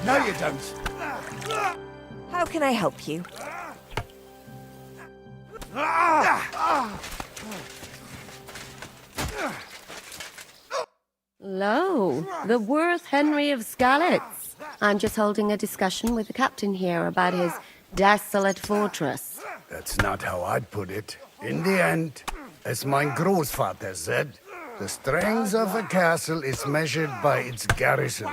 No, you don't. How can I help you? Lo, the worth Henry of Skalitz. I'm just holding a discussion with the captain here about his desolate fortress. That's not how I'd put it. In the end, as my Großvater said, the strength of a castle is measured by its garrison.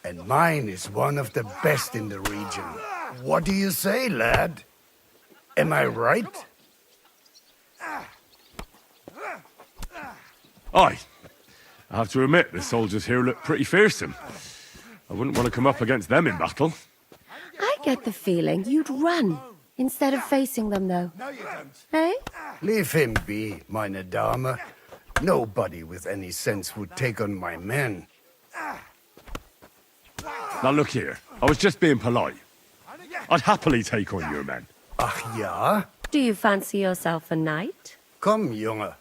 And mine is one of the best in the region. What do you say, lad? Am I right? Aye. I have to admit, the soldiers here look pretty fearsome. I wouldn't want to come up against them in battle. I get the feeling you'd run instead of facing them, though. Hey? Leave him be, meine Dame. Nobody with any sense would take on my men. Now look here, I was just being polite. I'd happily take on your men. Ach ja? Do you fancy yourself a knight? Come, Junge.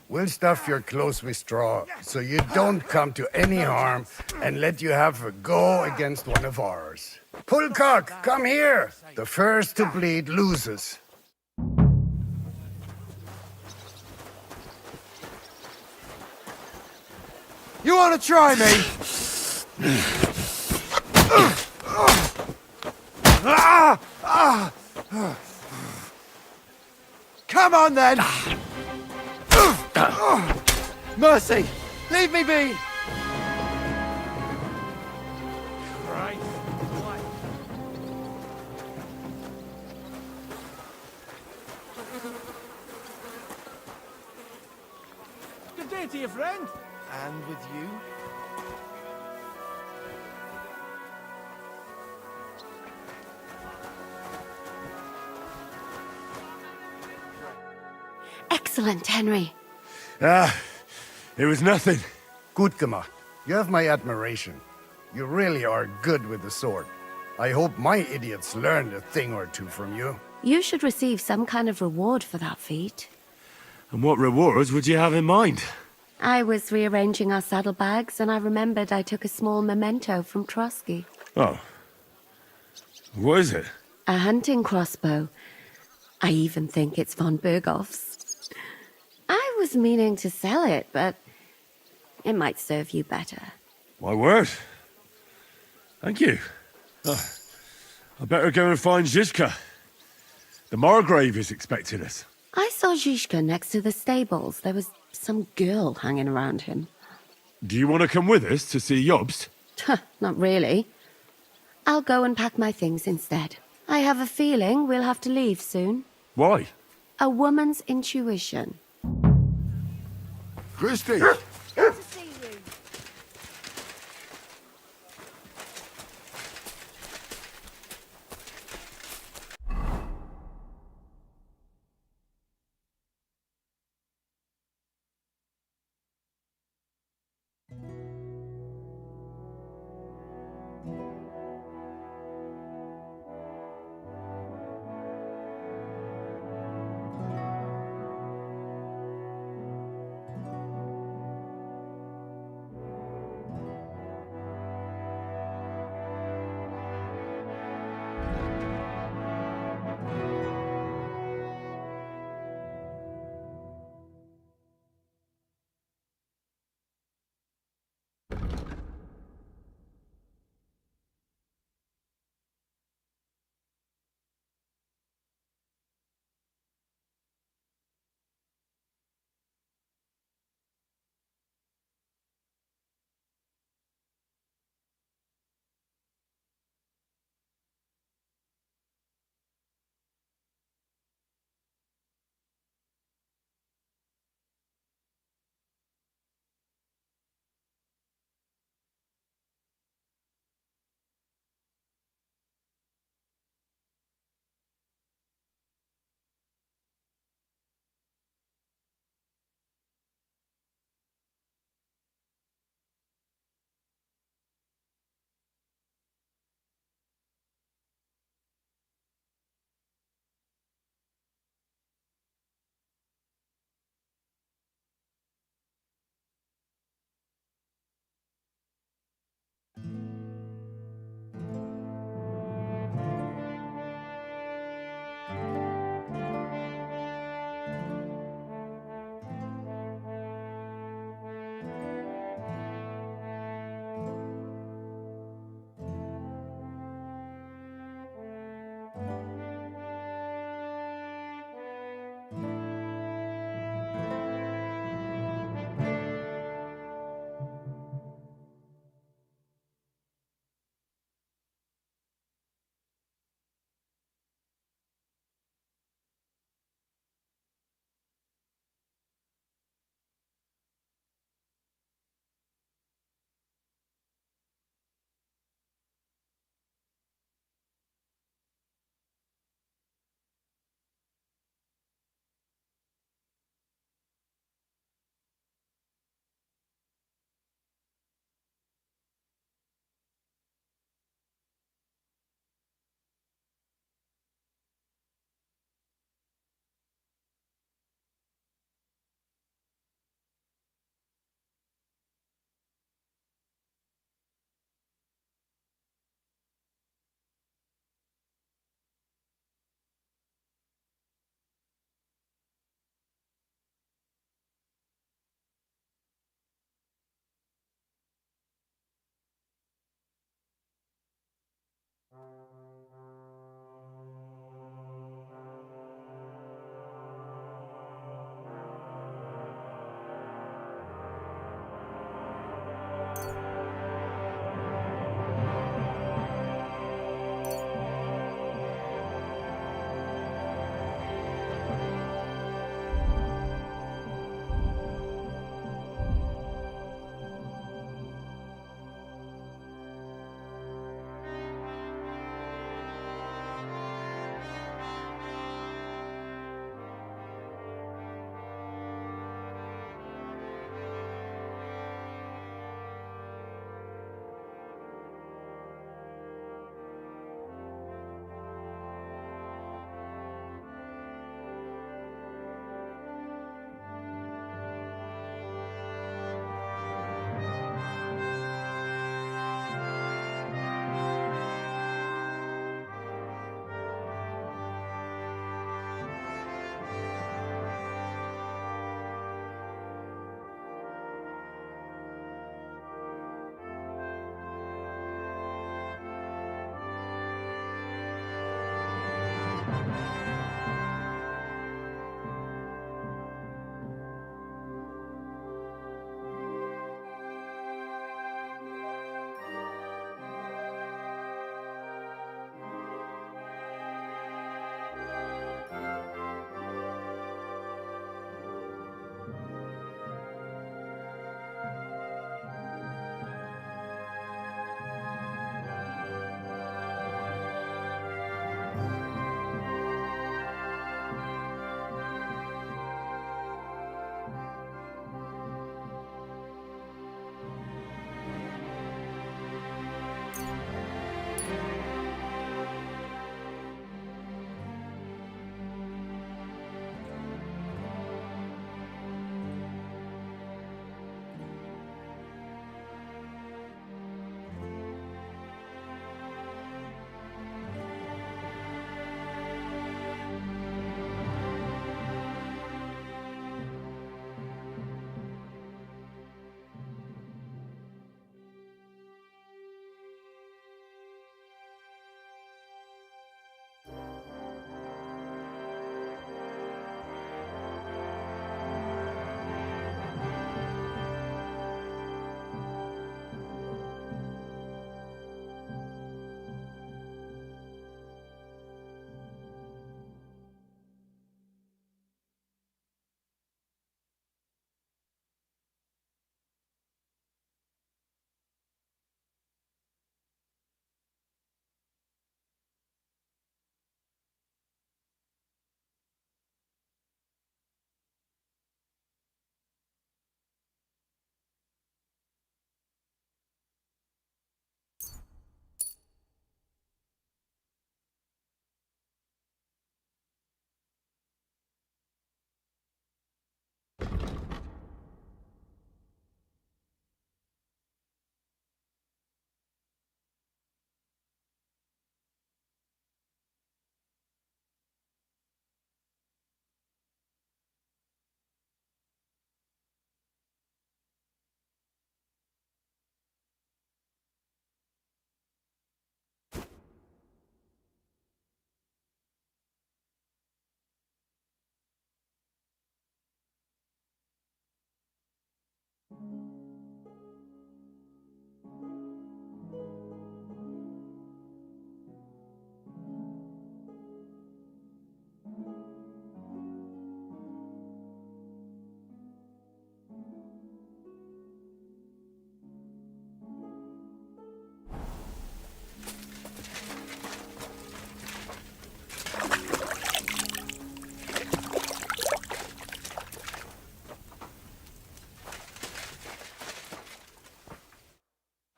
We'll stuff your clothes with straw, so you don't come to any harm, and let you have a go against one of ours. Pullcock, come here! The first to bleed loses. You want to try me? Come on then! Mercy! Leave me be! Good day to you, friend. And with you? Excellent, Henry. It was nothing. Gut gemacht. You have my admiration. You really are good with the sword. I hope my idiots learned a thing or two from you. You should receive some kind of reward for that feat. And what rewards would you have in mind? I was rearranging our saddlebags, and I remembered I took a small memento from Trotsky. Oh. What is it? A hunting crossbow. I even think it's von Berghoff's. I was meaning to sell it, but it might serve you better. My word. Thank you. I better go and find Zizka. The Margrave is expecting us. I saw Zizka next to the stables. There was some girl hanging around him. Do you want to come with us to see Jobst? Not really. I'll go and pack my things instead. I have a feeling we'll have to leave soon. Why? A woman's intuition. Christy!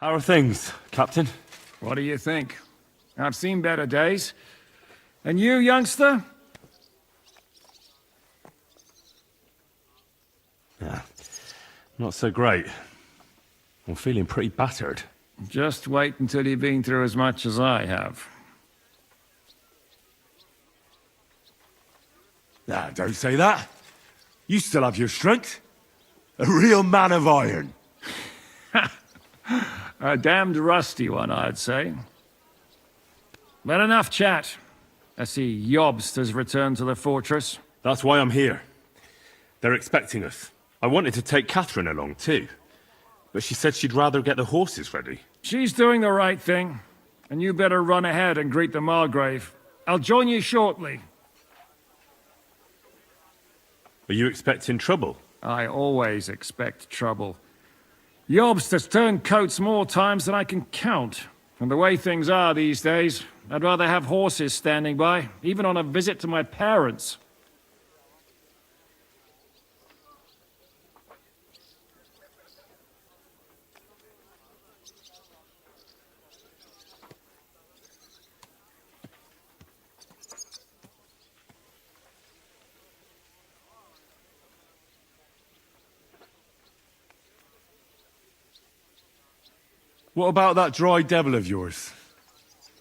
How are things, Captain? What do you think? I've seen better days. And you, youngster? Yeah, not so great. I'm feeling pretty battered. Just wait until you've been through as much as I have. Nah, don't say that. You still have your strength. A real man of iron. A damned rusty one, I'd say. But enough chat. I see Jobst has returned to the fortress. That's why I'm here. They're expecting us. I wanted to take Katherine along, too. But she said she'd rather get the horses ready. She's doing the right thing. And you better run ahead and greet the Margrave. I'll join you shortly. Are you expecting trouble? I always expect trouble. Jobst has turned coats more times than I can count. And the way things are these days, I'd rather have horses standing by, even on a visit to my parents. What about that dry devil of yours?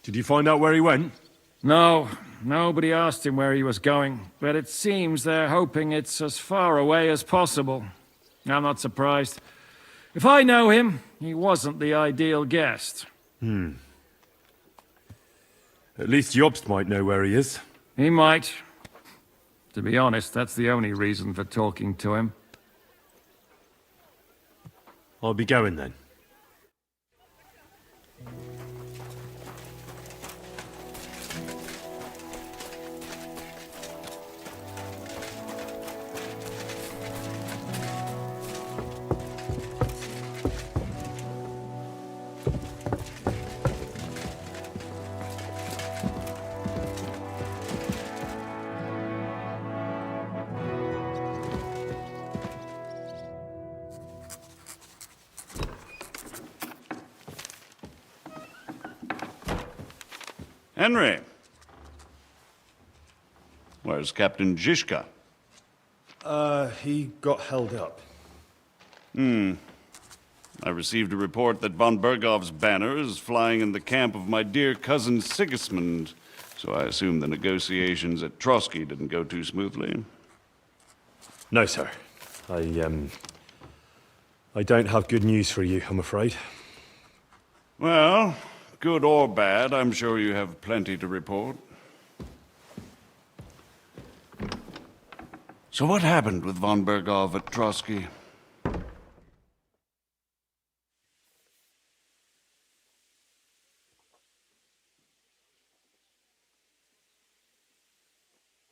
Did you find out where he went? No, nobody asked him where he was going, but it seems they're hoping it's as far away as possible. I'm not surprised. If I know him, he wasn't the ideal guest. At least Jobst might know where he is. He might. To be honest, that's the only reason for talking to him. I'll be going then. Henry. Where's Captain Zizka? He got held up. I received a report that von Bergov's banner is flying in the camp of my dear cousin Sigismund, so I assume the negotiations at Trotsky didn't go too smoothly. No, sir. I don't have good news for you, I'm afraid. Well, good or bad, I'm sure you have plenty to report. So what happened with von Bergov at Trotsky?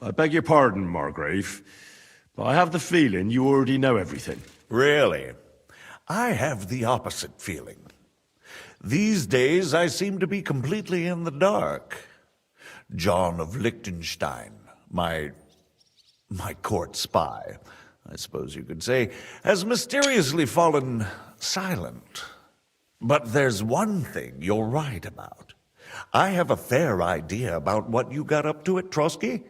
I beg your pardon, Margrave, but I have the feeling you already know everything. Really? I have the opposite feeling. These days, I seem to be completely in the dark. John of Liechtenstein, my court spy, I suppose you could say, has mysteriously fallen silent. But there's one thing you're right about. I have a fair idea about what you got up to at Trotsky.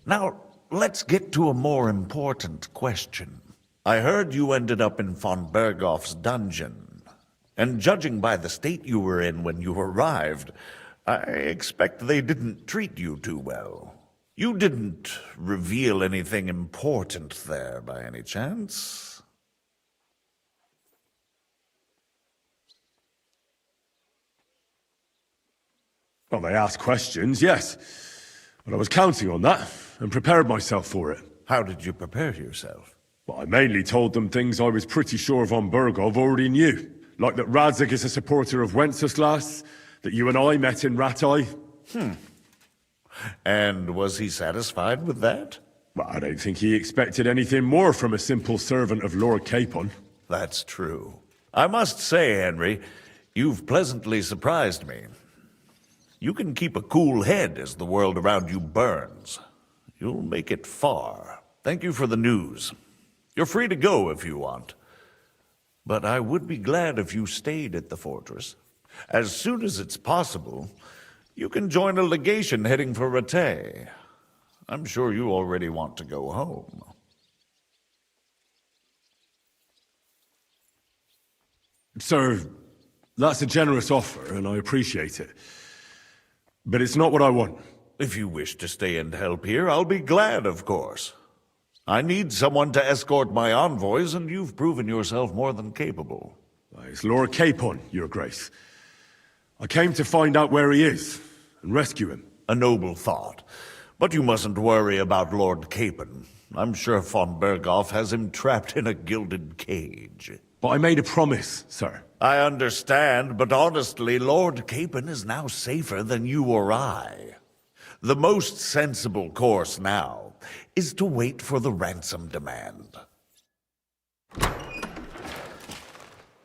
Now, let's get to a more important question. I heard you ended up in von Bergov's dungeon, and judging by the state you were in when you arrived, I expect they didn't treat you too well. You didn't reveal anything important there by any chance? Well, they asked questions, yes. But I was counting on that, and prepared myself for it. How did you prepare yourself? Well, I mainly told them things I was pretty sure von Bergov already knew. Like that Radzig is a supporter of Wenceslas, that you and I met in Ratai. And was he satisfied with that? Well, I don't think he expected anything more from a simple servant of Lord Capon. That's true. I must say, Henry, you've pleasantly surprised me. You can keep a cool head as the world around you burns. You'll make it far. Thank you for the news. You're free to go if you want. but I would be glad if you stayed at the fortress. As soon as it's possible, you can join a legation heading for Rattay. I'm sure you already want to go home. Sir, that's a generous offer, and I appreciate it. But it's not what I want. If you wish to stay and help here, I'll be glad, of course. I need someone to escort my envoys, and you've proven yourself more than capable. It's Lord Capon, Your Grace. I came to find out where he is, and rescue him. A noble thought. But you mustn't worry about Lord Capon. I'm sure von Berghoff has him trapped in a gilded cage. But I made a promise, sir. I understand, but honestly, Lord Capon is now safer than you or I. The most sensible course now is to wait for the ransom demand.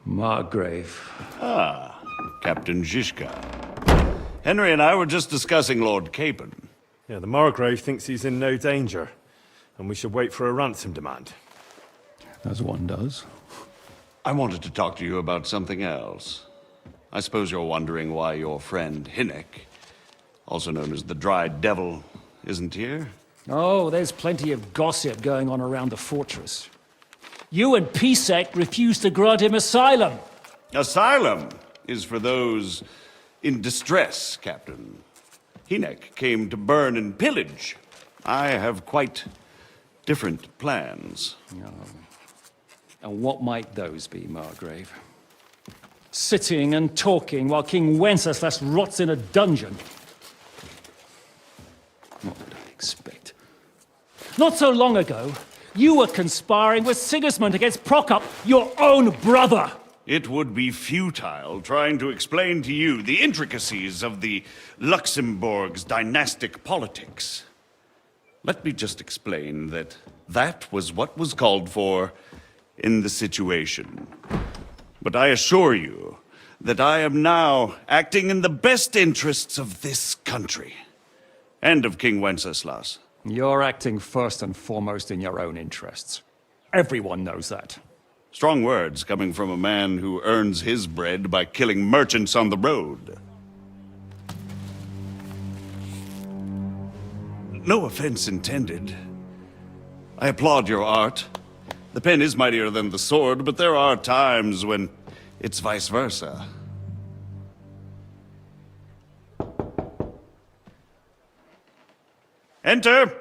Margrave. Ah, Captain Zizka. Henry and I were just discussing Lord Capon. Yeah, the Margrave thinks he's in no danger, and we should wait for a ransom demand. As one does. I wanted to talk to you about something else. I suppose you're wondering why your friend Hynek, also known as the Dry Devil, isn't here? Oh, there's plenty of gossip going on around the fortress. You and Pisek refused to grant him asylum. Asylum is for those in distress, Captain. Hynek came to burn and pillage. I have quite different plans. And what might those be, Margrave? Sitting and talking while King Wenceslas rots in a dungeon. What would I expect? Not so long ago, you were conspiring with Sigismund against Prokop, your own brother! It would be futile trying to explain to you the intricacies of the Luxembourg's dynastic politics. Let me just explain that that was what was called for in the situation. But I assure you that I am now acting in the best interests of this country and of King Wenceslas. You're acting first and foremost in your own interests. Everyone knows that. Strong words coming from a man who earns his bread by killing merchants on the road. No offense intended. I applaud your art. The pen is mightier than the sword, but there are times when it's vice versa. Enter!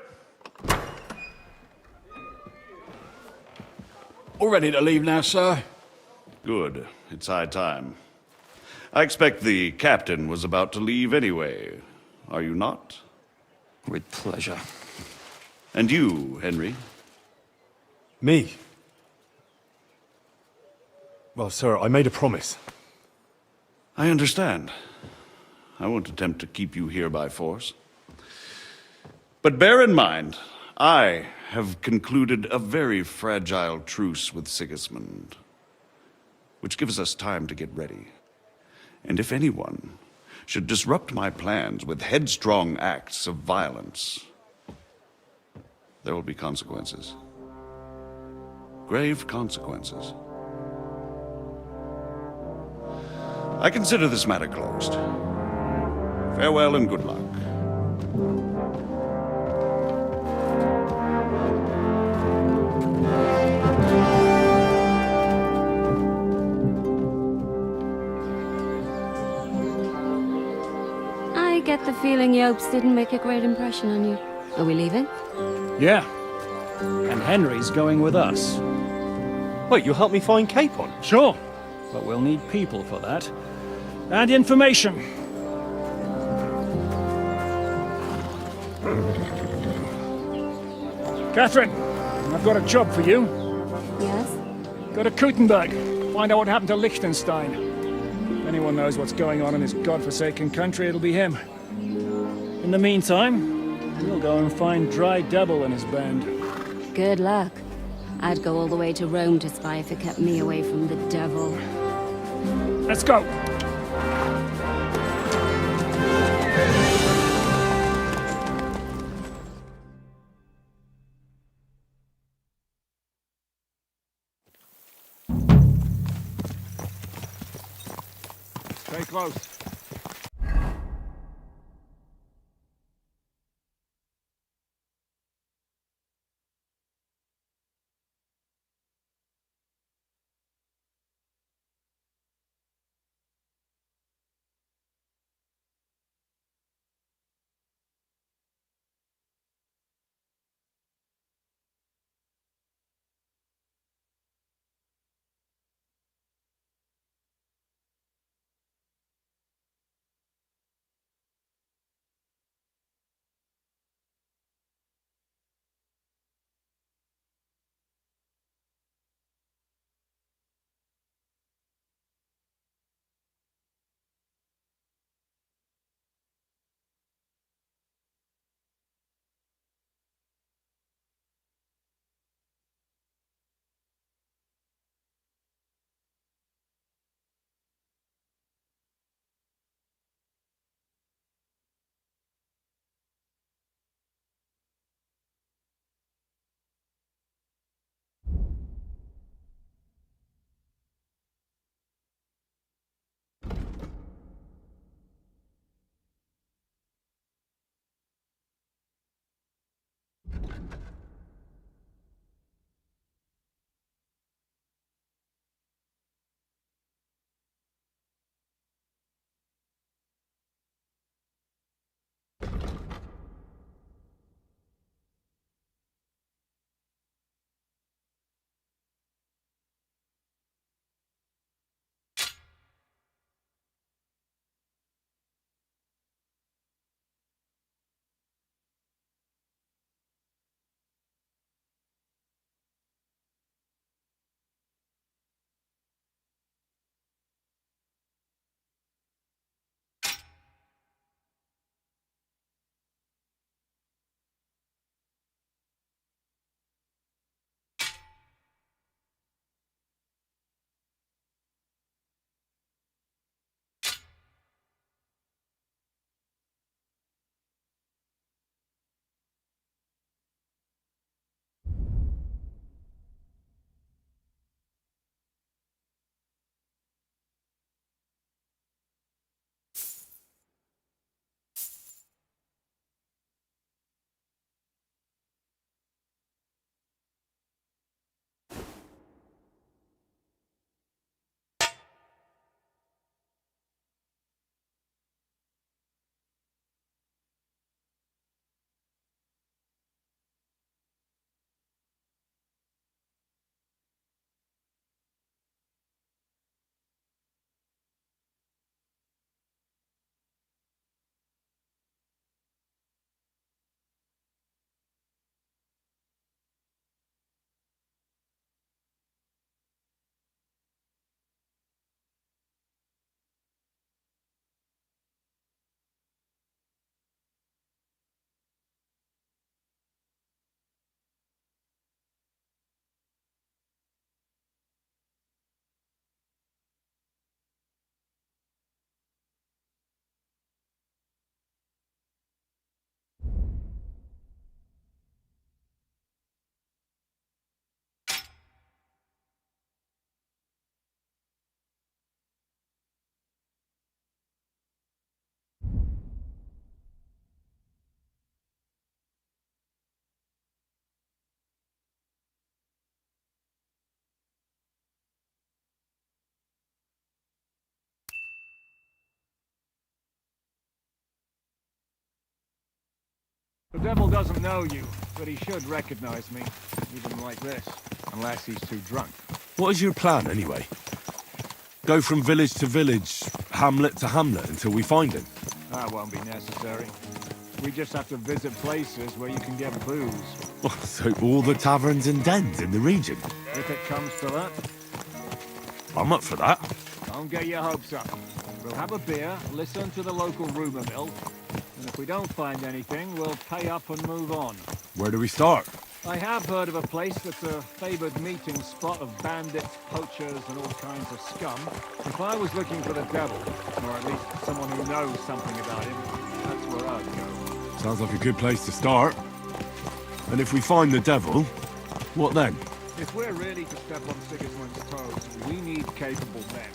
All ready to leave now, sir? Good. It's high time. I expect the captain was about to leave anyway. Are you not? With pleasure. And you, Henry? Me? Well, sir, I made a promise. I understand. I won't attempt to keep you here by force. But bear in mind, I have concluded a very fragile truce with Sigismund, which gives us time to get ready. And if anyone should disrupt my plans with headstrong acts of violence, there will be consequences. Grave consequences. I consider this matter closed. Farewell and good luck. I get the feeling Jobst didn't make a great impression on you. Are we leaving? Yeah. And Henry's going with us. Wait, you'll help me find Capon? Sure. But we'll need people for that. And information. Katherine, I've got a job for you. Yes? Go to Kuttenberg. Find out what happened to Liechtenstein. If anyone knows what's going on in this godforsaken country, it'll be him. In the meantime, we'll go and find Dry Devil and his band. Good luck. I'd go all the way to Rome to spy if it kept me away from the devil. Let's go! Stay close. The devil doesn't know you, but he should recognize me, even like this, unless he's too drunk. What is your plan, anyway? Go from village to village, hamlet to hamlet, until we find him? That won't be necessary. We just have to visit places where you can get booze. Oh, so all the taverns and dens in the region? If it comes to that, I'm up for that. don't get your hopes up. We'll have a beer, listen to the local rumor mill, and if we don't find anything, we'll pay up and move on. Where do we start? I have heard of a place that's a favored meeting spot of bandits, poachers, and all kinds of scum. If I was looking for the devil, or at least someone who knows something about him, that's where I'd go. Sounds like a good place to start. And if we find the devil, what then? If we're really to step on Sigismund's toes, we need capable men.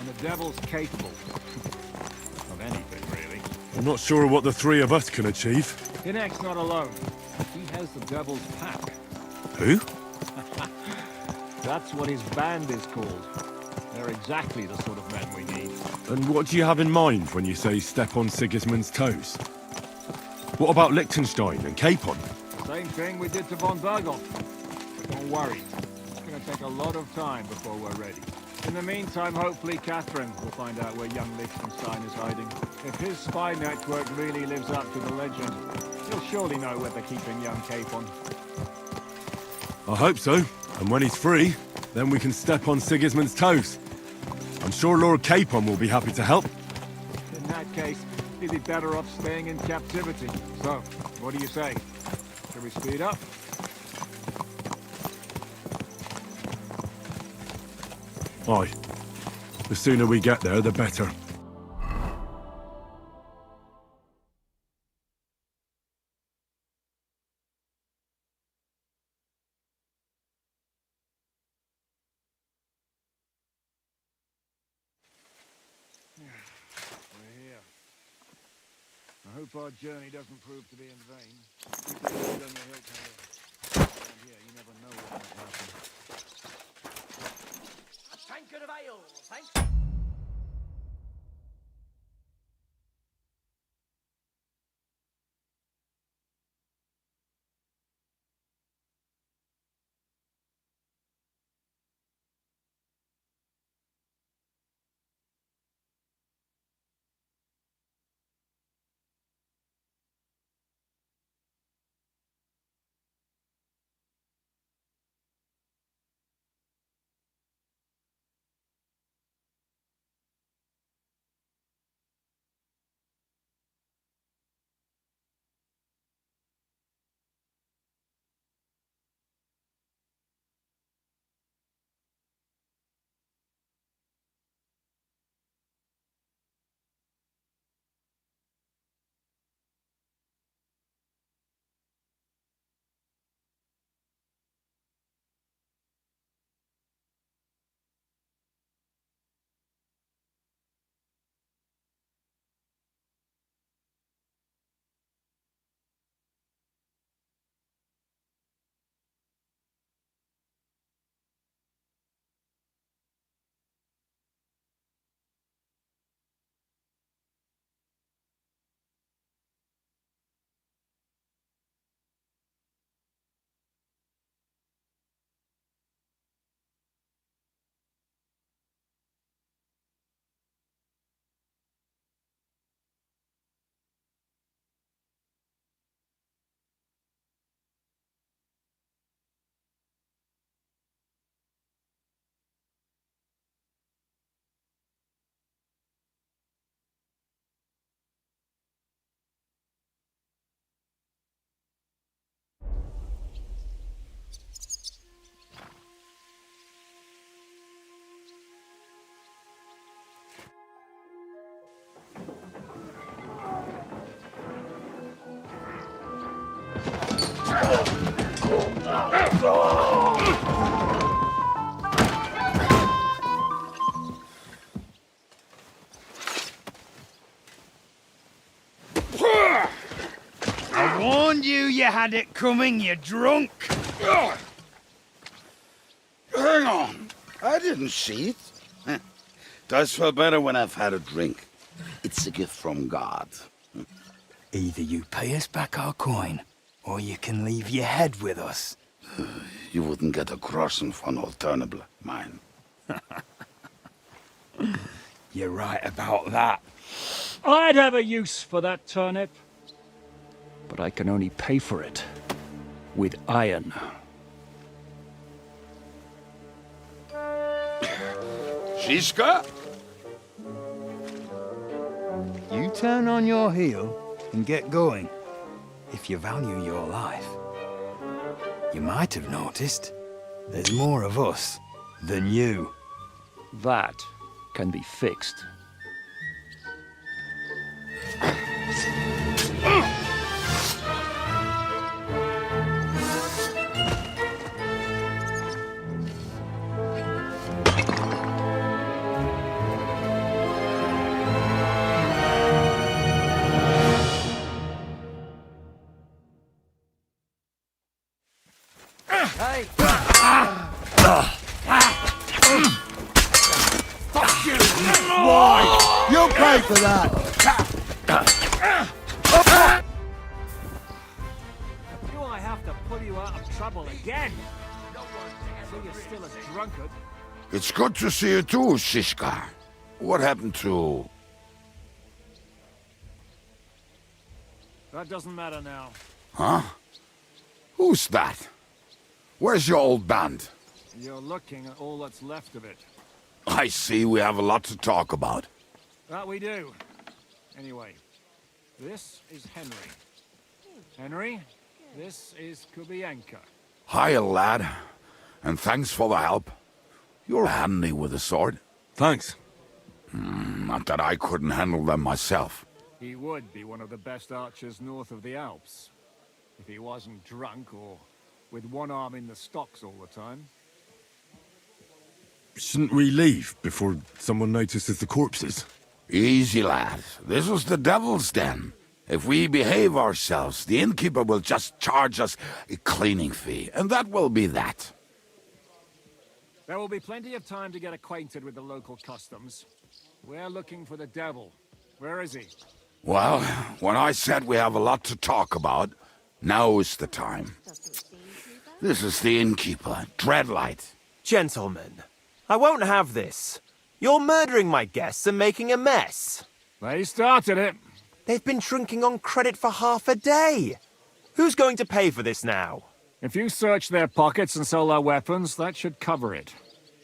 and the devil's capable. Of anything, really. I'm not sure what the three of us can achieve. Hynek's not alone. He has the devil's pack. Who? That's what his band is called. They're exactly the sort of men we need. And what do you have in mind when you say step on Sigismund's toes? What about Liechtenstein and Capon? Same thing we did to von Berghoff. But don't worry. It's gonna take a lot of time before we're ready. In the meantime, hopefully Katherine will find out where young Liechtenstein is hiding. If his spy network really lives up to the legend, he'll surely know where they're keeping young Capon. I hope so. And when he's free, then we can step on Sigismund's toes. I'm sure Lord Capon will be happy to help. In that case, he'd be better off staying in captivity. So, what do you say? Shall we speed up? Aye. The sooner we get there, the better. We're here. I hope our journey doesn't prove to be in vain. Keep an eye on the hill tower. Around here, you never know what might happen. A tankard of ale, thanks. I warned you had it coming, you drunk. Hang on. I didn't see it. Does feel better when I've had a drink. It's a gift from God. Either you pay us back our coin, or you can leave your head with us. You wouldn't get a crossing for an alternative, mine. You're right about that. I'd have a use for that turnip. But I can only pay for it with iron. Shiska? You turn on your heel and get going. If you value your life. You might have noticed there's more of us than you. That can be fixed. Right, you pay for that. Do I have to pull you out of trouble again? So you're still a drunkard? It's good to see you too, Shishka. What happened to... That doesn't matter now. Huh? Who's that? Where's your old band? You're looking at all that's left of it. I see we have a lot to talk about. That we do. Anyway, this is Henry. Henry, this is Kubyenka. Hiya, lad. And thanks for the help. You're handy with a sword. Thanks. Not that I couldn't handle them myself. He would be one of the best archers north of the Alps. If he wasn't drunk or with one arm in the stocks all the time. Shouldn't we leave before someone notices the corpses? Easy, lad. This was the devil's den. If we behave ourselves, the innkeeper will just charge us a cleaning fee, and that will be that. There will be plenty of time to get acquainted with the local customs. We're looking for the devil. Where is he? Well, when I said we have a lot to talk about, now is the time. This is the innkeeper, Dreadlight. Gentlemen, I won't have this. You're murdering my guests and making a mess. They started it. They've been drinking on credit for half a day. Who's going to pay for this now? If you search their pockets and sell their weapons, that should cover it.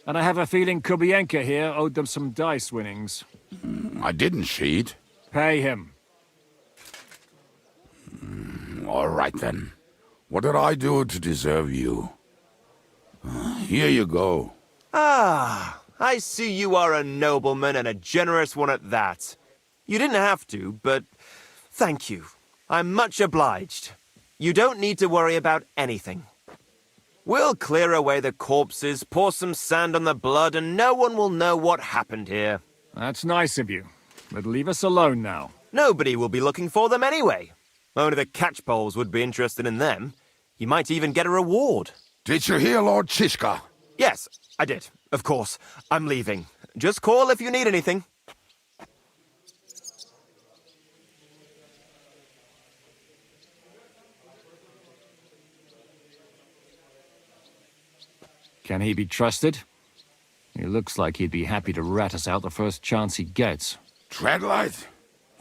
And I have a feeling Kubyenka here owed them some dice winnings. I didn't cheat. Pay him. All right, then. What did I do to deserve you? Here you go. Ah, I see you are a nobleman and a generous one at that. You didn't have to, but thank you. I'm much obliged. You don't need to worry about anything. We'll clear away the corpses, pour some sand on the blood, and no one will know what happened here. That's nice of you. But leave us alone now. Nobody will be looking for them anyway. Only the catchpoles would be interested in them. You might even get a reward. Did you hear Lord Chishka? Yes, I did. Of course. I'm leaving. Just call if you need anything. Can he be trusted? He looks like he'd be happy to rat us out the first chance he gets. Dreadlight?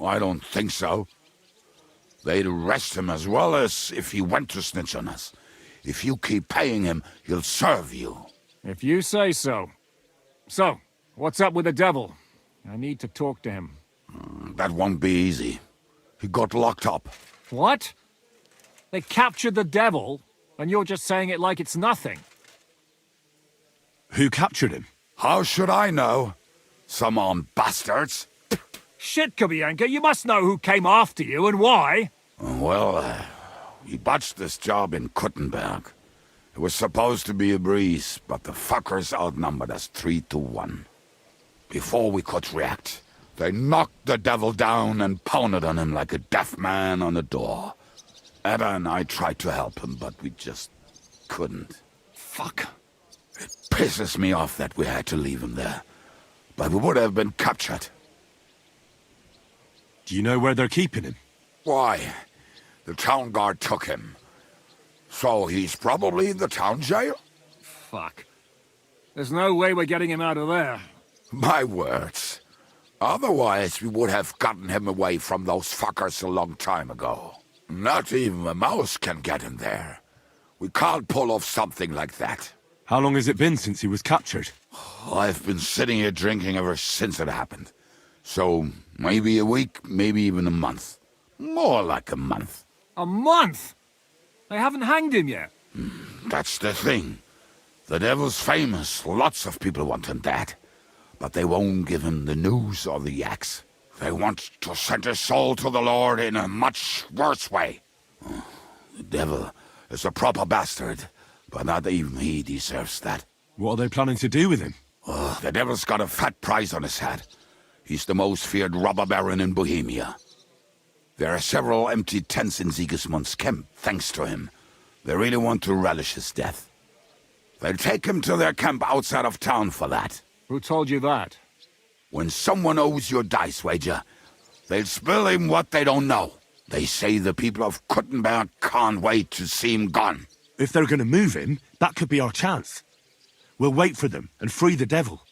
I don't think so. They'd arrest him as well as if he went to snitch on us. If you keep paying him, he'll serve you. If you say so. So, what's up with the devil? I need to talk to him. That won't be easy. He got locked up. What? They captured the devil, and you're just saying it like it's nothing. Who captured him? How should I know? Some armed bastards. Shit, Kubyenka, you must know who came after you and why. Well, we botched this job in Kuttenberg. It was supposed to be a breeze, but the fuckers outnumbered us 3-1. Before we could react, they knocked the devil down and pounded on him like a deaf man on a door. Ada and I tried to help him, but we just couldn't. Fuck. It pisses me off that we had to leave him there. But we would have been captured. Do you know where they're keeping him? Why? The town guard took him. So he's probably in the town jail? Fuck. There's no way we're getting him out of there. My words. Otherwise, we would have gotten him away from those fuckers a long time ago. Not even a mouse can get him there. We can't pull off something like that. How long has it been since he was captured? I've been sitting here drinking ever since it happened. So, maybe a week, maybe even a month. More like a month. A month? They haven't hanged him yet. That's the thing. The devil's famous. Lots of people want him dead. But they won't give him the news or the axe. They want to send his soul to the Lord in a much worse way. The devil is a proper bastard, but not even he deserves that. What are they planning to do with him? The devil's got a fat price on his head. He's the most feared robber baron in Bohemia. There are several empty tents in Sigismund's camp, thanks to him. They really want to relish his death. They'll take him to their camp outside of town for that. Who told you that? When someone owes your dice wager, they'll spill him what they don't know. They say the people of Kuttenberg can't wait to see him gone. If they're gonna move him, that could be our chance. We'll wait for them and free the devil.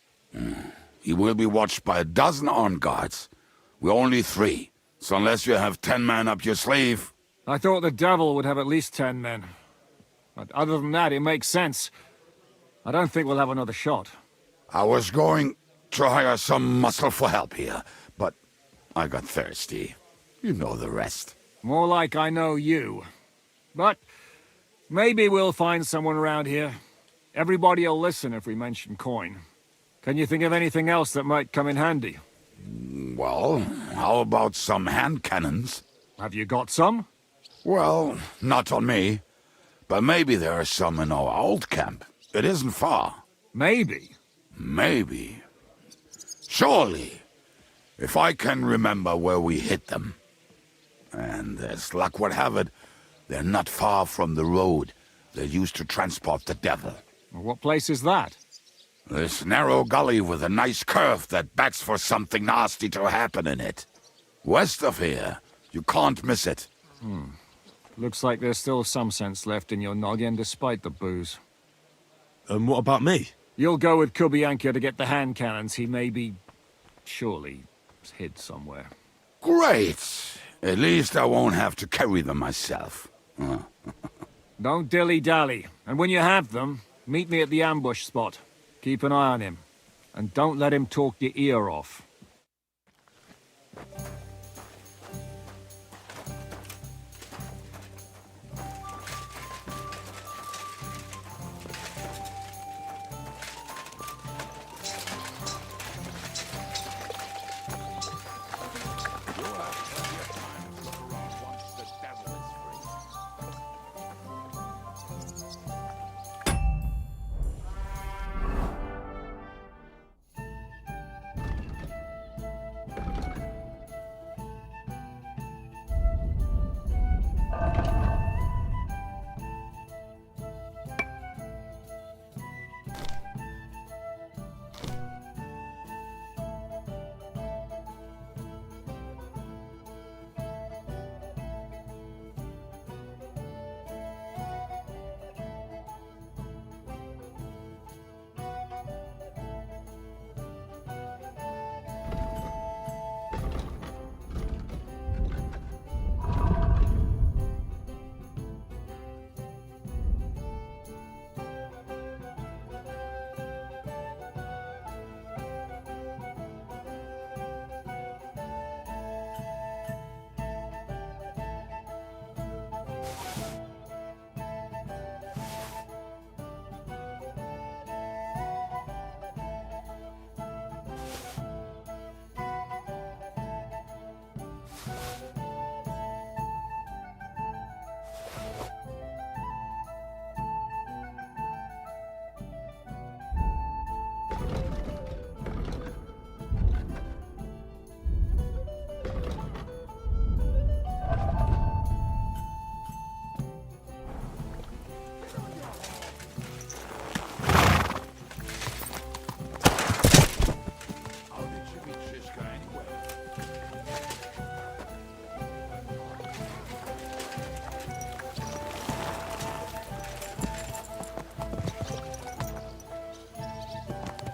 He will be watched by a dozen armed guards. We're only 3, so unless you have 10 men up your sleeve... I thought the devil would have at least 10 men. But other than that, it makes sense. I don't think we'll have another shot. I was going to hire some muscle for help here, but I got thirsty. You know the rest. More like I know you. But maybe we'll find someone around here. Everybody'll listen if we mention coin. Can you think of anything else that might come in handy? Well, how about some hand cannons? Have you got some? Well, not on me. But maybe there are some in our old camp. It isn't far. Maybe? Maybe. Surely. If I can remember where we hit them. And as luck would have it, they're not far from the road they used to transport the devil. What place is that? This narrow gully with a nice curve that backs for something nasty to happen in it. West of here, you can't miss it. Looks like there's still some sense left in your noggin despite the booze. And what about me? You'll go with Kubyenka to get the hand cannons he may be... surely hid somewhere. Great! At least I won't have to carry them myself. Don't dilly-dally. And when you have them, meet me at the ambush spot. Keep an eye on him. And don't let him talk your ear off.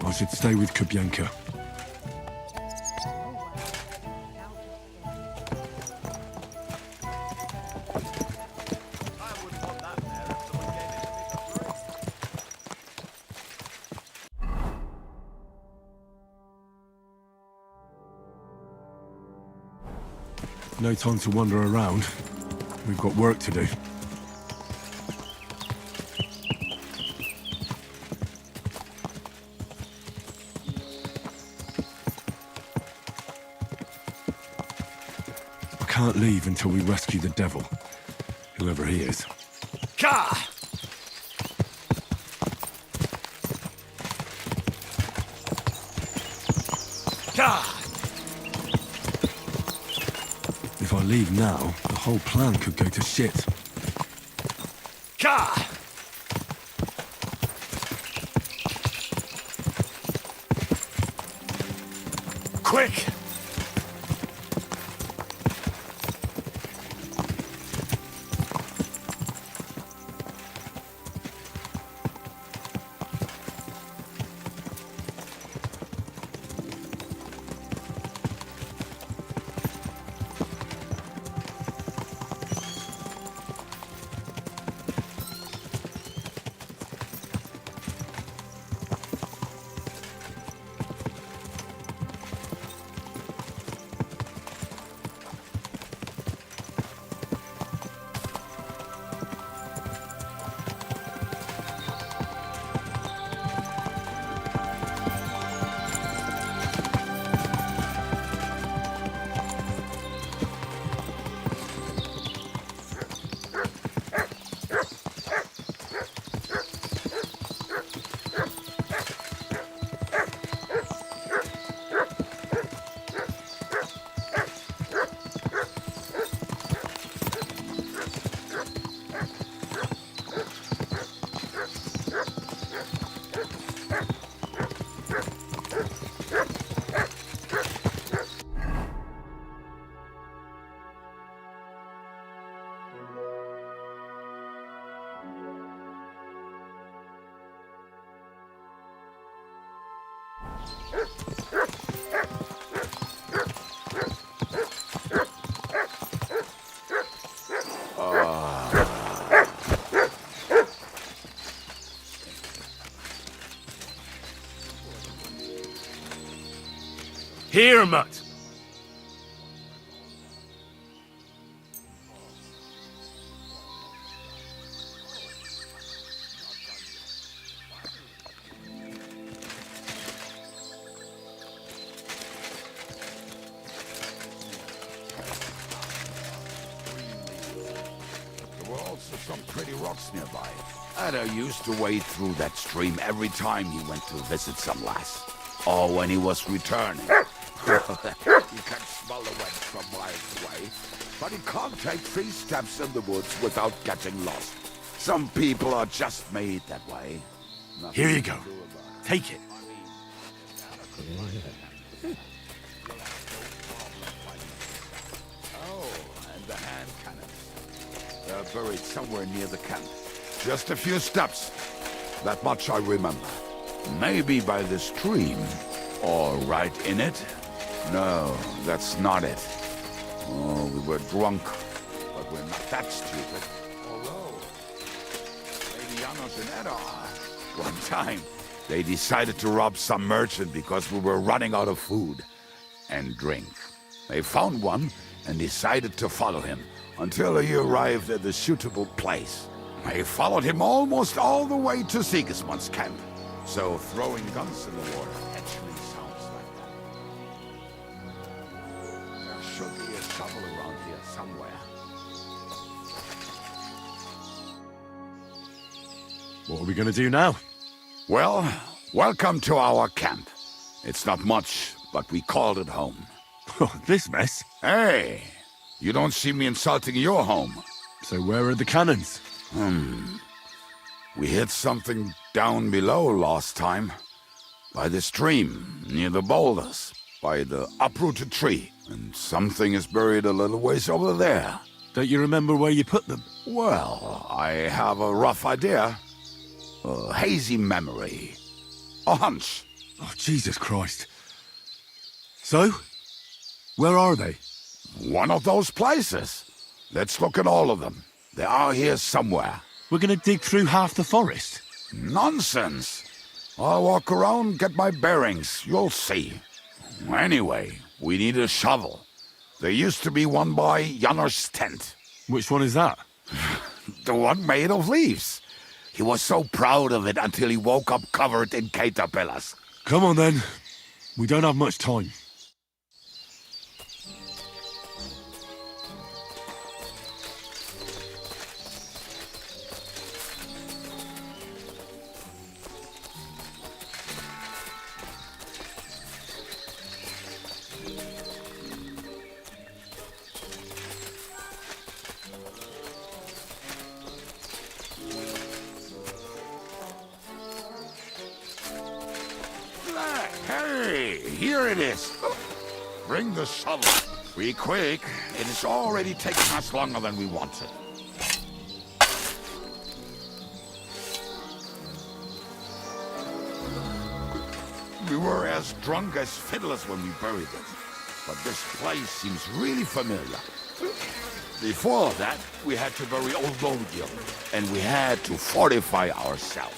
I should stay with Kubyenka. No time to wander around. We've got work to do. I can't leave until we rescue the devil, whoever he is. Ka! Ka! If I leave now, the whole plan could go to shit. Ka! quick! Here, Mutt! There were also some pretty rocks nearby. Ada used to wade through that stream every time he went to visit some lass. Or when he was returning. You can smell the wet from miles away, but he can't take 3 steps in the woods without getting lost. Some people are just made that way. Here you go. Take it. Oh, and the hand cannons. They're buried somewhere near the camp. Just a few steps. That much I remember. Maybe by the stream. Or right in it? No, that's not it. Oh, we were drunk. But we're not that stupid. Although, maybe Janos and Eda are. One time, they decided to rob some merchant because we were running out of food and drink. They found one and decided to follow him until he arrived at a suitable place. They followed him almost all the way to Sigismund's camp. So throwing guns in the water actually sounds like that. There should be a shovel around here somewhere. What are we gonna do now? Well, welcome to our camp. It's not much, but we called it home. This mess? Hey, you don't see me insulting your home. So where are the cannons? We hit something down below last time. By the stream, near the boulders, by the uprooted tree. And something is buried a little ways over there. Don't you remember where you put them? Well, I have a rough idea. A hazy memory. A hunch. Oh, Jesus Christ. So? Where are they? One of those places. Let's look at all of them. They are here somewhere. We're gonna dig through half the forest. Nonsense. I'll walk around, get my bearings. You'll see. Anyway, we need a shovel. There used to be one by Janos' tent. Which one is that? The one made of leaves. He was so proud of it until he woke up covered in caterpillars. Come on then. We don't have much time. Hey, here it is. Bring the shovel. Be quick. It is already taking us longer than we wanted. We were as drunk as fiddlers when we buried it. But this place seems really familiar. Before that, we had to bury old Lodiel, and we had to fortify ourselves.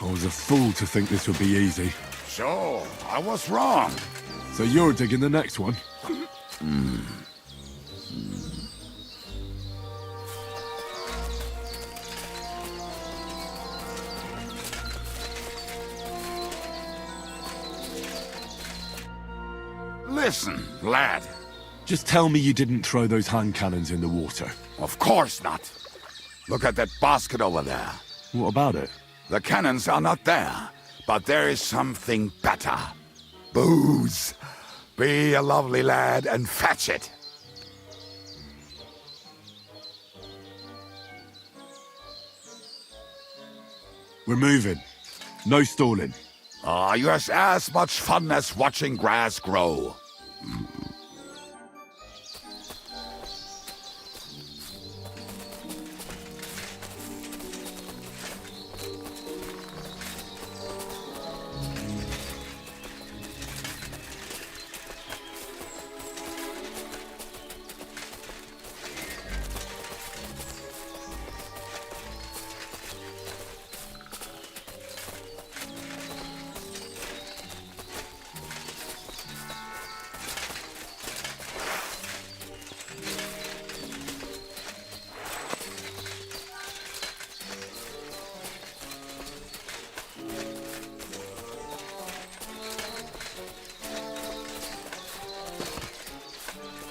I was a fool to think this would be easy. So, I was wrong. So you're digging the next one? Listen, lad. Just tell me you didn't throw those hand cannons in the water. Of course not. Look at that basket over there. What about it? The cannons are not there, but there is something better. Booze. Be a lovely lad and fetch it. We're moving. No stalling. You have as much fun as watching grass grow.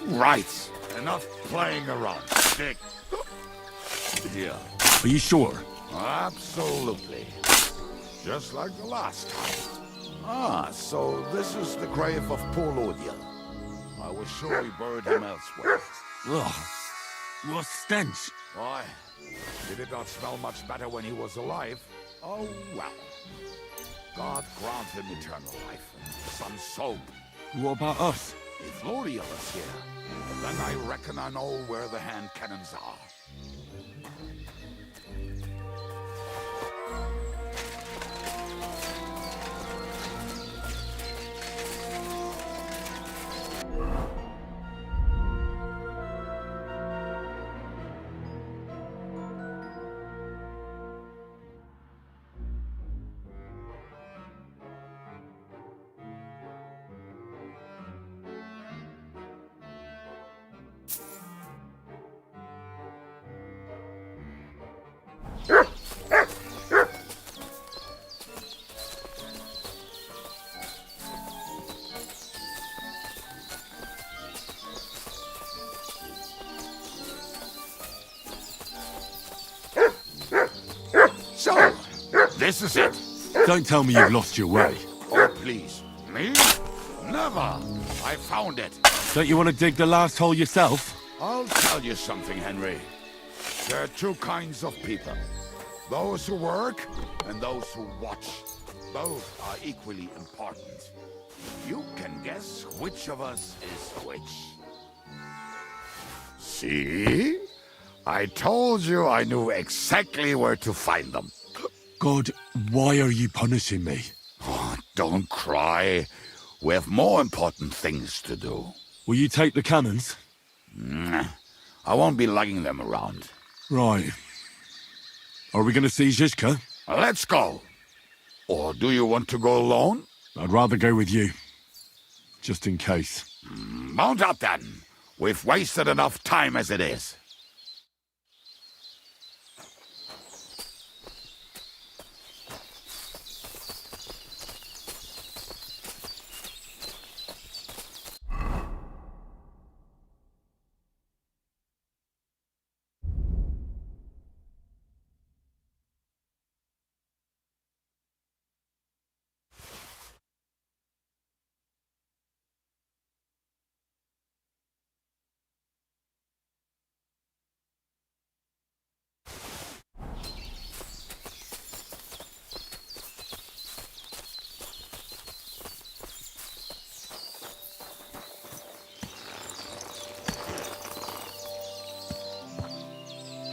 Right. Enough playing around. Stick. Here. Are you sure? Absolutely. Just like the last time. So this is the grave of poor Lodiel. I was sure we buried him elsewhere. Ugh. What stench. Why? Did it not smell much better when he was alive? Oh, well. God grant him eternal life and some soap. What about us? If Lodiel is here, then I reckon I know where the hand cannons are. So, this is it. Don't tell me you've lost your way. Oh, please. Me? Never. I found it. Don't you want to dig the last hole yourself? I'll tell you something, Henry. There are two kinds of people. Those who work and those who watch. Both are equally important. You can guess which of us is which. See? I told you I knew exactly where to find them. God, why are you punishing me? Oh, don't cry. We have more important things to do. Will you take the cannons? I won't be lugging them around. Right. Are we going to see Zizka? Let's go. Or do you want to go alone? I'd rather go with you. Just in case. Mount up then. We've wasted enough time as it is.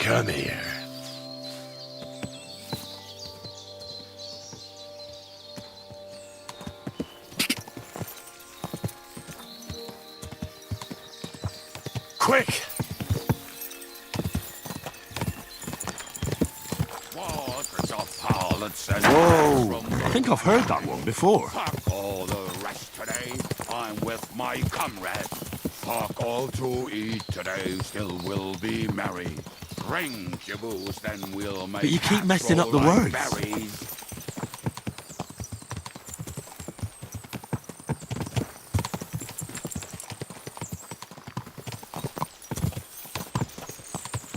Come here. Quick! Whoa! I think I've heard that one before. Fuck all the rest today. I'm with my comrades. Fuck all to eat today. Still will be merry. Bring your booze, then we'll make. But you keep messing up the casserole words. like berries.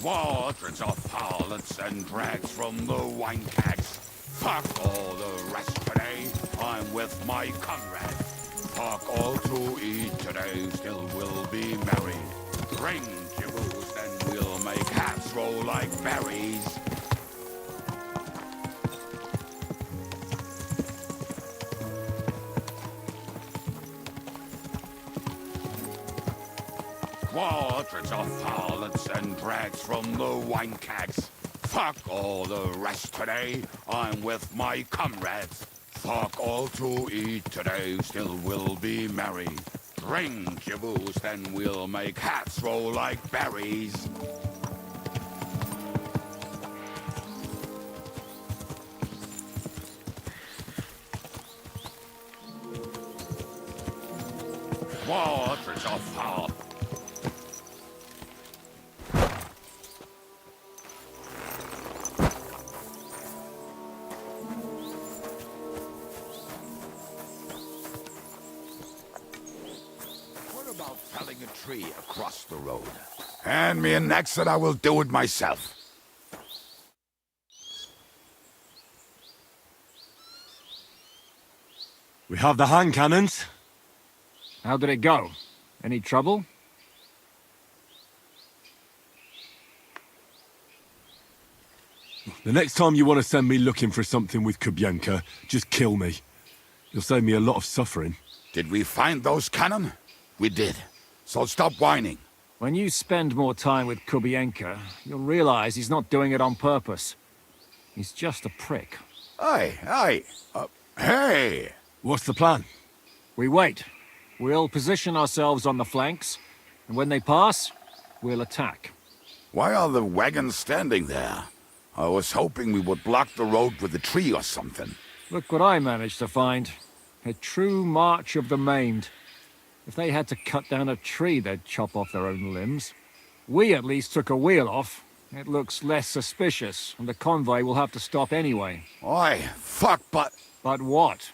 Waters of harlots and drags from the wine kegs. Fuck all the rest today. I'm with my comrades. Fuck all to eat today. Still will be merry. Drink your booze, then we'll make hats roll like berries. Waters of harlots and drags from the wine kegs. Fuck all the rest today. I'm with my comrades. Fuck all to eat today. Still will be merry. Drink your booze, then we'll make hats roll like berries. Waters of harlots. Felling a tree across the road. Hand me an axe and I will do it myself. We have the hand cannons. How did it go? Any trouble? The next time you want to send me looking for something with Kubyenka, just kill me. You'll save me a lot of suffering. Did we find those cannon? We did. So stop whining. When you spend more time with Kubyenka, you'll realize he's not doing it on purpose. He's just a prick. Hey! What's the plan? We wait. We'll position ourselves on the flanks, and when they pass, we'll attack. Why are the wagons standing there? I was hoping we would block the road with a tree or something. Look what I managed to find. A true march of the maimed. If they had to cut down a tree, they'd chop off their own limbs. We at least took a wheel off. It looks less suspicious, and the convoy will have to stop anyway. Fuck, but... But what?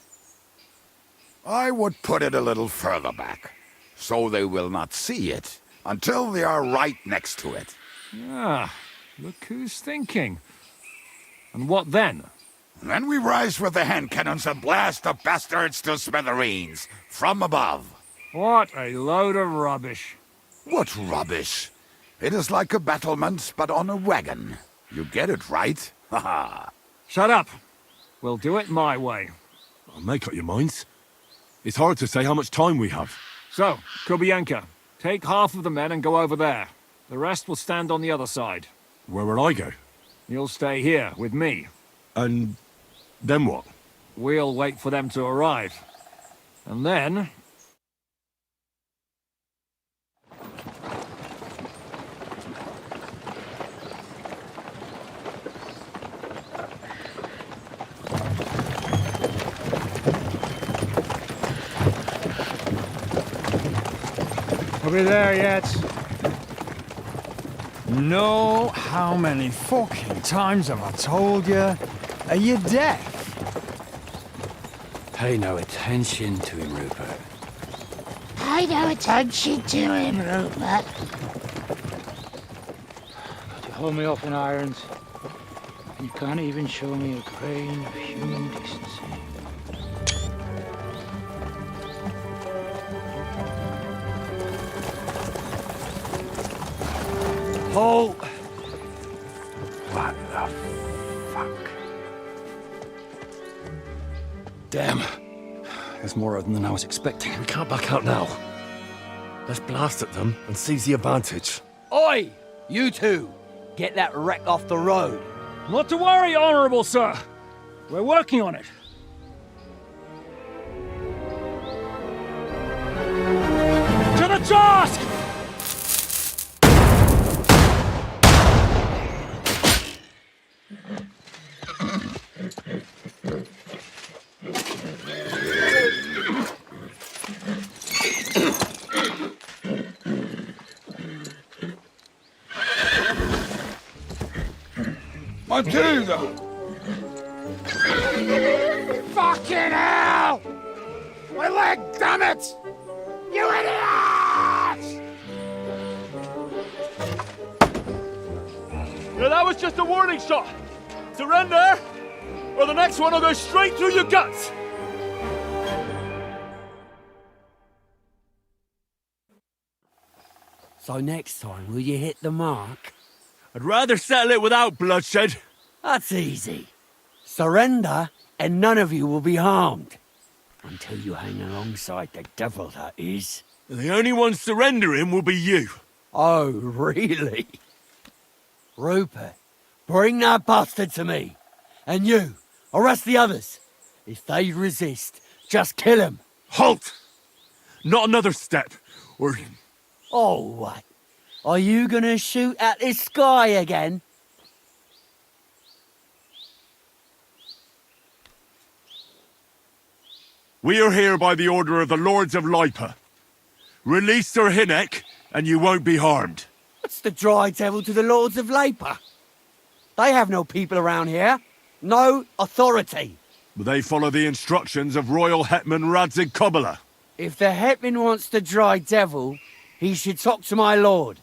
I would put it a little further back, so they will not see it until they are right next to it. Ah, look who's thinking. And what then? Then we rise with the hand cannons and blast the bastards to smithereens, from above. What a load of rubbish. What rubbish? It is like a battlement, but on a wagon. You get it, right? Haha. Shut up. We'll do it my way. I'll make up your minds. It's hard to say how much time we have. So, Kubyenka, take half of the men and go over there. The rest will stand on the other side. Where will I go? You'll stay here with me. And then what? We'll wait for them to arrive. And then... Are we there yet? No, how many fucking times have I told you? Are you deaf? Pay no attention to him, Rupert. Pay no attention to him, Rupert. You hold me up in irons. You can't even show me a grain of human decency. Halt! What the fuck? Damn. There's more of them than I was expecting. We can't back out now. Let's blast at them and seize the advantage. Oi! You two! Get that wreck off the road. Not to worry, Honorable Sir. We're working on it. To the task! Matilda! Fucking hell! My leg, damn it! You idiots! No, that was just a warning shot. Surrender, or the next one will go straight through your guts. So next time, will you hit the mark? I'd rather settle it without bloodshed. That's easy. Surrender, and none of you will be harmed. Until you hang alongside the devil, that is. The only one surrendering will be you. Oh, really? Rupert, bring that bastard to me. And you, arrest the others. If they resist, just kill them. Halt! Not another step, or... Oh, what? Are you gonna shoot at the sky again? We are here by the order of the Lords of Lipa. Release Sir Hynek, and you won't be harmed. What's the Dry Devil to the Lords of Lipa? They have no people around here. No authority. They follow the instructions of Royal Hetman Radzig Kobyla. If the Hetman wants the Dry Devil, he should talk to my lord.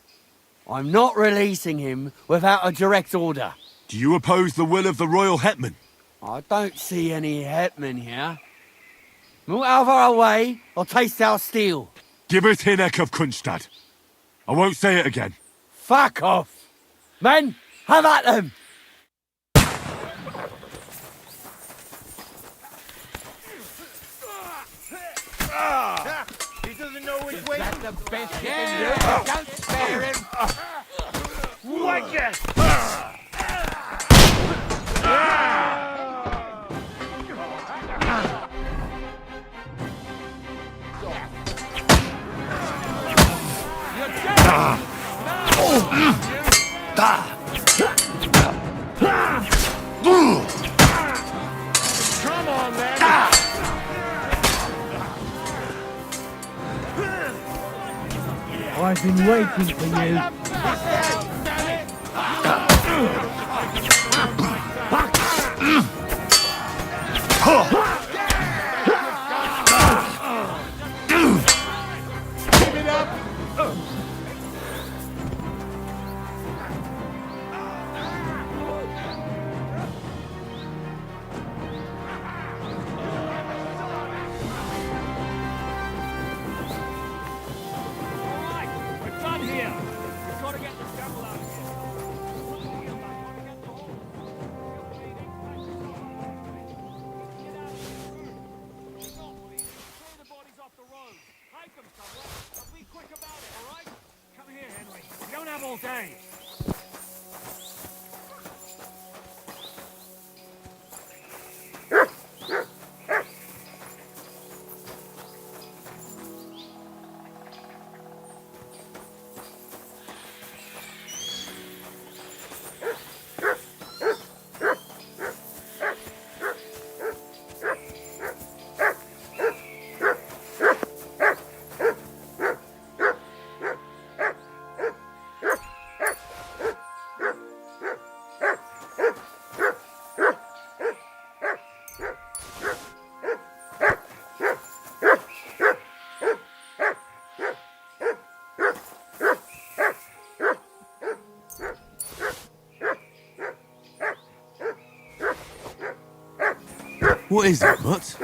I'm not releasing him without a direct order. Do you oppose the will of the Royal Hetman? I don't see any Hetman here. Move out of our way, or taste our steel. Give us Hynek of Kunstad. I won't say it again. Fuck off! Men, have at them! He doesn't know which way. That's the best you can do. Don't spare him. Whack it! Come on, man. I've been waiting for you. Give it up. All day. What is it, Mutt?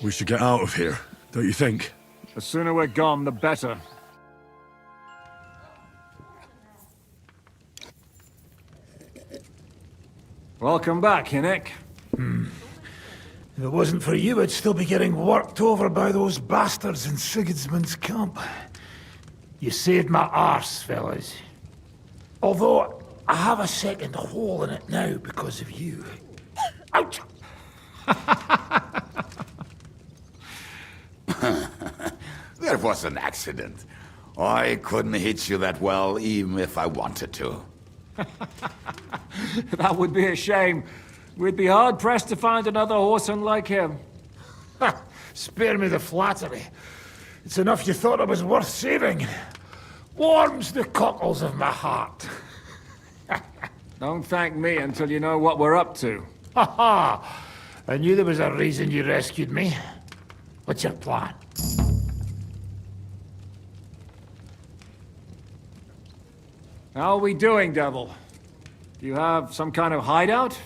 We should get out of here, don't you think? The sooner we're gone, the better. Welcome back, Hynek. If it wasn't for you, I'd still be getting worked over by those bastards in Sigismund's camp. You saved my arse, fellas. Although, I have a second hole in it now because of you. Ouch! That was an accident. I couldn't hit you that well, even if I wanted to. That would be a shame. We'd be hard-pressed to find another horseman like him. Spare me the flattery. It's enough you thought it was worth saving. Warms the cockles of my heart. Don't thank me until you know what we're up to. Ha ha! I knew there was a reason you rescued me. What's your plan? How are we doing, Devil? Do you have some kind of hideout?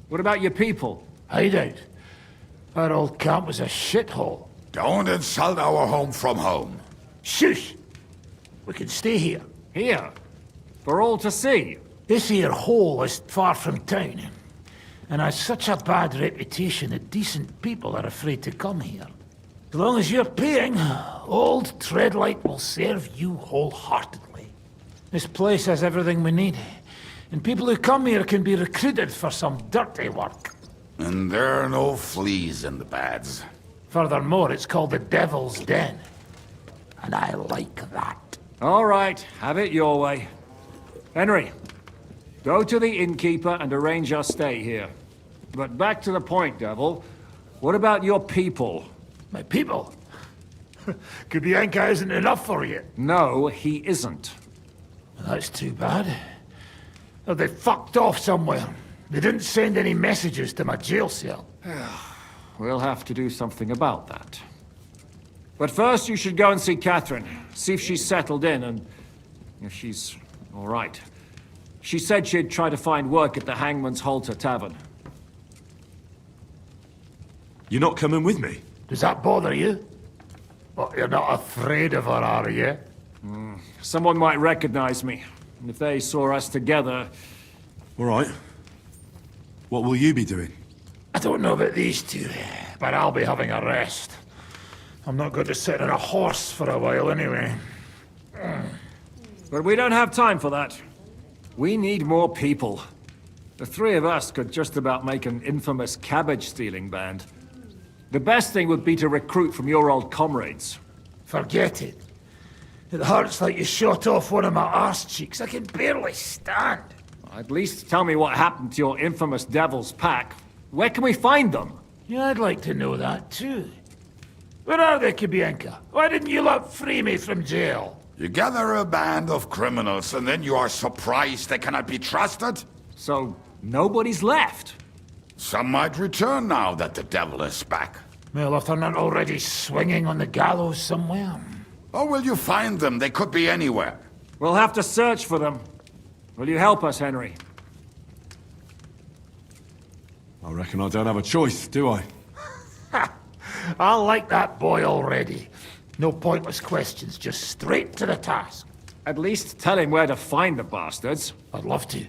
What about your people? Hideout? Our old camp was a shithole. Don't insult our home from home. Shush! We can stay here. Here? For all to see? This here hole is far from town, and has such a bad reputation that decent people are afraid to come here. As long as you're paying, old Treadlight will serve you wholeheartedly. This place has everything we need, and people who come here can be recruited for some dirty work. And there are no fleas in the beds. Furthermore, it's called the Devil's Den, and I like that. All right, have it your way. Henry, go to the innkeeper and arrange our stay here. But back to the point, Devil. What about your people? My people? Kubyenka isn't enough for you. No, he isn't. That's too bad. Oh, they fucked off somewhere. They didn't send any messages to my jail cell. We'll have to do something about that. But first, you should go and see Katherine. See if she's settled in and if she's all right. She said she'd try to find work at the Hangman's Halter Tavern. You're not coming with me? Does that bother you? Well, you're not afraid of her, are you? Someone might recognize me. And if they saw us together... All right. What will you be doing? I don't know about these two, but I'll be having a rest. I'm not going to sit on a horse for a while anyway. But we don't have time for that. We need more people. The three of us could just about make an infamous cabbage-stealing band. The best thing would be to recruit from your old comrades. Forget it. It hurts like you shot off one of my arse cheeks. I can barely stand. At least tell me what happened to your infamous Devil's Pack. Where can we find them? Yeah, I'd like to know that too. Where are they, Kubyenka? Why didn't you lot free me from jail? You gather a band of criminals and then you are surprised they cannot be trusted? So, nobody's left? Some might return now that the devil is back. Well, if they're not already swinging on the gallows somewhere. Or will you find them? They could be anywhere. We'll have to search for them. Will you help us, Henry? I reckon I don't have a choice, do I? I like that boy already. No pointless questions, just straight to the task. At least tell him where to find the bastards. I'd love to.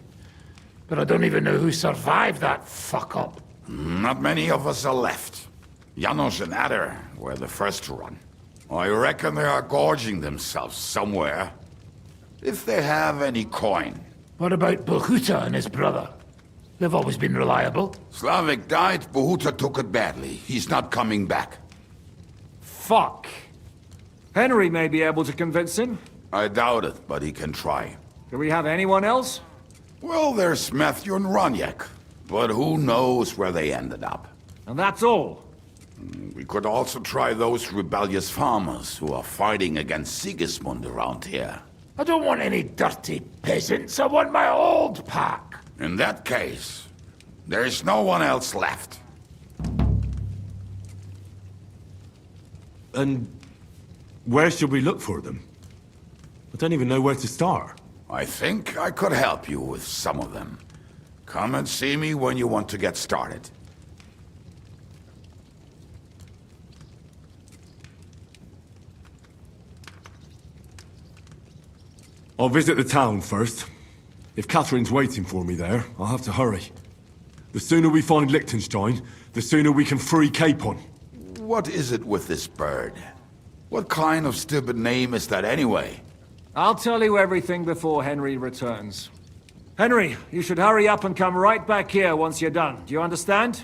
But I don't even know who survived that fuck-up. Not many of us are left. Janos and Adder were the first to run. I reckon they are gorging themselves somewhere. If they have any coin. What about Bohuta and his brother? They've always been reliable. Slavik died, Bohuta took it badly. He's not coming back. Fuck. Henry may be able to convince him. I doubt it, but he can try. Do we have anyone else? Well, there's Matthew and Roniak, but who knows where they ended up. And that's all. We could also try those rebellious farmers who are fighting against Sigismund around here. I don't want any dirty peasants. I want my old pack. In that case, there is no one else left. And where should we look for them? I don't even know where to start. I think I could help you with some of them. Come and see me when you want to get started. I'll visit the town first. If Katherine's waiting for me there, I'll have to hurry. The sooner we find Liechtenstein, the sooner we can free Capon. What is it with this bird? What kind of stupid name is that anyway? I'll tell you everything before Henry returns. Henry, you should hurry up and come right back here once you're done. Do you understand?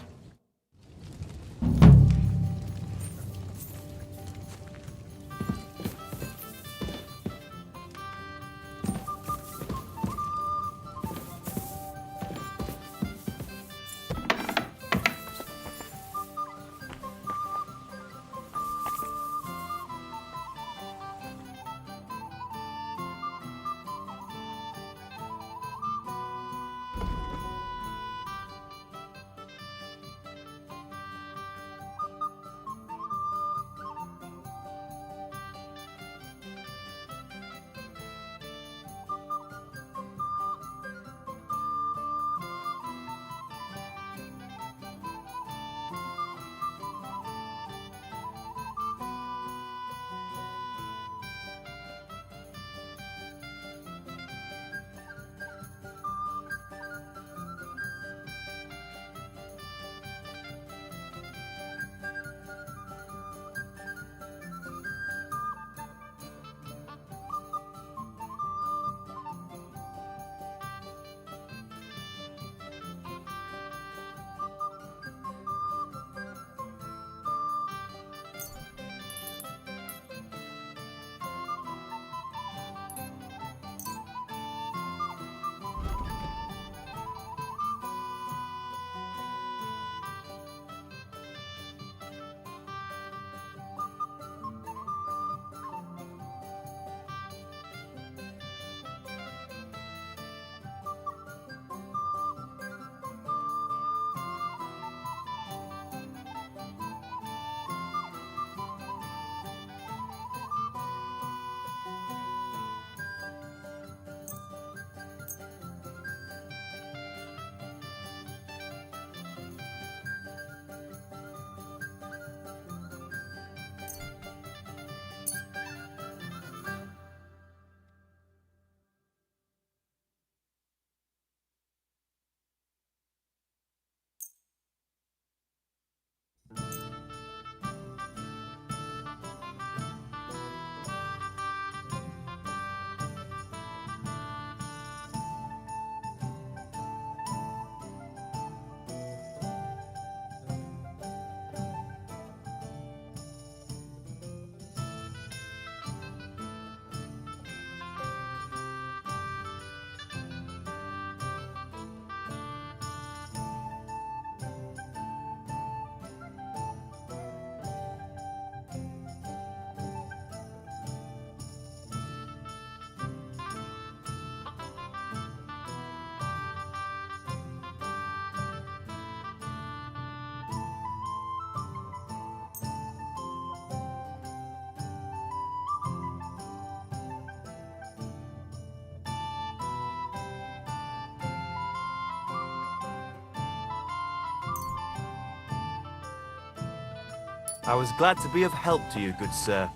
I was glad to be of help to you, good sir.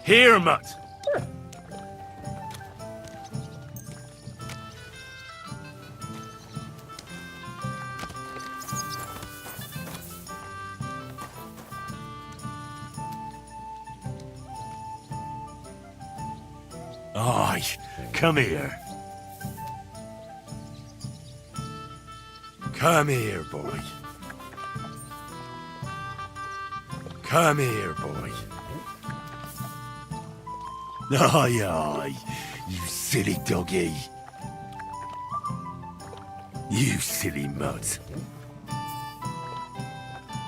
Here, mutt. Aye, come here. Come here, boy. Come here, boy. Aye, aye, you silly doggy. You silly mutt.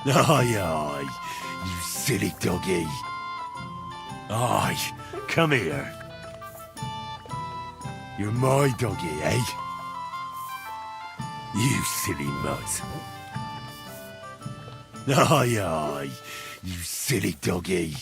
Aye, aye, you silly doggy. Aye, come here. You're my doggy, eh? You silly mutt. Aye, aye, you silly doggy.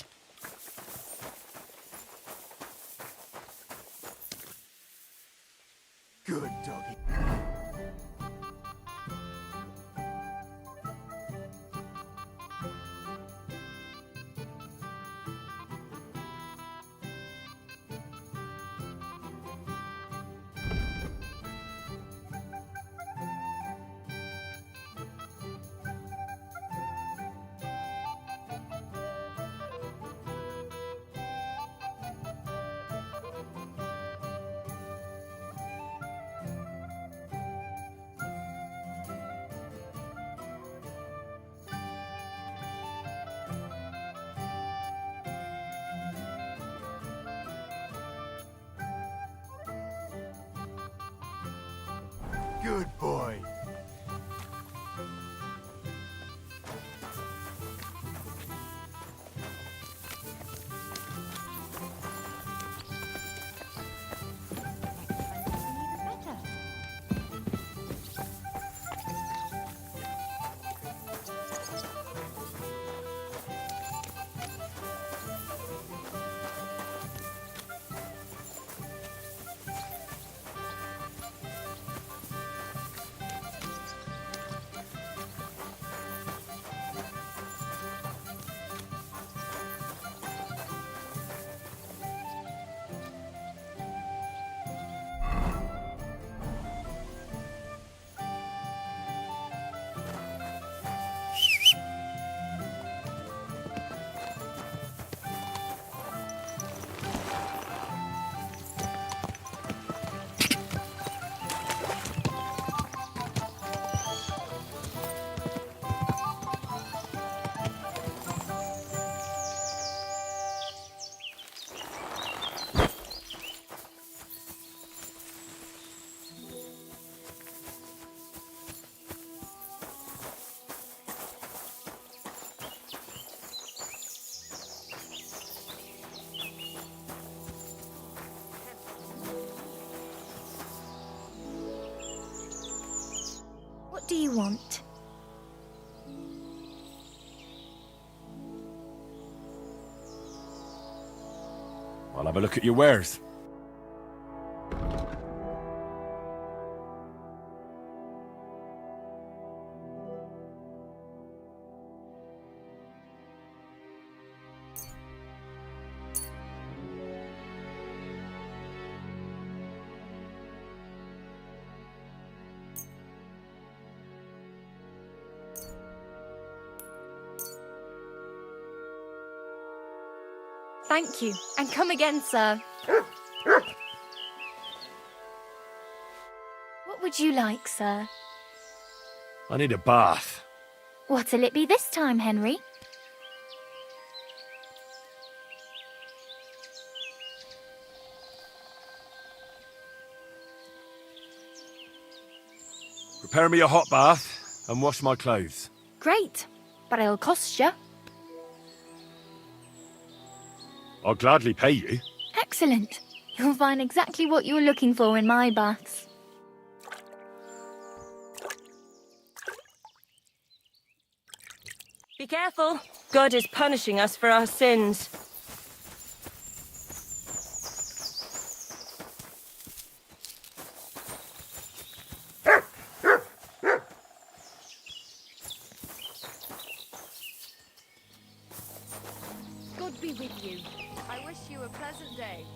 Good boy. What do you want? I'll have a look at your wares. Thank you, and come again, sir. What would you like, sir? I need a bath. What'll it be this time, Henry? Prepare me a hot bath and wash my clothes. Great, but it'll cost you. I'll gladly pay you. Excellent. You'll find exactly what you were looking for in my baths. Be careful. God is punishing us for our sins. God be with you. I wish you a pleasant day.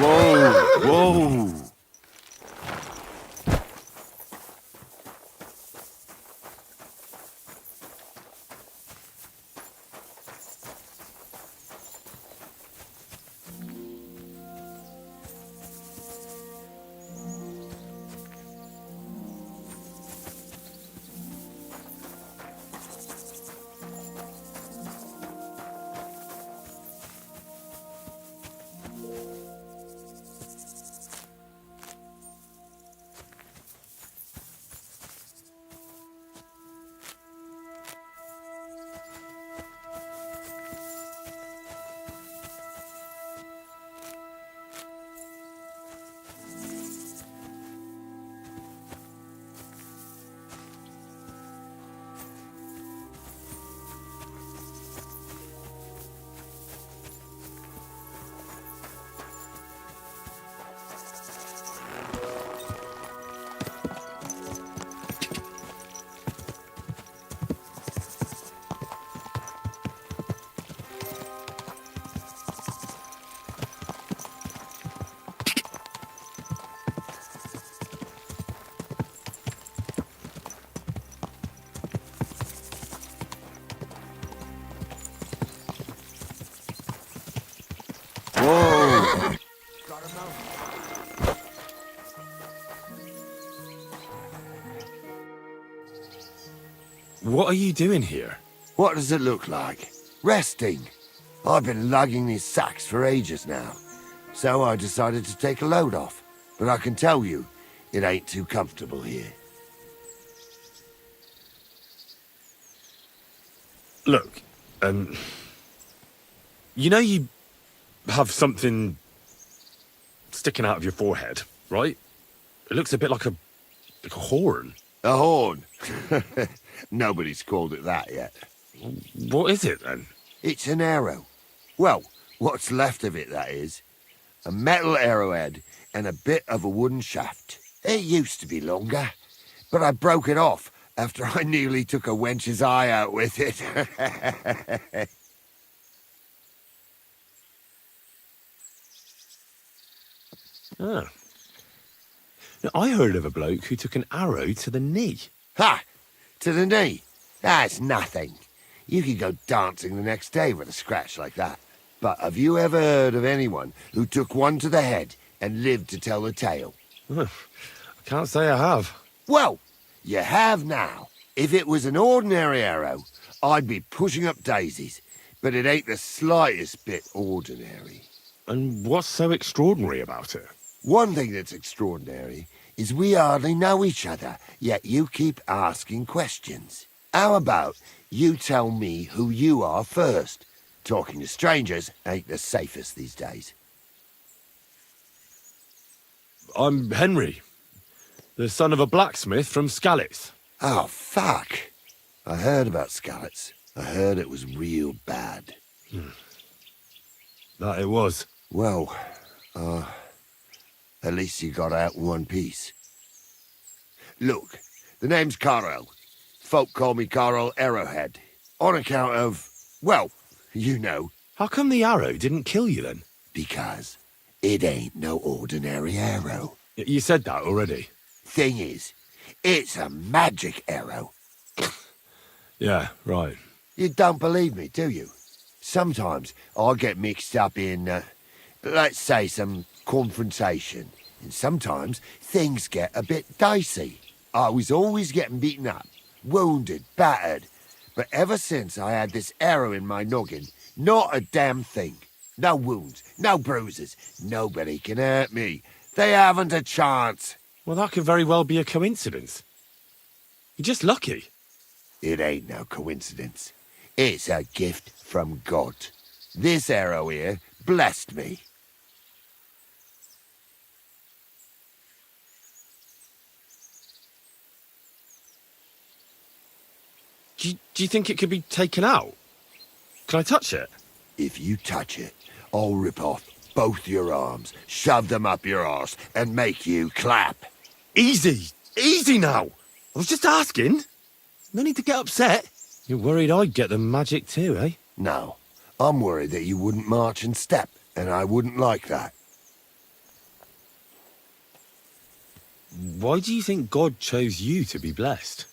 Whoa, whoa. What are you doing here? What does it look like? Resting. I've been lugging these sacks for ages now, so I decided to take a load off. But I can tell you, it ain't too comfortable here. Look, you know you have something sticking out of your forehead, right? It looks a bit like a horn. A horn? Nobody's called it that yet. What is it, then? It's an arrow. Well, what's left of it, that is. A metal arrowhead and a bit of a wooden shaft. It used to be longer, but I broke it off after I nearly took a wench's eye out with it. Ah. Now, I heard of a bloke who took an arrow to the knee. Ha! To the knee? That's nothing. You could go dancing the next day with a scratch like that. But have you ever heard of anyone who took one to the head and lived to tell the tale? I can't say I have. Well, you have now. If it was an ordinary arrow, I'd be pushing up daisies. But it ain't the slightest bit ordinary. And what's so extraordinary about it? One thing that's extraordinary is we hardly know each other, yet you keep asking questions. How about you tell me who you are first? Talking to strangers ain't the safest these days. I'm Henry, the son of a blacksmith from Skalitz. Oh, fuck. I heard about Skalitz. I heard it was real bad. That it was. Well, at least you got out in one piece. Look, the name's Carl. Folk call me Carl Arrowhead. On account of, well, you know. How come the arrow didn't kill you then? Because it ain't no ordinary arrow. You said that already. Thing is, it's a magic arrow. Yeah, right. You don't believe me, do you? Sometimes I get mixed up in, let's say, some confrontation. And sometimes things get a bit dicey. I was always getting beaten up, wounded, battered. But ever since I had this arrow in my noggin, not a damn thing. No wounds, no bruises. Nobody can hurt me. They haven't a chance. Well, that could very well be a coincidence. You're just lucky. It ain't no coincidence. It's a gift from God. This arrow here blessed me. Do you think it could be taken out? Can I touch it? If you touch it, I'll rip off both your arms, shove them up your arse, and make you clap. Easy! Easy now! I was just asking. No need to get upset. You're worried I'd get the magic too, eh? No. I'm worried that you wouldn't march and step, and I wouldn't like that. Why do you think God chose you to be blessed?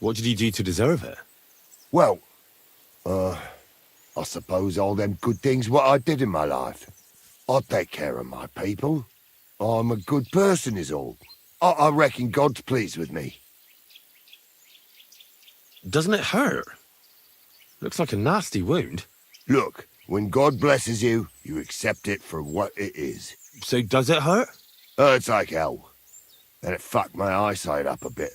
What did he do to deserve it? Well, I suppose all them good things what I did in my life. I take care of my people. I'm a good person is all. I reckon God's pleased with me. Doesn't it hurt? Looks like a nasty wound. Look, when God blesses you, you accept it for what it is. So does it hurt? Hurts like hell. And it fucked my eyesight up a bit.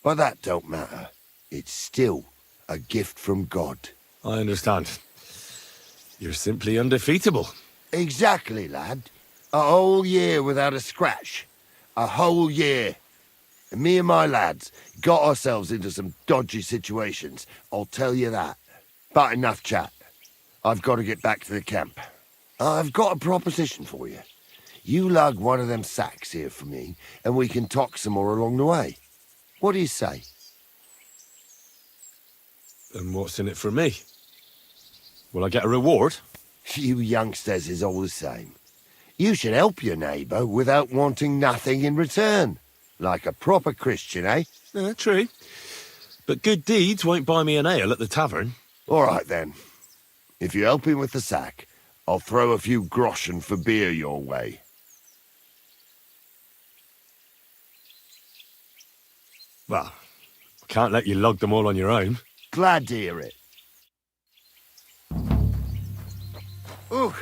But that don't matter. It's still a gift from God. I understand. You're simply undefeatable. Exactly, lad. A whole year without a scratch. A whole year. And me and my lads got ourselves into some dodgy situations, I'll tell you that. But enough chat. I've got to get back to the camp. I've got a proposition for you. You lug one of them sacks here for me, and we can talk some more along the way. What do you say? And what's in it for me? Will I get a reward? You youngsters is all the same. You should help your neighbour without wanting nothing in return. Like a proper Christian, eh? True. But good deeds won't buy me an ale at the tavern. All right, then. If you help him with the sack, I'll throw a few groschen for beer your way. Well, I can't let you lug them all on your own. Glad to hear it. Ooh.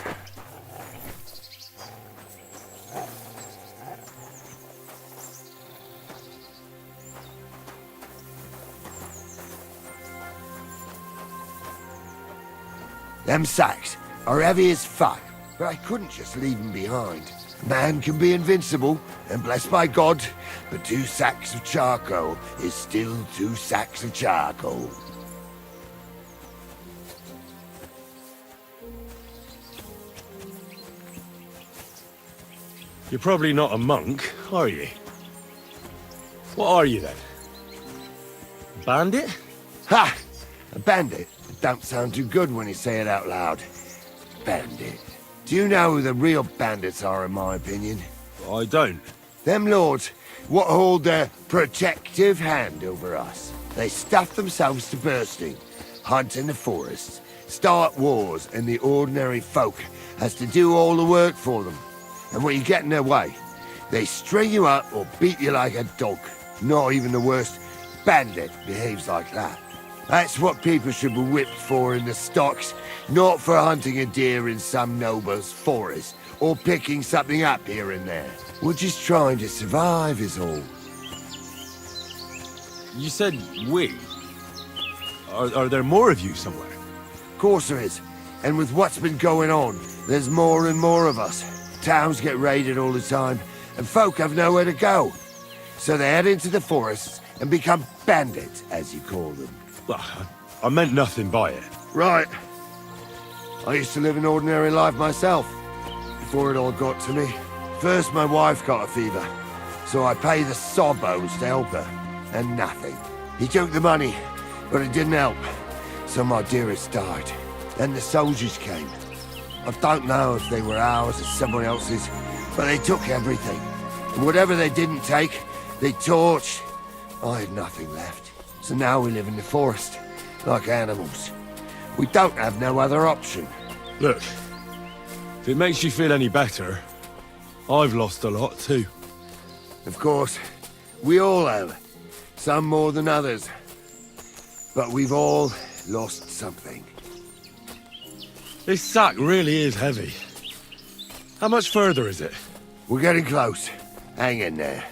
Them sacks are heavy as fuck, but I couldn't just leave them behind. Man can be invincible, and blessed by God, but 2 sacks of charcoal is still 2 sacks of charcoal. You're probably not a monk, are you? What are you then? Bandit? Ha! A bandit? It don't sound too good when you say it out loud. Bandit. Do you know who the real bandits are, in my opinion? I don't. Them lords what hold their protective hand over us. They stuff themselves to bursting, hunt in the forests, start wars, and the ordinary folk has to do all the work for them. And when you get in their way, they string you up or beat you like a dog. Not even the worst bandit behaves like that. That's what people should be whipped for in the stocks, not for hunting a deer in some noble's forest, or picking something up here and there. We're just trying to survive is all. You said we. Are there more of you somewhere? Of course there is. And with what's been going on, there's more and more of us. Towns get raided all the time, and folk have nowhere to go. So they head into the forests and become bandits, as you call them. Well, I meant nothing by it. Right. I used to live an ordinary life myself, before it all got to me. First, my wife got a fever, so I paid the sobos to help her, and nothing. He took the money, but it didn't help, so my dearest died. Then the soldiers came. I don't know if they were ours or someone else's, but they took everything. And whatever they didn't take, they torched. I had nothing left. So now we live in the forest, like animals. We don't have no other option. Look, if it makes you feel any better, I've lost a lot too. Of course, we all have. Some more than others. But we've all lost something. This sack really is heavy. How much further is it? We're getting close. Hang in there.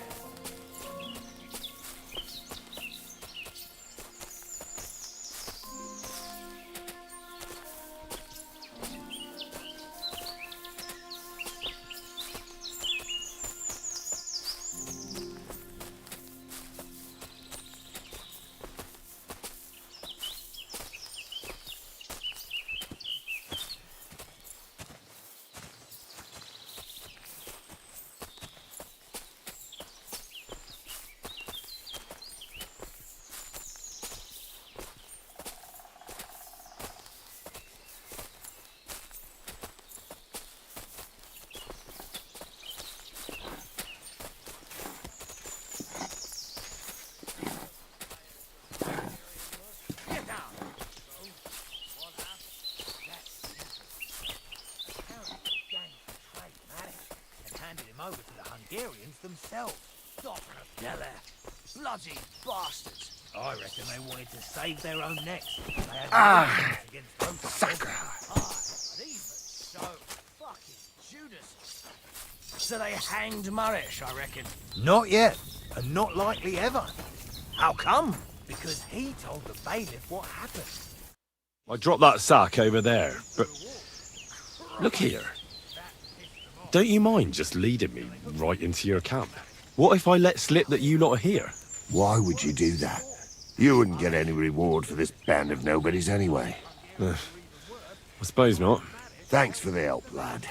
them over to the Hungarians themselves. Della, bloody bastards. I reckon they wanted to save their own necks. They had against those sucker. But even so, fucking Judas. So they hanged Murish, I reckon. Not yet, and not likely ever. How come? Because he told the bailiff what happened. I dropped that sack over there, but look here. Don't you mind just leading me right into your camp? What if I let slip that you lot are here? Why would you do that? You wouldn't get any reward for this band of nobodies anyway. I suppose not. Thanks for the help, lad.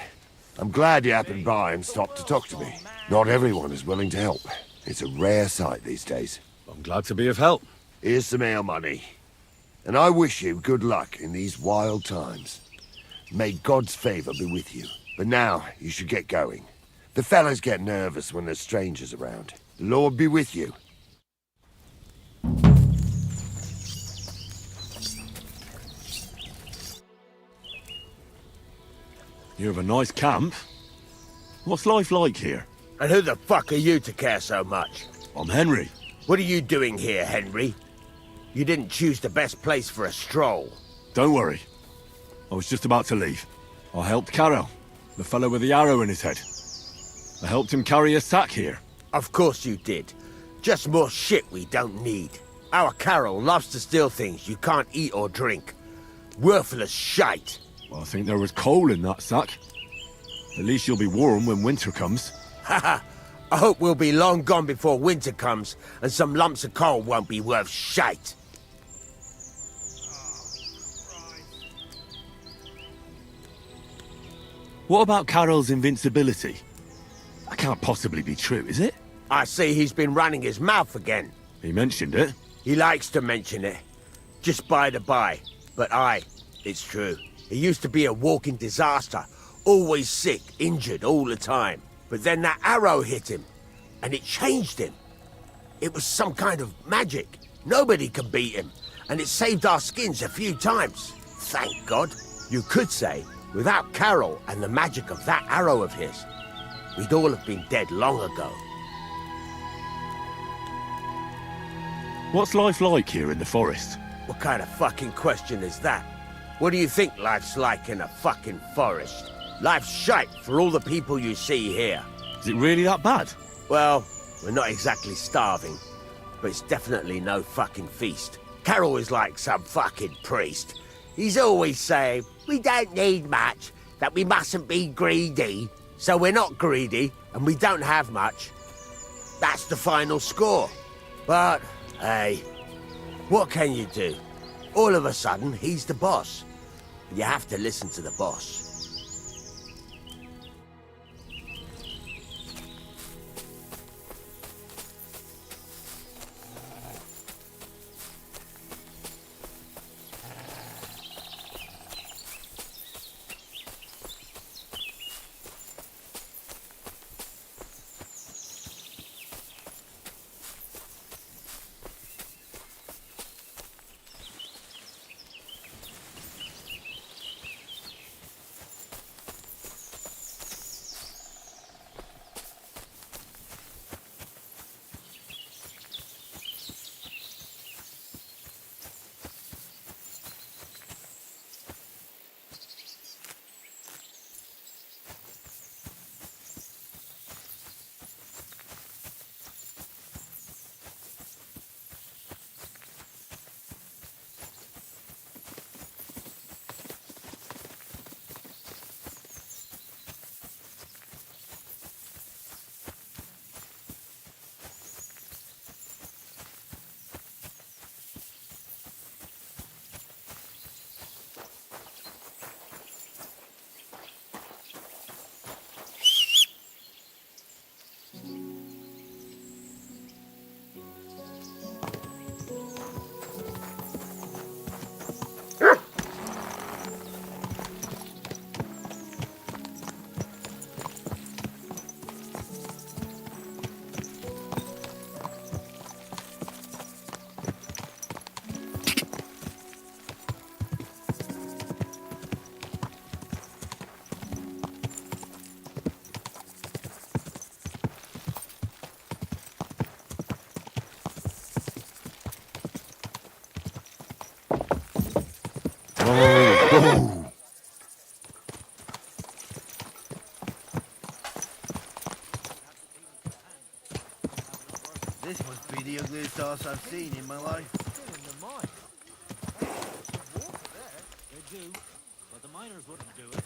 I'm glad you happened by and stopped to talk to me. Not everyone is willing to help. It's a rare sight these days. I'm glad to be of help. Here's some ale money. And I wish you good luck in these wild times. May God's favor be with you. But now, you should get going. The fellas get nervous when there's strangers around. The Lord be with you. You have a nice camp. What's life like here? And who the fuck are you to care so much? I'm Henry. What are you doing here, Henry? You didn't choose the best place for a stroll. Don't worry. I was just about to leave. I helped Carol, the fellow with the arrow in his head. I helped him carry a sack here. Of course you did. Just more shit we don't need. Our Carol loves to steal things you can't eat or drink. Worthless shite. Well, I think there was coal in that sack. At least you'll be warm when winter comes. Haha. I hope we'll be long gone before winter comes, and some lumps of coal won't be worth shite. What about Carol's invincibility? That can't possibly be true, is it? I see he's been running his mouth again. He mentioned it. He likes to mention it. Just by the by. But it's true. He used to be a walking disaster. Always sick, injured all the time. But then that arrow hit him, and it changed him. It was some kind of magic. Nobody can beat him, and it saved our skins a few times. Thank God. You could say, without Carol and the magic of that arrow of his, we'd all have been dead long ago. What's life like here in the forest? What kind of fucking question is that? What do you think life's like in a fucking forest? Life's shite for all the people you see here. Is it really that bad? Well, we're not exactly starving, but it's definitely no fucking feast. Carol is like some fucking priest. He's always saying, we don't need much, that we mustn't be greedy. So we're not greedy, and we don't have much. That's the final score. But, hey, what can you do? All of a sudden, he's the boss. You have to listen to the boss. go! This must be the ugliest horse I've seen in my life. They do, but the miners wouldn't do it.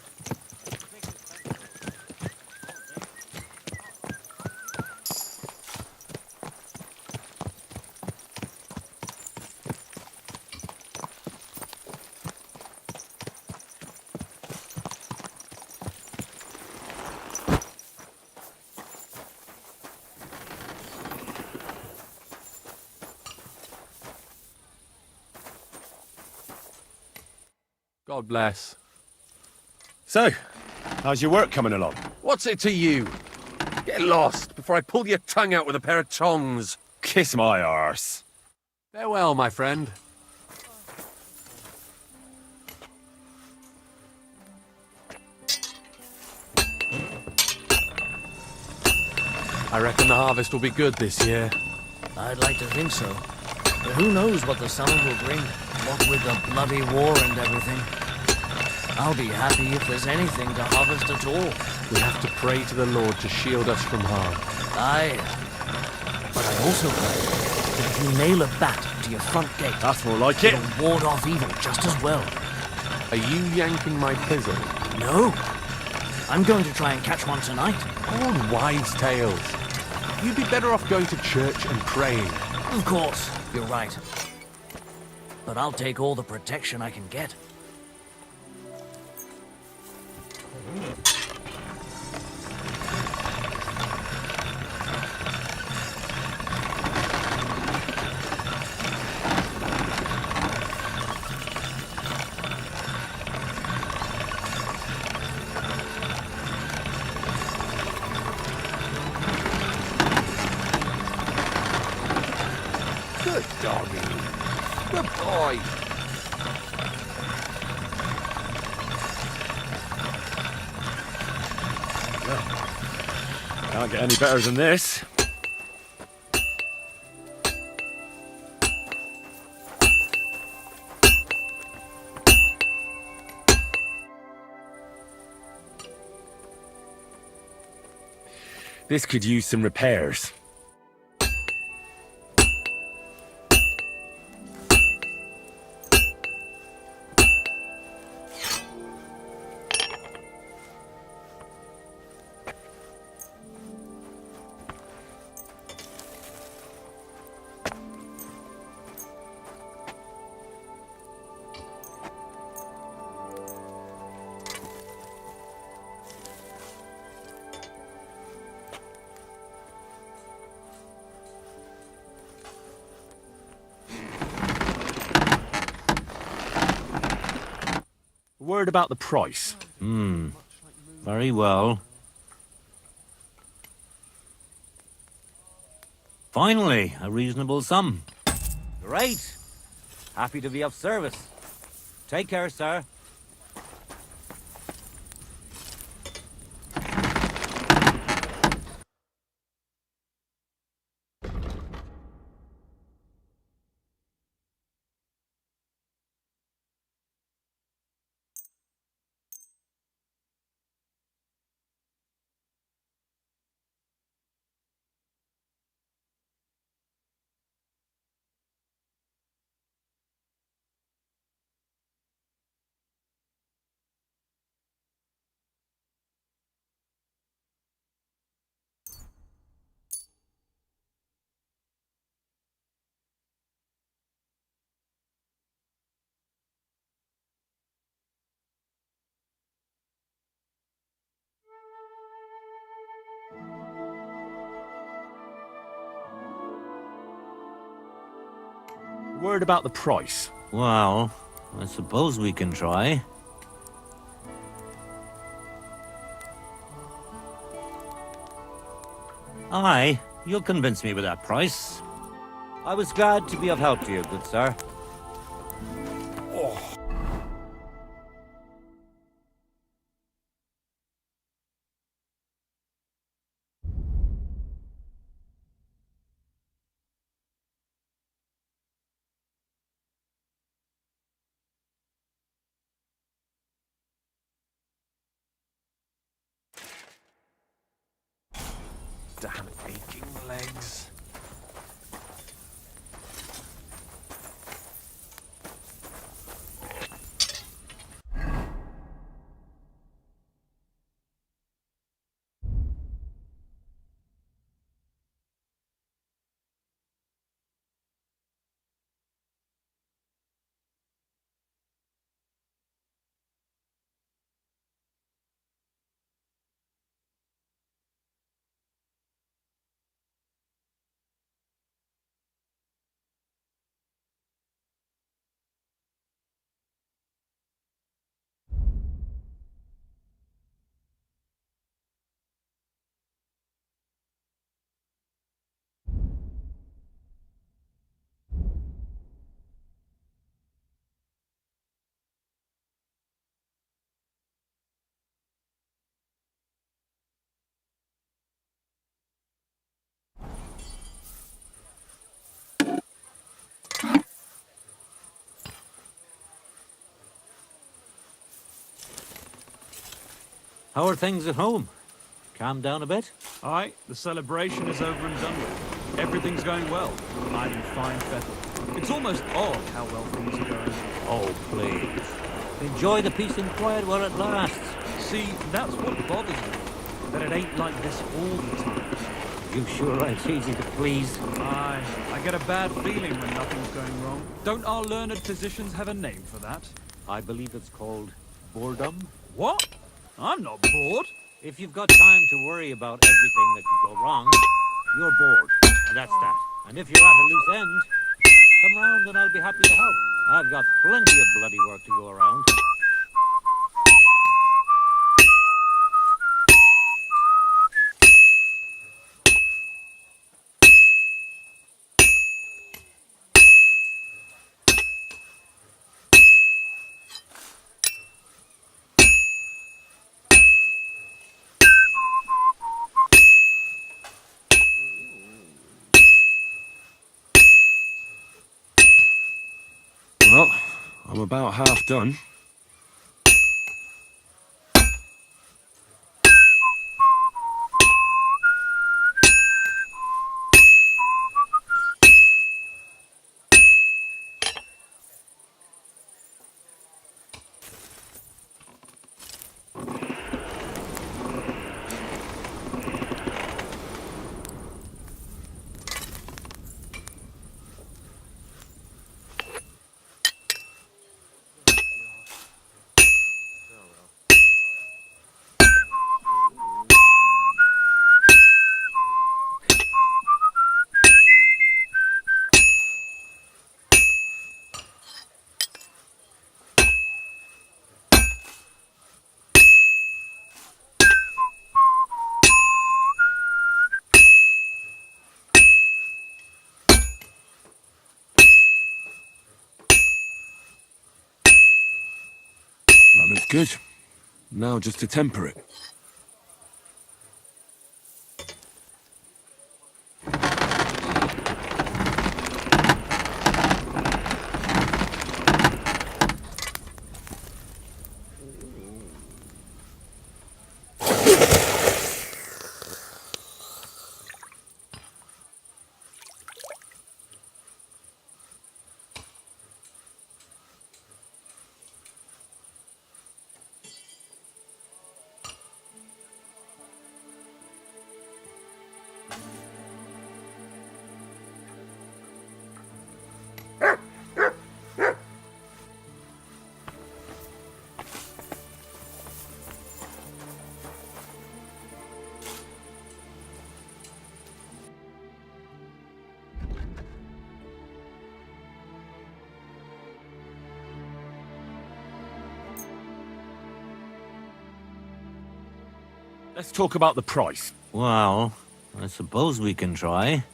God bless. So, how's your work coming along? What's it to you? Get lost before I pull your tongue out with a pair of tongs. Kiss my arse. Farewell, my friend. I reckon the harvest will be good this year. I'd like to think so. But who knows what the summer will bring? What with the bloody war and everything. I'll be happy if there's anything to harvest at all. We have to pray to the Lord to shield us from harm. Aye. But I also heard that if you nail a bat to your front gate... That's more like it. It'll ward off evil just as well. Are you yanking my pizzle? No. I'm going to try and catch one tonight. Old wives' tales. You'd be better off going to church and praying. Of course, you're right. But I'll take all the protection I can get. Good doggy. Good boy. Can't get any better than this. This could use some repairs. Word about the price. Very well. Finally, a reasonable sum. Great. Happy to be of service. Take care, sir. Word about the price. Well, I suppose we can try. Aye, you'll convince me with that price. I was glad to be of help to you, good sir. Damn aching legs. How are things at home? Calm down a bit? Aye, the celebration is over and done with. Everything's going well. I'm in fine fettle. It's almost odd how well things are going. Oh, please. Enjoy the peace and quiet while it lasts. See, that's what bothers me. That it ain't like this all the time. You sure ain't easy to please. Aye, I get a bad feeling when nothing's going wrong. Don't our learned physicians have a name for that? I believe it's called boredom. What? I'm not bored. If you've got time to worry about everything that could go wrong, you're bored. And that's that. And if you're at a loose end, come round and I'll be happy to help. I've got plenty of bloody work to go around. Well, I'm about half done. That looks good. Now just to temper it. Let's talk about the price. Well, I suppose we can try.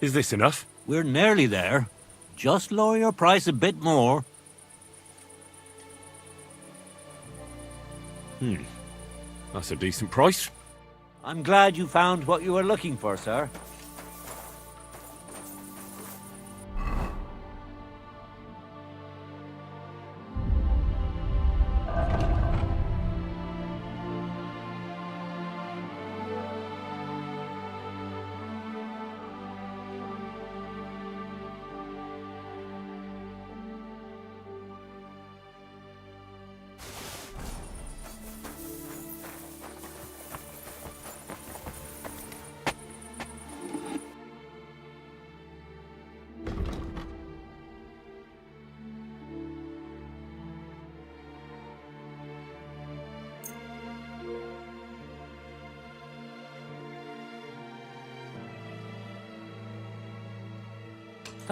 Is this enough? We're nearly there. Just lower your price a bit more. That's a decent price. I'm glad you found what you were looking for, sir.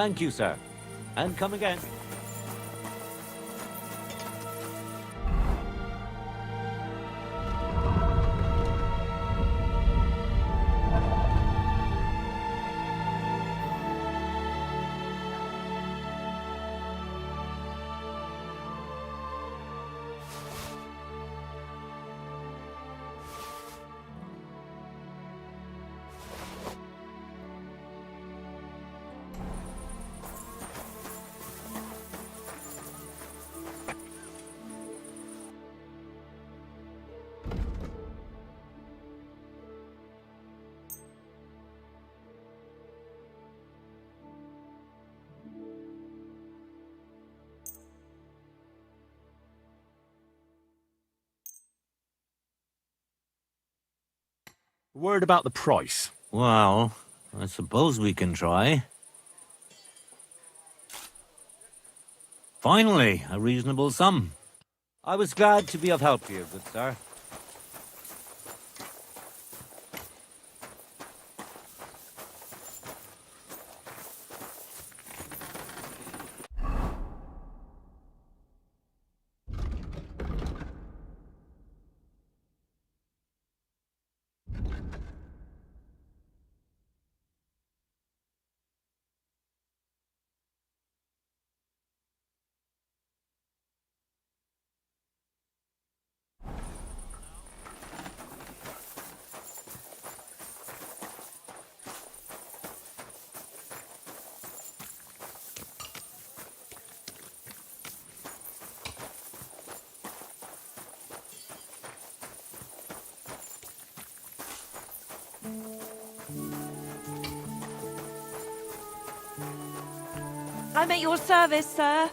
Thank you, sir. And come again. Word about the price. Well, I suppose we can try. Finally, a reasonable sum. I was glad to be of help to you, good sir. I'm at your service, sir.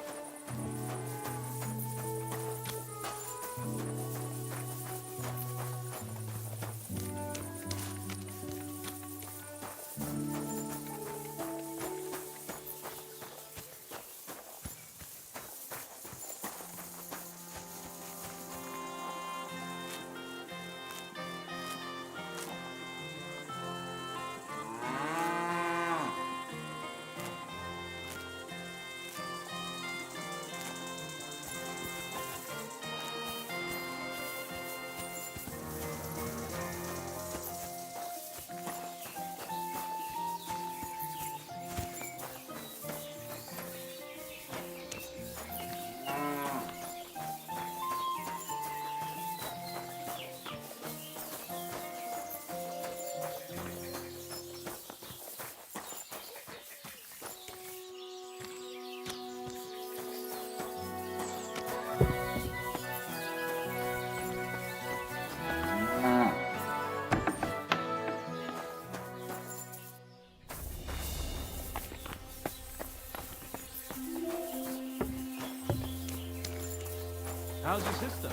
How's your sister?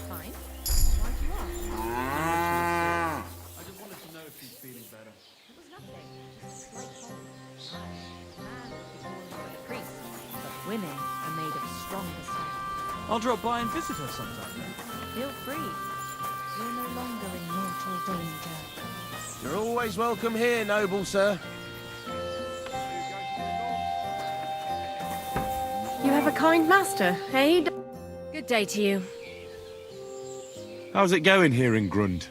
Fine. Why'd you ask? I just wanted to know if she's feeling better. It was nothing. Slight cold. Man would be born by a priest, but women are made of stronger stuff. I'll drop by and visit her sometime then. Feel free. You're no longer in mortal danger. You're always welcome here, noble sir. You have a kind master, eh? Good day to you. How's it going here in Grund?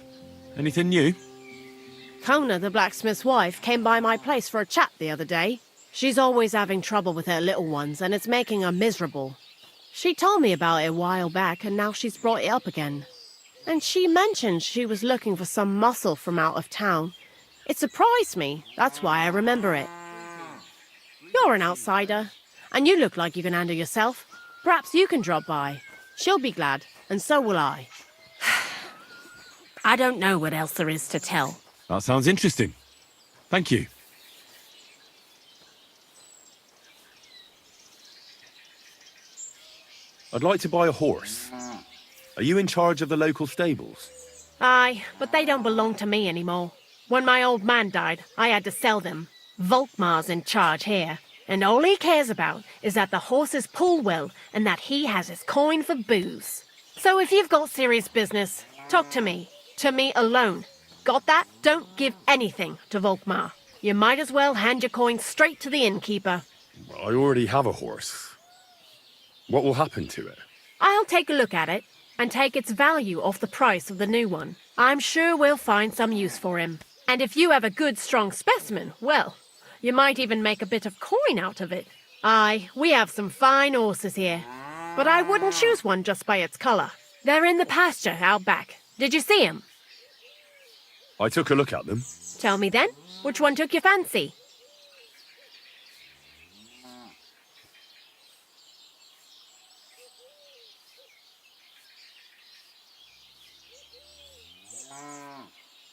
Anything new? Kona, the blacksmith's wife, came by my place for a chat the other day. She's always having trouble with her little ones, and it's making her miserable. She told me about it a while back, and now she's brought it up again. And she mentioned she was looking for some muscle from out of town. It surprised me, that's why I remember it. You're an outsider, and you look like you can handle yourself. Perhaps you can drop by. She'll be glad, and so will I. I don't know what else there is to tell. That sounds interesting. Thank you. I'd like to buy a horse. Are you in charge of the local stables? Aye, but they don't belong to me anymore. When my old man died, I had to sell them. Volkmar's in charge here, and all he cares about is that the horses pull well and that he has his coin for booze. So if you've got serious business, talk to me alone. Got that? Don't give anything to Volkmar. You might as well hand your coin straight to the innkeeper. I already have a horse. What will happen to it? I'll take a look at it and take its value off the price of the new one. I'm sure we'll find some use for him. And if you have a good, strong specimen, well, you might even make a bit of coin out of it. Aye, we have some fine horses here. But I wouldn't choose one just by its colour. They're in the pasture out back. Did you see 'em? I took a look at them. Tell me then, which one took your fancy?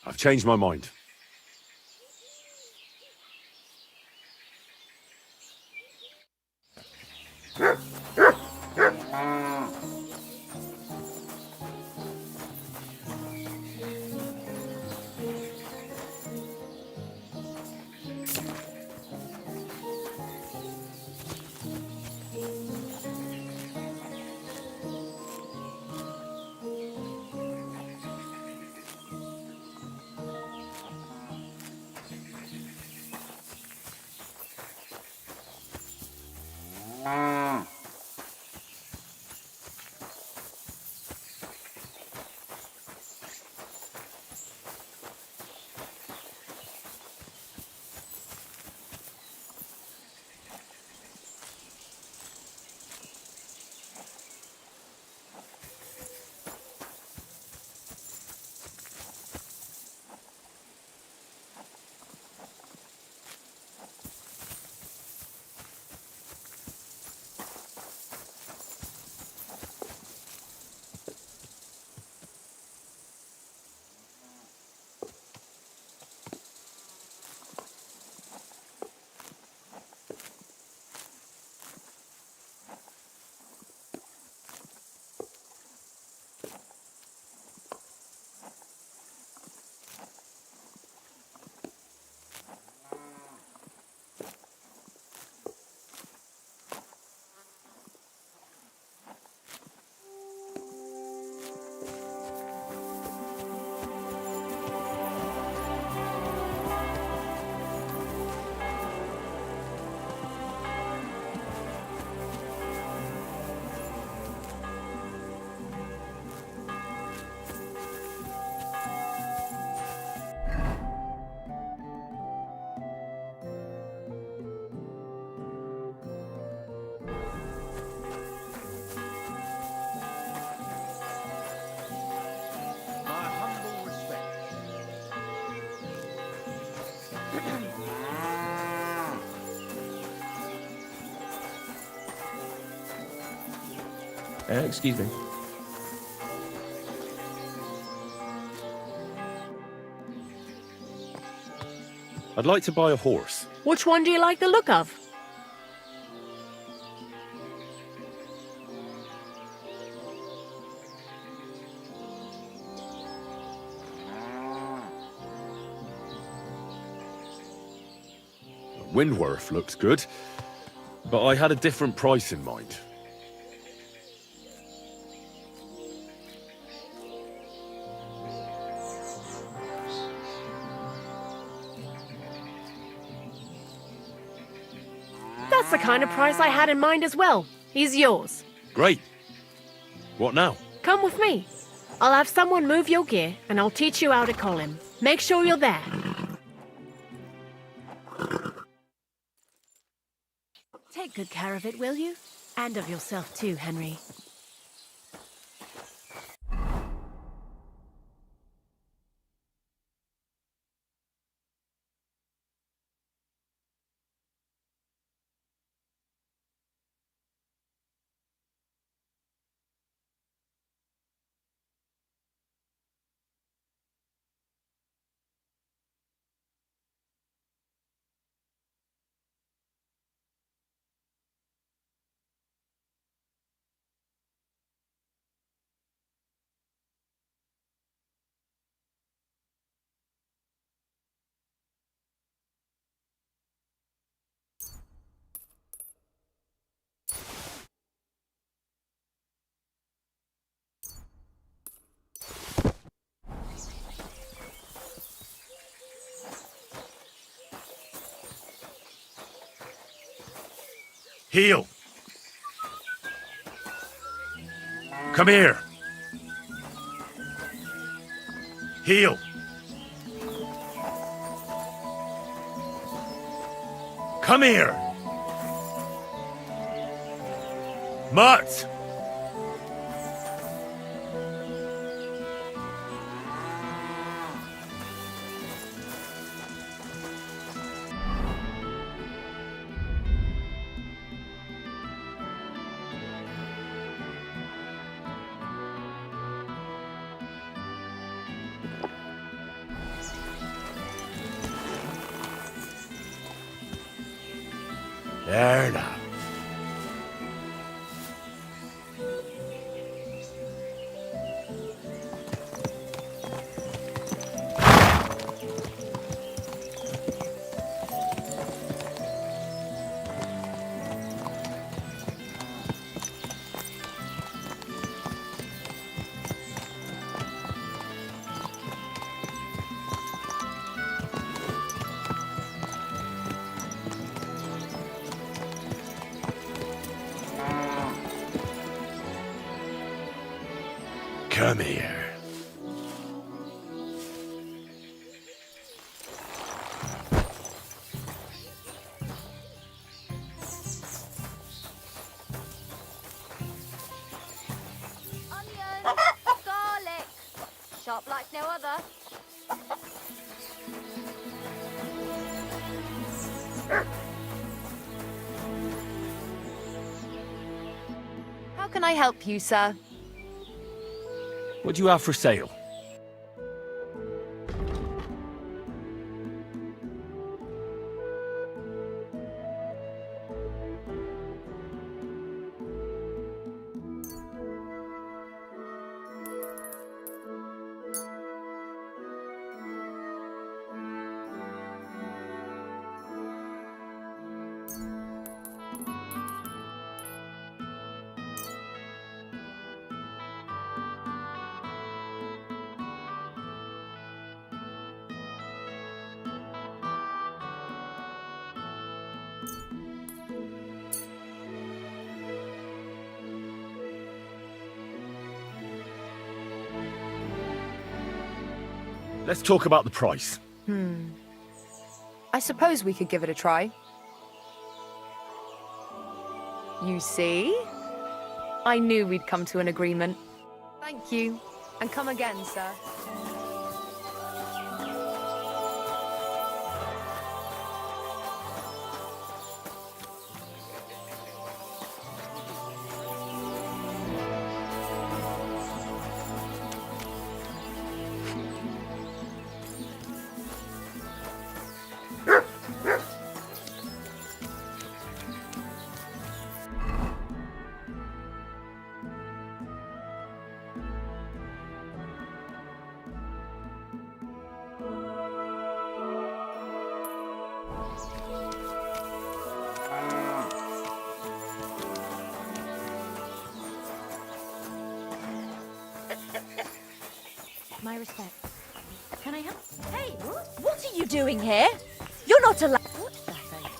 I've changed my mind. Excuse me. I'd like to buy a horse. Which one do you like the look of? Windworth looks good, but I had a different price in mind. That's the kind of price I had in mind as well. He's yours. Great. What now? Come with me. I'll have someone move your gear, and I'll teach you how to call him. Make sure you're there. Take good care of it, will you? And of yourself too, Henry. Heel. Come here. Heel. Come here. Mutt. There now. Come here. Onions, garlic, sharp like no other. How can I help you, sir? What do you have for sale? Let's talk about the price. I suppose we could give it a try. You see? I knew we'd come to an agreement. Thank you. And come again, sir. My respect. Can I help? Hey, what are you doing here? You're not allowed. What the heck?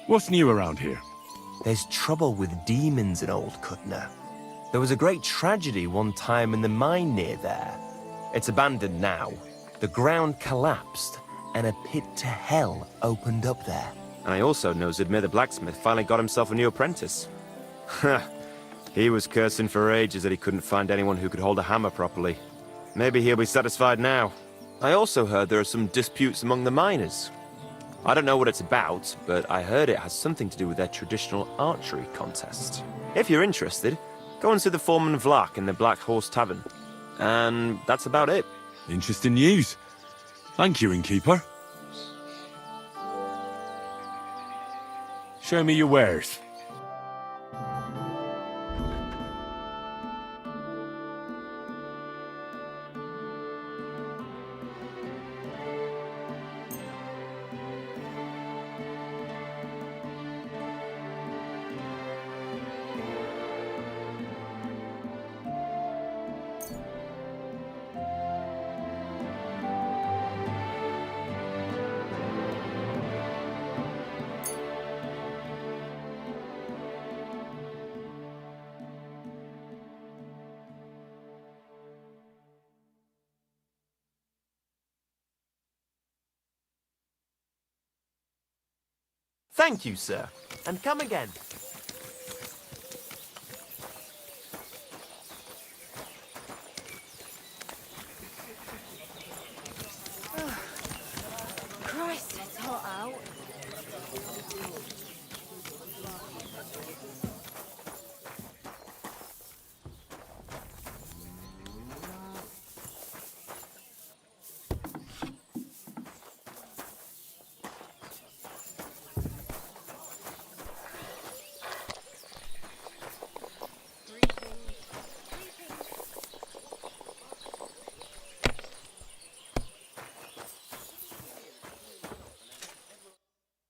What's new around here? There's trouble with demons in Old Kutner. There was a great tragedy one time in the mine near there. It's abandoned now. The ground collapsed, and a pit to hell opened up there. And I also know Zudmir the blacksmith finally got himself a new apprentice. He was cursing for ages that he couldn't find anyone who could hold a hammer properly. Maybe he'll be satisfied now. I also heard there are some disputes among the miners. I don't know what it's about, but I heard it has something to do with their traditional archery contest. If you're interested, go and see the foreman Vlak in the Black Horse Tavern. And that's about it. Interesting news. Thank you, innkeeper. Show me your wares. Thank you, sir. And come again. Christ, it's hot out.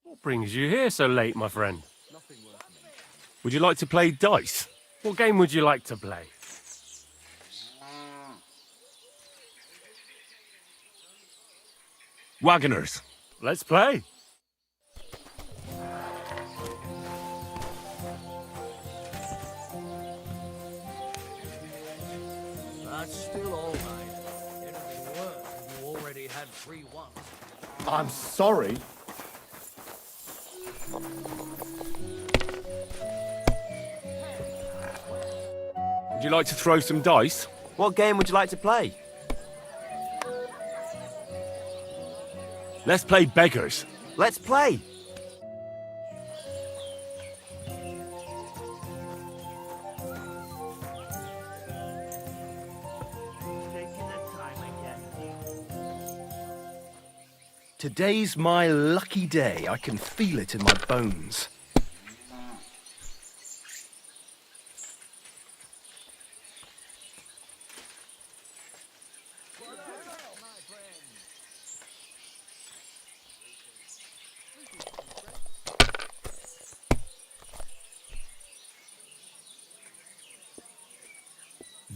What brings you here so late, my friend? Would you like to play dice? What game would you like to play? Wagoners. Let's play. That's still all right. It'd be worse if you already had 3 ones. I'm sorry. Would you like to throw some dice? What game would you like to play? Let's play beggars. Let's play. Today's my lucky day. I can feel it in my bones.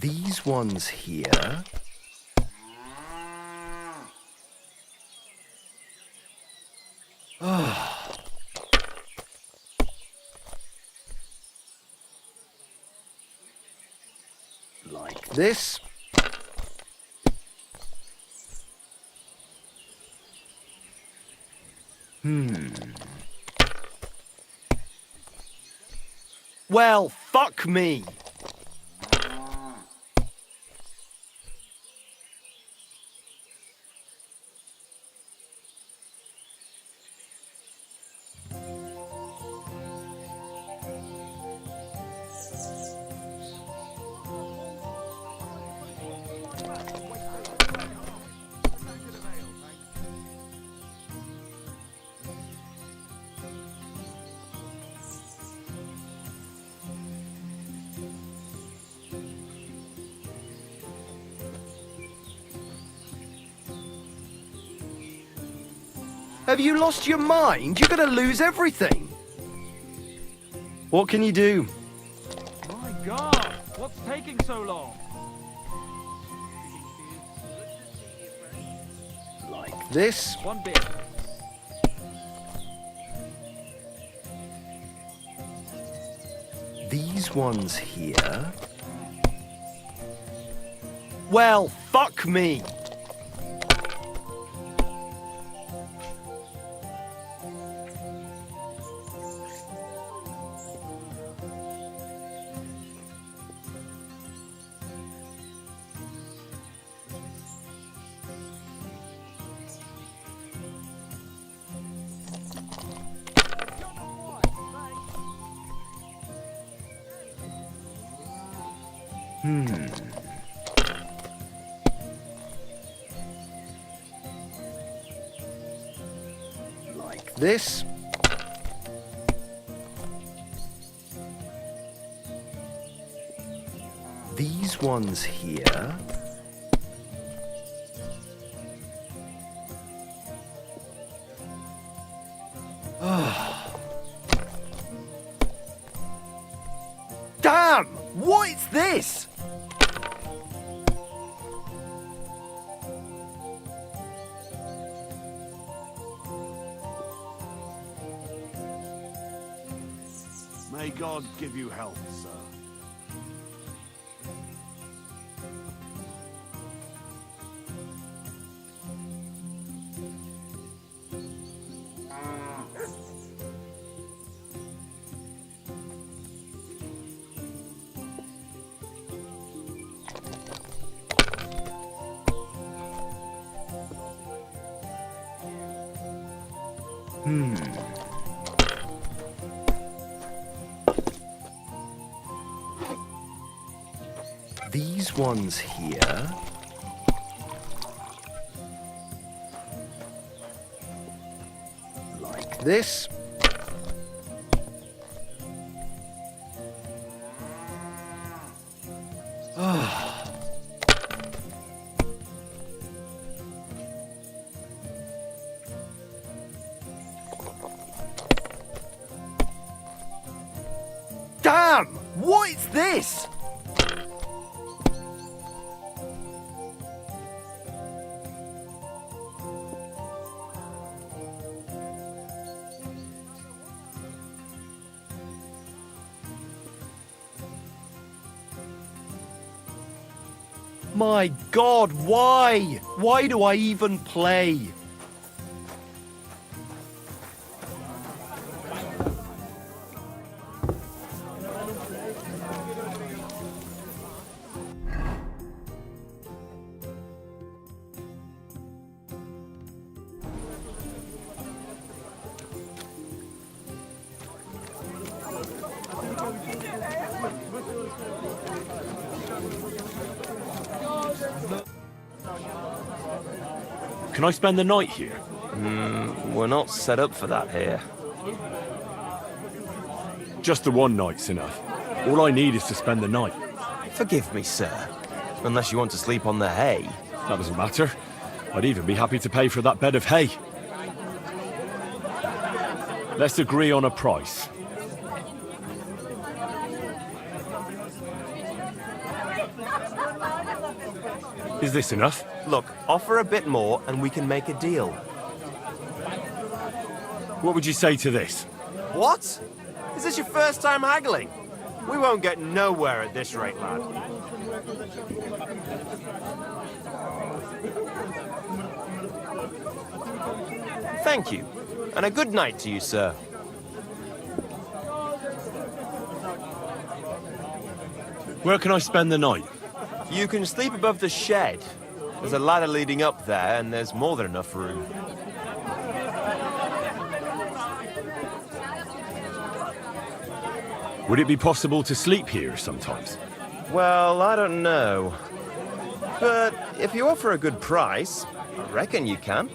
These ones here. Oh. Like this. Well, fuck me. Have you lost your mind? You're gonna lose everything. What can you do? My God, what's taking so long? Like this. One bit. These ones here. Well, fuck me. Like this. These ones here. Oh. Damn! What is this? May God give you health, sir. These ones here. Like this. Oh. Damn! What is this? My God, why? Why do I even play? Can I spend the night here? We're not set up for that here. Just the one night's enough. All I need is to spend the night. Forgive me, sir. Unless you want to sleep on the hay. That doesn't matter. I'd even be happy to pay for that bed of hay. Let's agree on a price. Is this enough? Look, offer a bit more and we can make a deal. What would you say to this? What? Is this your first time haggling? We won't get nowhere at this rate, lad. Thank you, and a good night to you, sir. Where can I spend the night? You can sleep above the shed. There's a ladder leading up there, and there's more than enough room. Would it be possible to sleep here sometimes? Well, I don't know. But if you offer a good price, I reckon you can.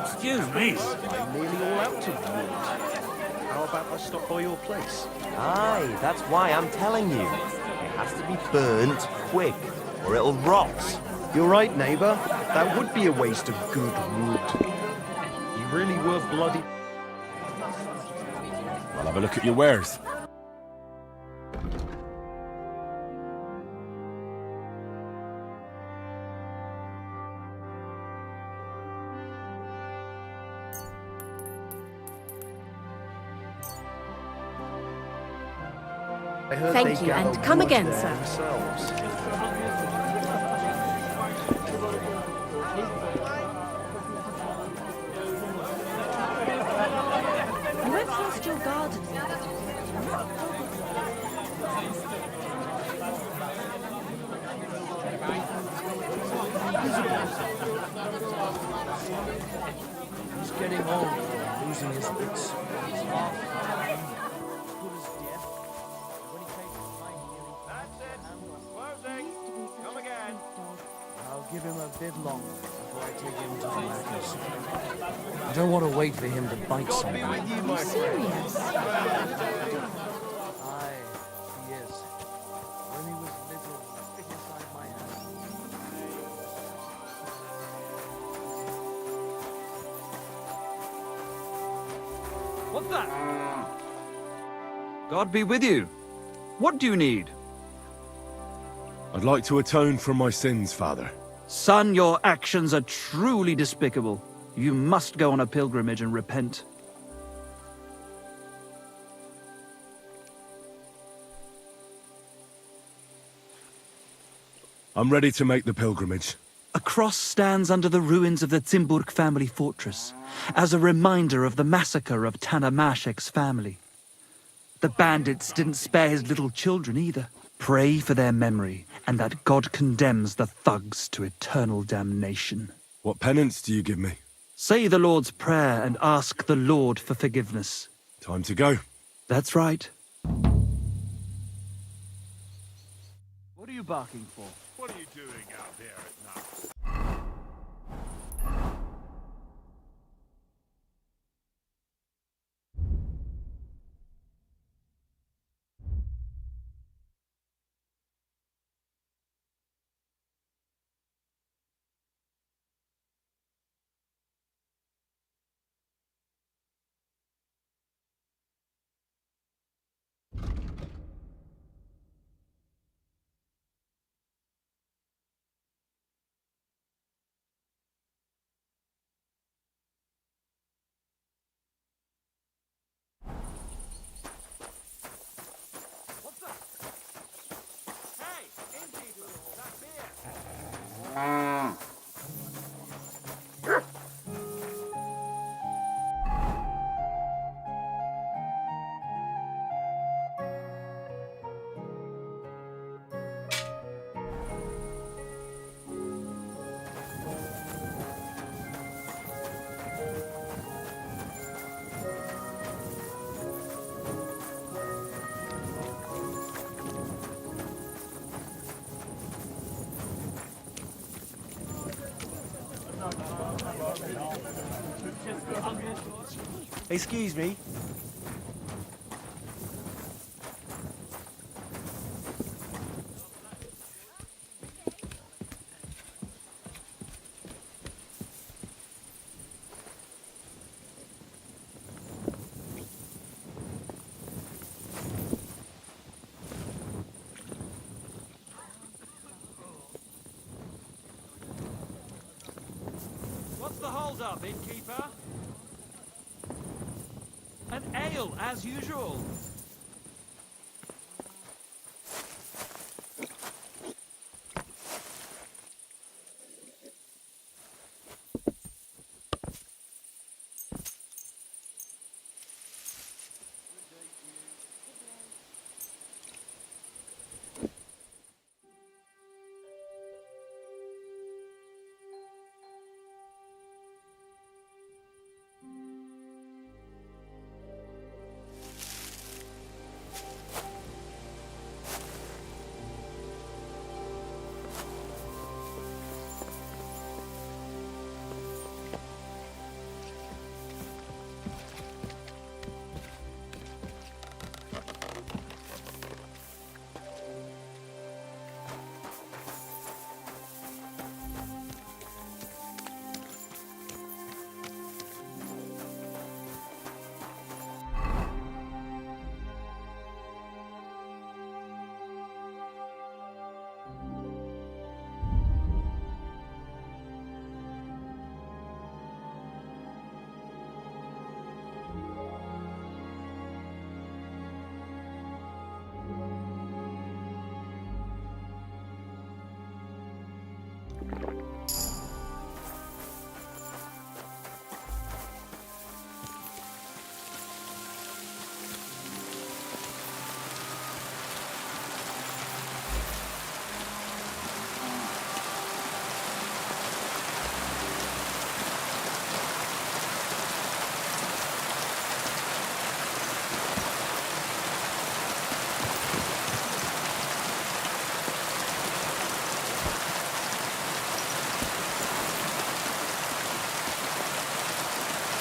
Excuse me. I'm nearly all out of wood. How about I stop by your place? Aye, that's why I'm telling you. It has to be burnt quick, or it'll rot. You're right, neighbour. That would be a waste of good wood. You really were bloody... I'll have a look at your wares. Thank you, and come again, sir. You went past your garden. He's getting old, losing his wits. I'll give him a bit longer before I take him to the Maccas. I don't want to wait for him to bite somebody. Are you serious? Aye, he is. When he was little, he fit inside my hand. What's that? God be with you. What do you need? I'd like to atone for my sins, Father. Son, your actions are truly despicable. You must go on a pilgrimage and repent. I'm ready to make the pilgrimage. A cross stands under the ruins of the Zimburg family fortress, as a reminder of the massacre of Tanamashek's family. The bandits didn't spare his little children either. Pray for their memory, and that God condemns the thugs to eternal damnation. What penance do you give me? Say the Lord's Prayer and ask the Lord for forgiveness. Time to go. That's right. What are you barking for? What are you doing out there at night? Excuse me. What's the hold-up, innkeeper? An ale, as usual.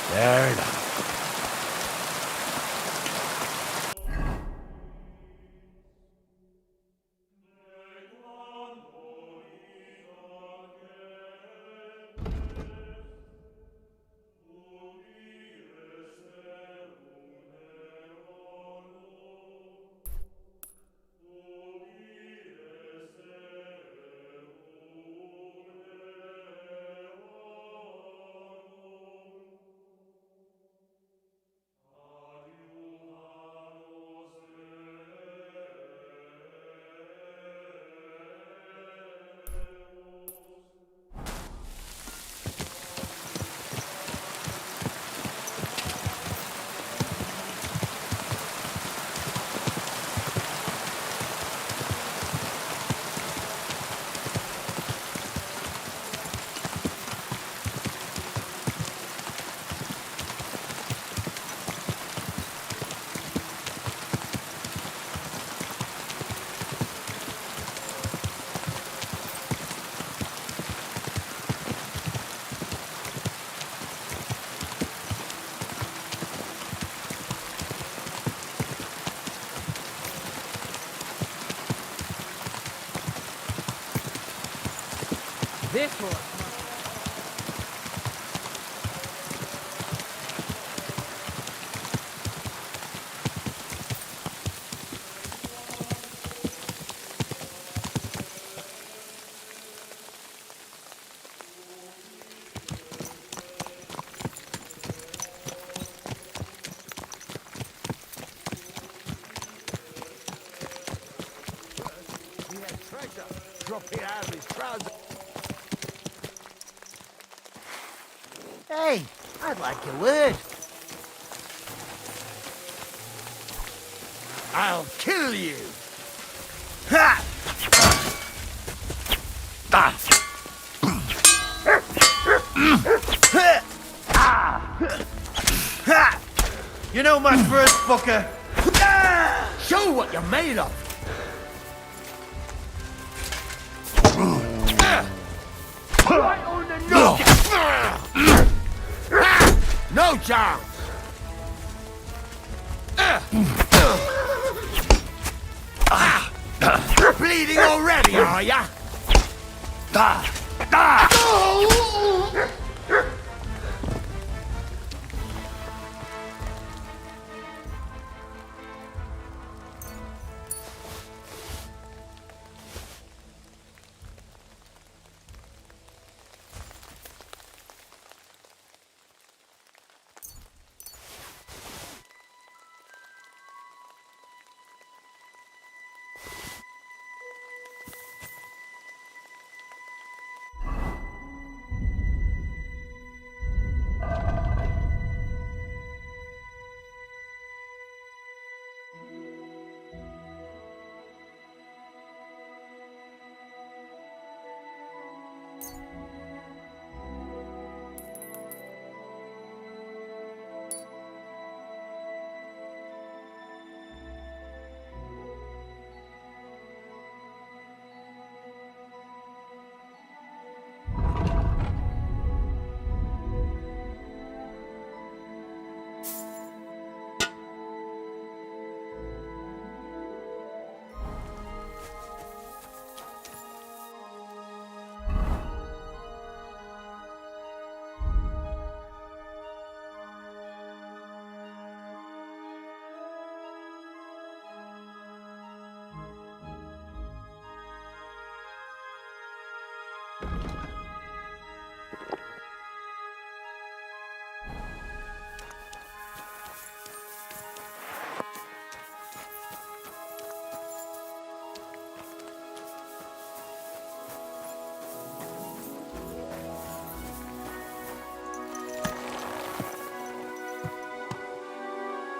There now. This horse. He had treasure dropping out of his trousers. Hey, I'd like a word. I'll kill you! Ha! Ah! Ha! You know my first fucker. Show what you're made of! Right on the nose! No! No chance! You're bleeding already, are ya?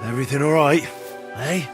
Everything all right, eh?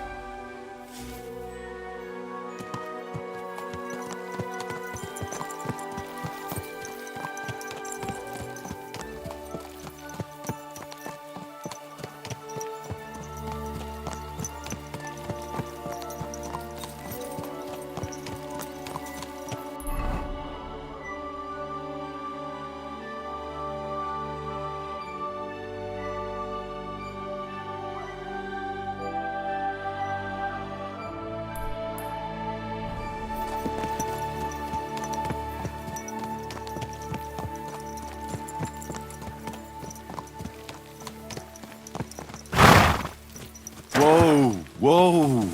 Whoa, whoa.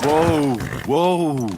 Whoa, whoa.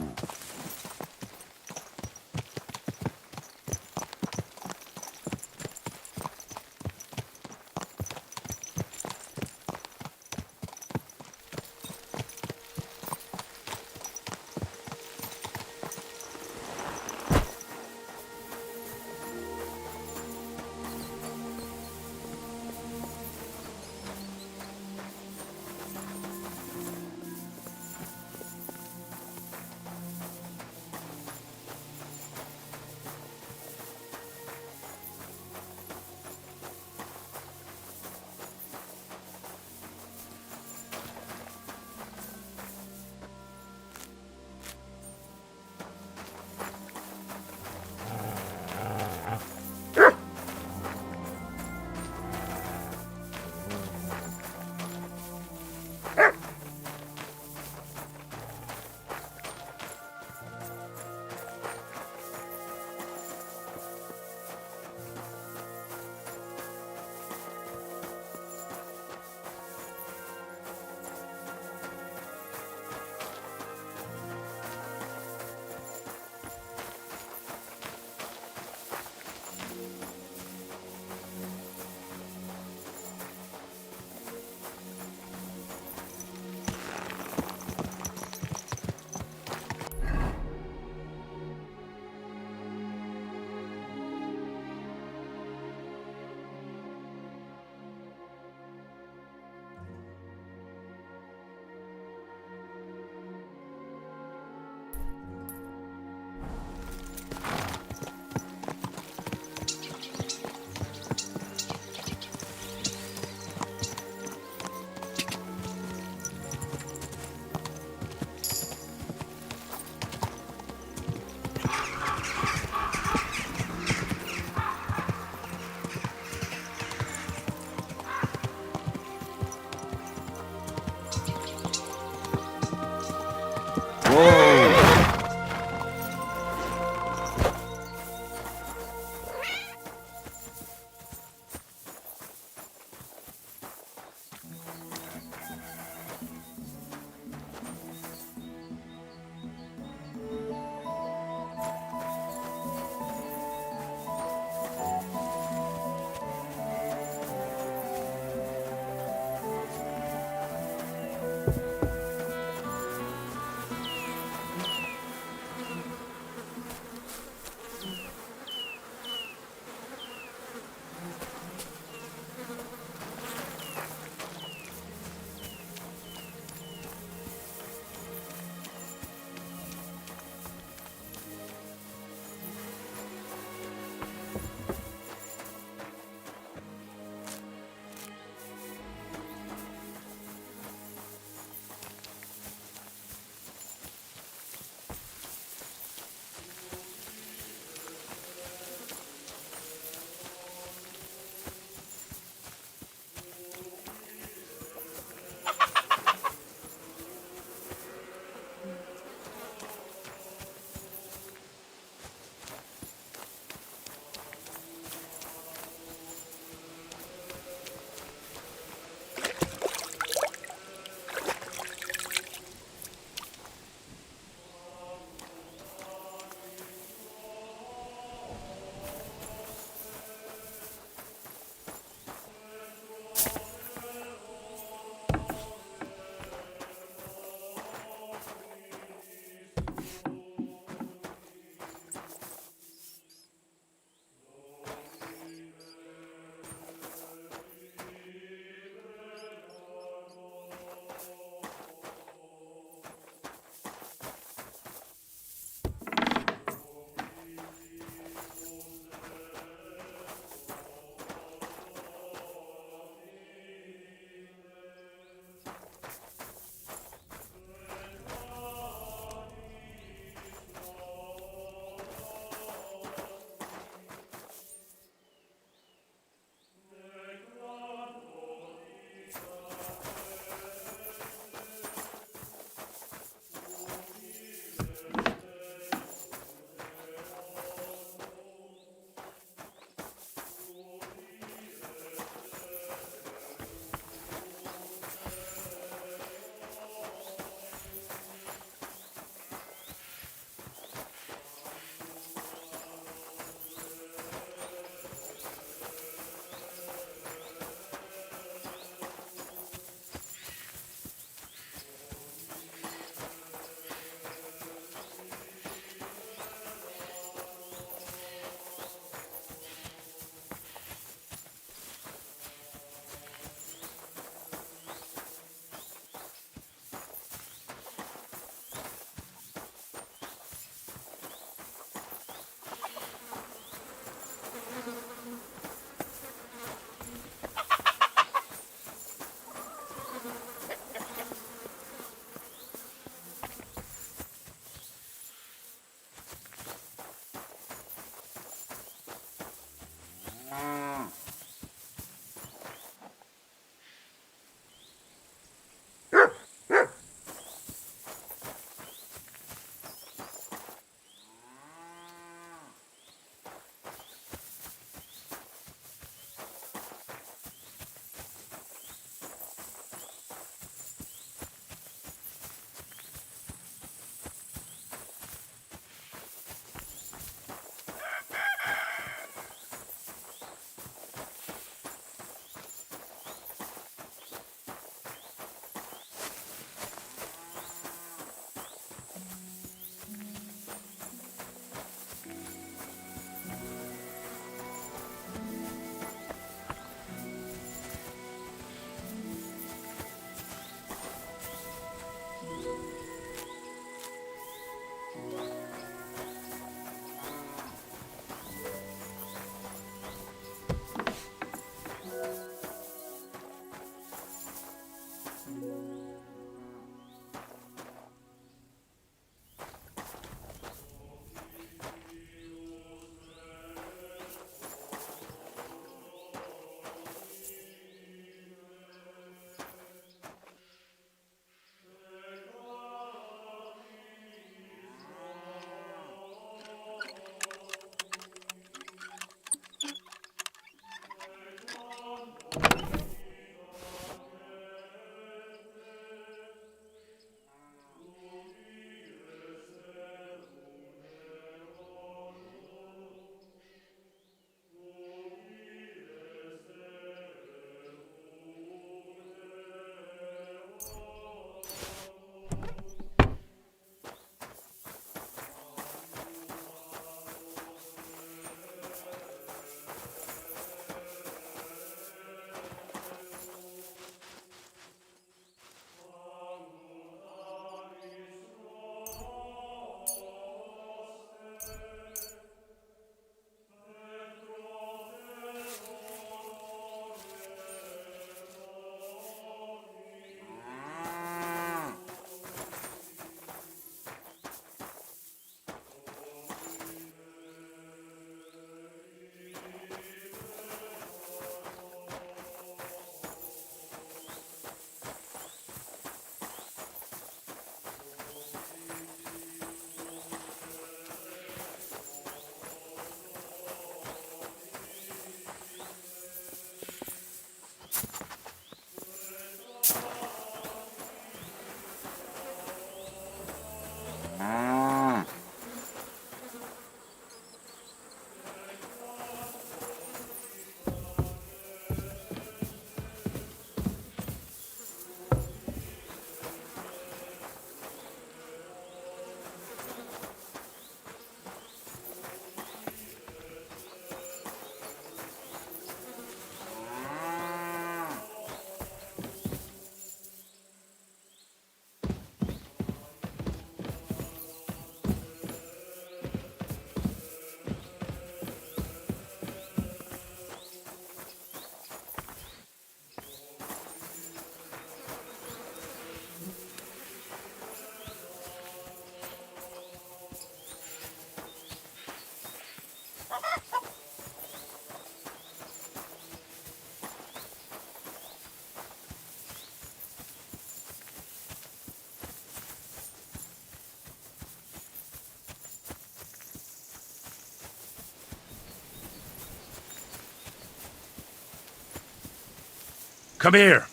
Come here.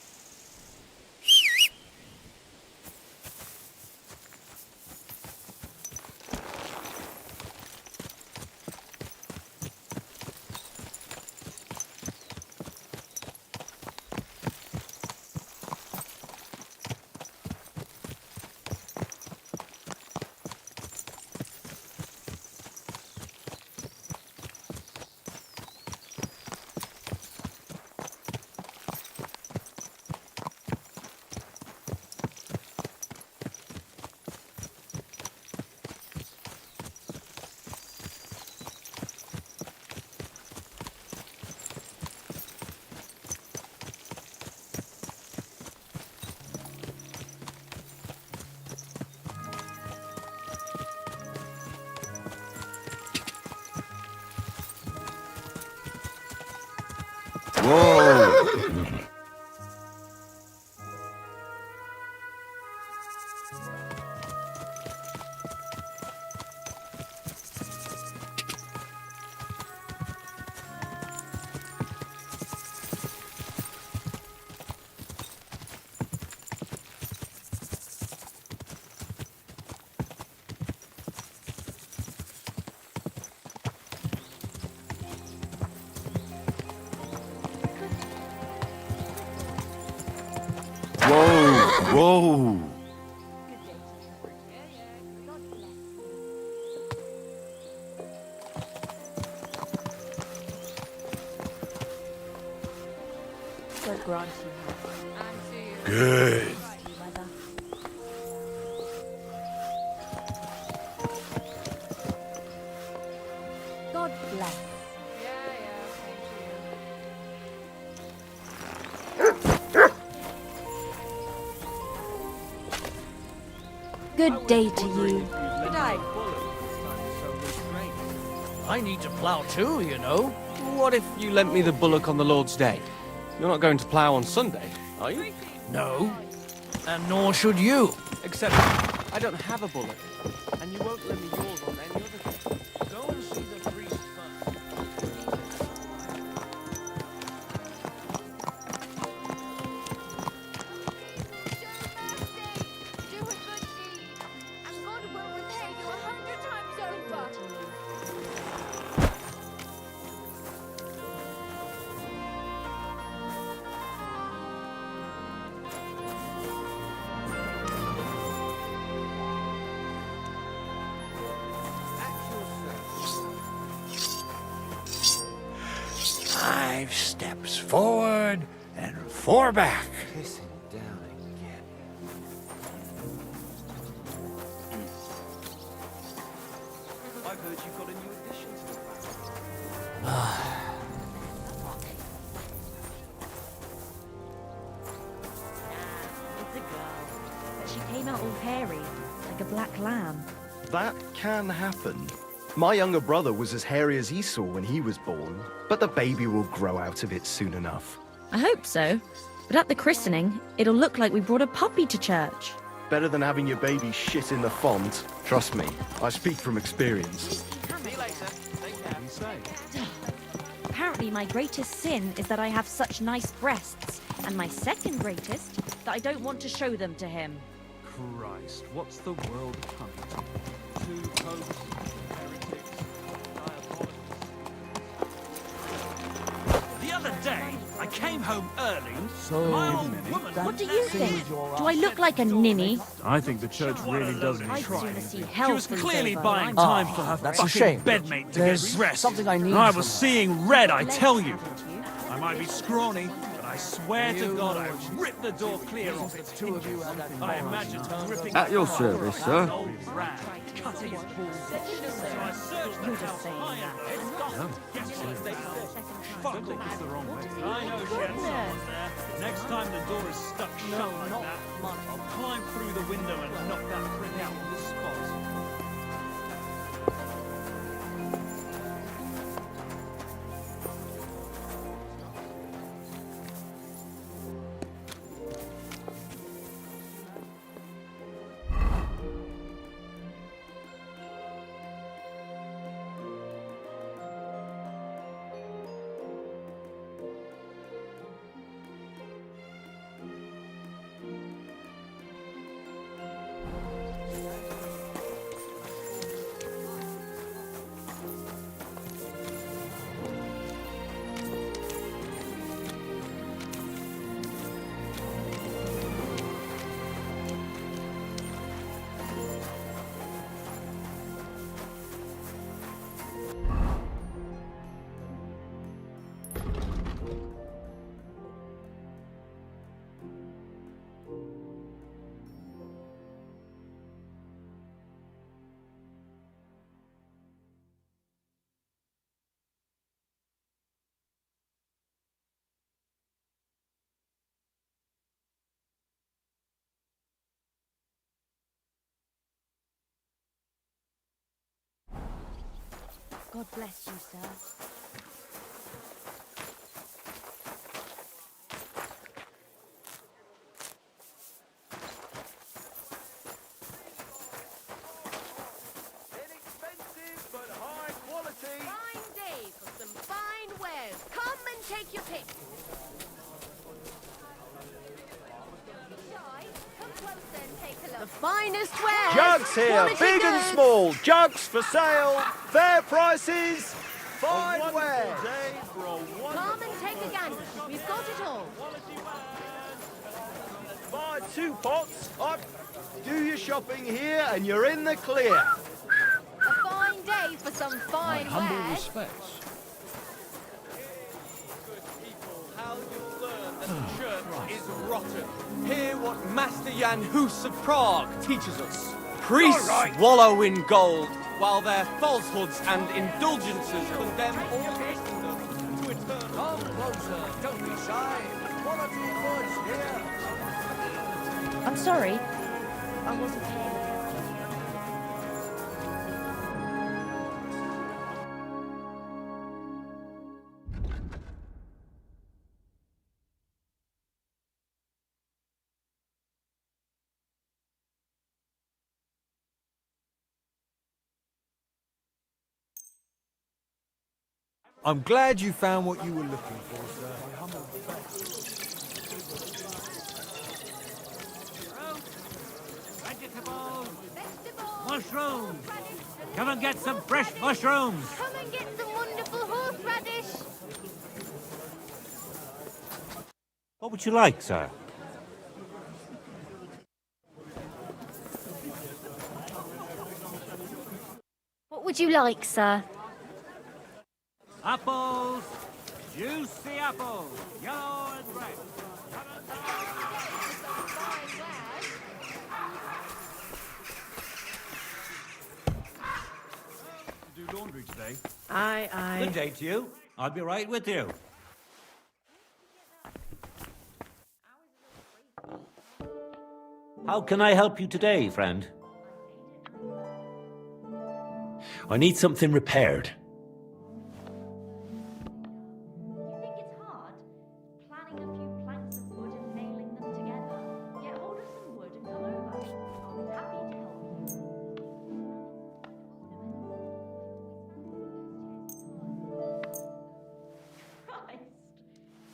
Whoa! God grant you. Good. God bless. Good day to you. Good day. I need to plough too, you know. What if you lent me the bullock on the Lord's Day? You're not going to plough on Sunday, are you? No. And nor should you. Except I don't have a bullock. And you won't lend me yours on any other day. Go and see the priest first. Five steps forward and 4 back. Pissing down again. I've heard you've got a new addition to the family. It's a girl, but she came out all hairy, like a black lamb. That can happen. My younger brother was as hairy as Esau when he was born, but the baby will grow out of it soon enough. I hope so. But at the christening, it'll look like we brought a puppy to church. Better than having your baby shit in the font. Trust me, I speak from experience. See you later. Take care. Apparently my greatest sin is that I have such nice breasts, and my second greatest, that I don't want to show them to him. Christ, what's the world coming to? Two popes, heretics, The other day, I came home early. So, my old woman. What do you think? Do I look like a ninny? I think the church really does need I'd trying. sooner see hell She was freeze clearly over buying than time I'm- for her that's a fucking shame. bedmate to There's get dressed. something I need I from was her. seeing red, I tell you. I might be scrawny, but I swear to God I ripped the door clear off its hinges. I imagined gripping At your the service, collar of sir. an old rag, cutting his balls off. So I searched the house high and low. Guess what they said? Fuck off. I know she had someone there. Next time the door is stuck shut like that, I'll climb through the window and knock that prick out on the spot. God bless you, sir. Inexpensive, but high quality. Fine day for some fine wares. Come and take your pick. Come closer and take a look. The finest wares. Jugs here, Quality big and goods. small. Jugs for sale. Fair prices. Fine wares. Come and take a gander. We've got it all. Buy 2 pots. Up. Do your shopping here and you're in the clear. A fine day for some fine wares. respects. How you learn that the church is rotten. Hear what Master Jan Hus of Prague teaches us. Priests wallow in gold, while their falsehoods and indulgences condemn all Christendom to eternal... Come closer, don't be shy. Quality goods here. I'm sorry. I wasn't paying attention. I'm glad you found what you were looking for, sir. Vegetables! Mushrooms! Come and get some fresh mushrooms! Come and get some wonderful horseradish. What would you like, sir? What would you like, sir? Apples! Juicy apples! Yellow and red! Do laundry today? Aye. Good day to you. I'll be right with you. How can I help you today, friend? I need something repaired. You think it's hard? Planning a few planks of wood and nailing them together? Get hold of some wood and come over. I'll be happy to help you. Christ!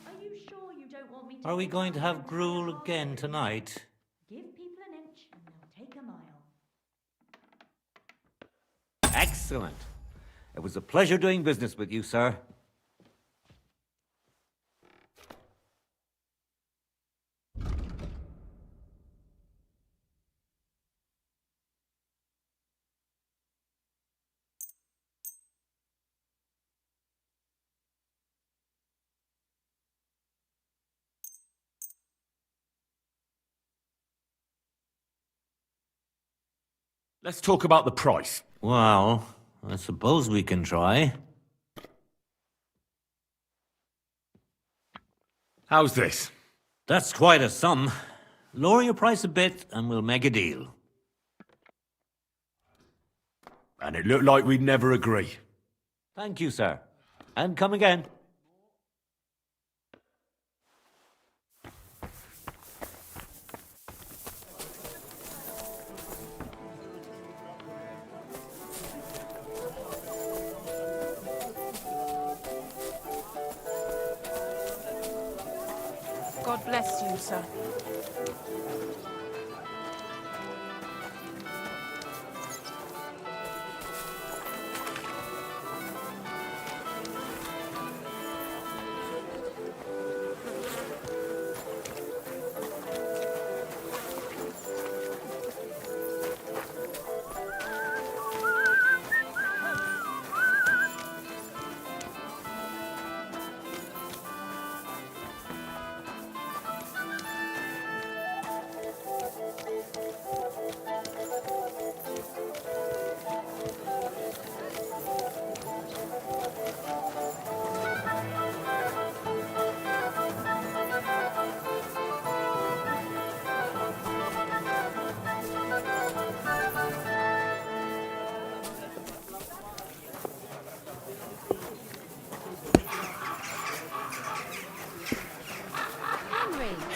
Are you sure you don't want me to... Are we going to have gruel again tonight? Give people an inch and they'll take a mile. Excellent. It was a pleasure doing business with you, sir. Let's talk about the price. Well, I suppose we can try. How's this? That's quite a sum. Lower your price a bit and we'll make a deal. And it looked like we'd never agree. Thank you, sir. And come again. God bless you, sir.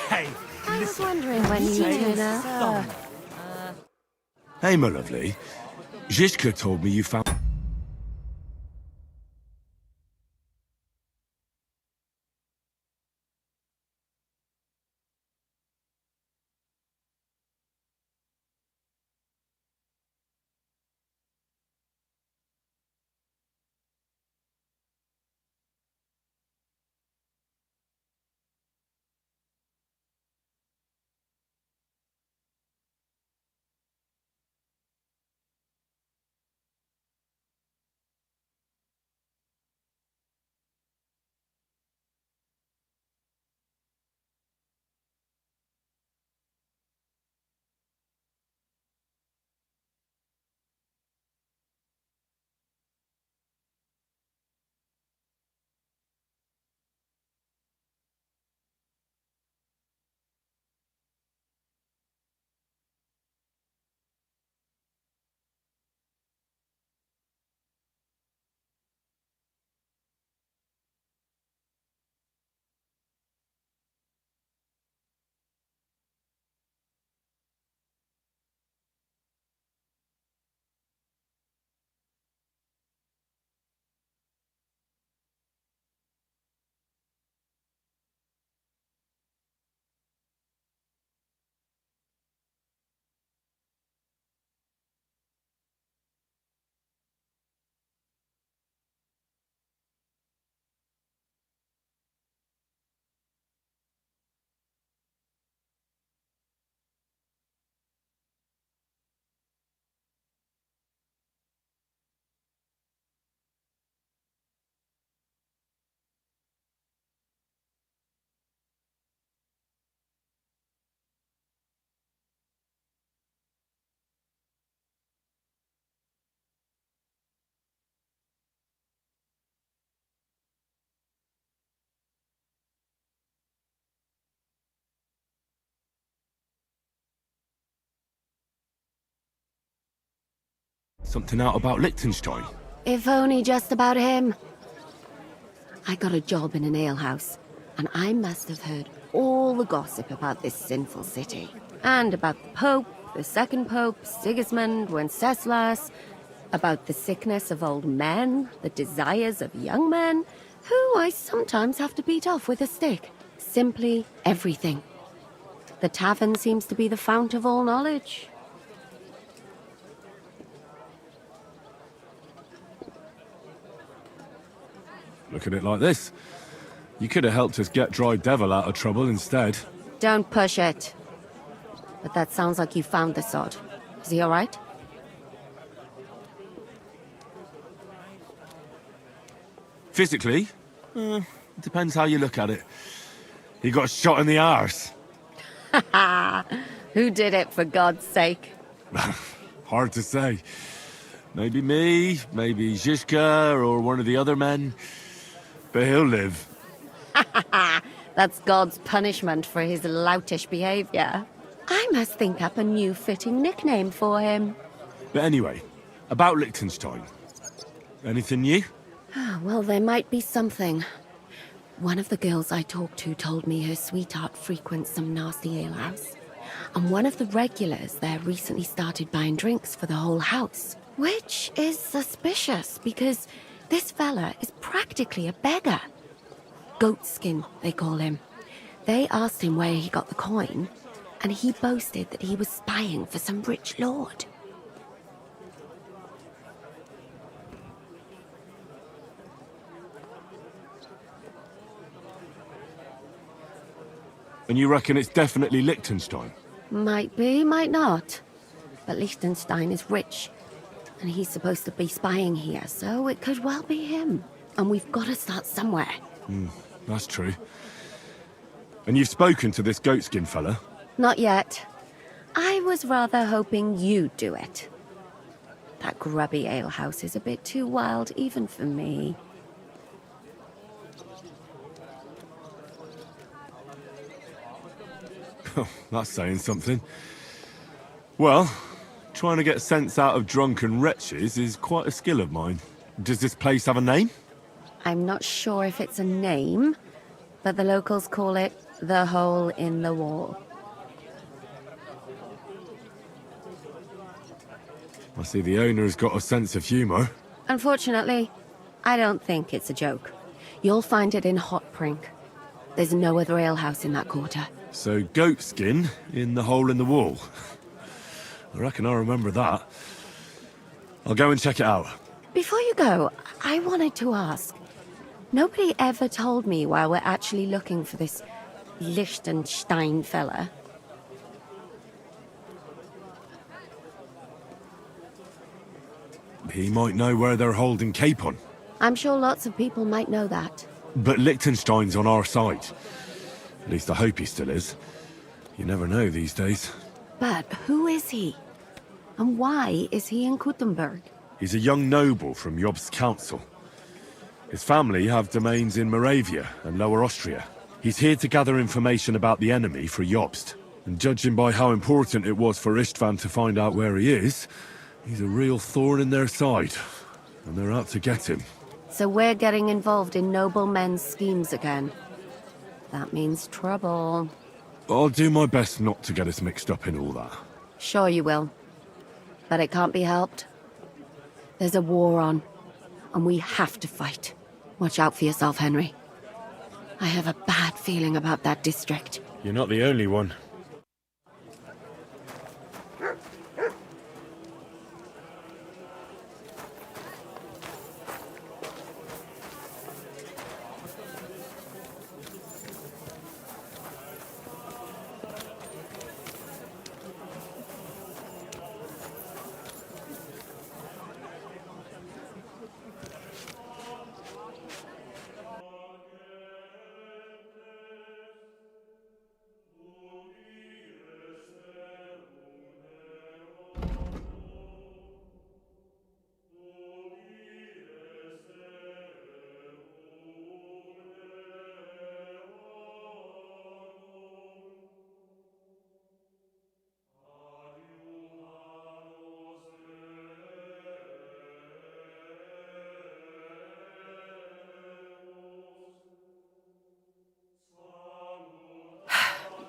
Hey, I was wondering when you turn up. Hey, my lovely. Zizka told me you found... Something out about Liechtenstein? If only just about him. I got a job in an alehouse, and I must have heard all the gossip about this sinful city. And about the Pope, the second Pope, Sigismund, Wenceslas, about the sickness of old men, the desires of young men, who I sometimes have to beat off with a stick. Simply everything. The tavern seems to be the fount of all knowledge. Look at it like this. You could have helped us get Dry Devil out of trouble instead. Don't push it. But that sounds like you found the sod. Is he all right? Physically? Depends how you look at it. He got shot in the arse. Who did it, for God's sake? Hard to say. Maybe me, maybe Zizka, or one of the other men. But he'll live. That's God's punishment for his loutish behavior. I must think up a new fitting nickname for him. But anyway, about Liechtenstein. Anything new? Well, there might be something. One of the girls I talked to told me her sweetheart frequents some nasty alehouse. And one of the regulars there recently started buying drinks for the whole house. Which is suspicious, because this fella is practically a beggar. Goatskin, they call him. They asked him where he got the coin, and he boasted that he was spying for some rich lord. And you reckon it's definitely Liechtenstein? Might be, might not. But Liechtenstein is rich, and he's supposed to be spying here, so it could well be him. And we've got to start somewhere. That's true. And you've spoken to this goatskin fella? Not yet. I was rather hoping you'd do it. That grubby alehouse is a bit too wild even for me. That's saying something. Well, trying to get sense out of drunken wretches is quite a skill of mine. Does this place have a name? I'm not sure if it's a name, but the locals call it the hole in the wall. I see the owner's got a sense of humour. Unfortunately, I don't think it's a joke. You'll find it in Hot Prink. There's no other alehouse in that quarter. So goat skin in the hole in the wall. I reckon I remember that. I'll go and check it out. Before you go, I wanted to ask. Nobody ever told me why we're actually looking for this Liechtenstein fella. He might know where they're holding Capon. I'm sure lots of people might know that. But Liechtenstein's on our side. At least I hope he still is. You never know these days. But who is he? And why is he in Kuttenberg? He's a young noble from Jobst's council. His family have domains in Moravia and Lower Austria. He's here to gather information about the enemy for Jobst. And judging by how important it was for Istvan to find out where he is, he's a real thorn in their side. And they're out to get him. So we're getting involved in noblemen's schemes again. That means trouble. I'll do my best not to get us mixed up in all that. Sure you will. But it can't be helped. There's a war on, and we have to fight. Watch out for yourself, Henry. I have a bad feeling about that district. You're not the only one.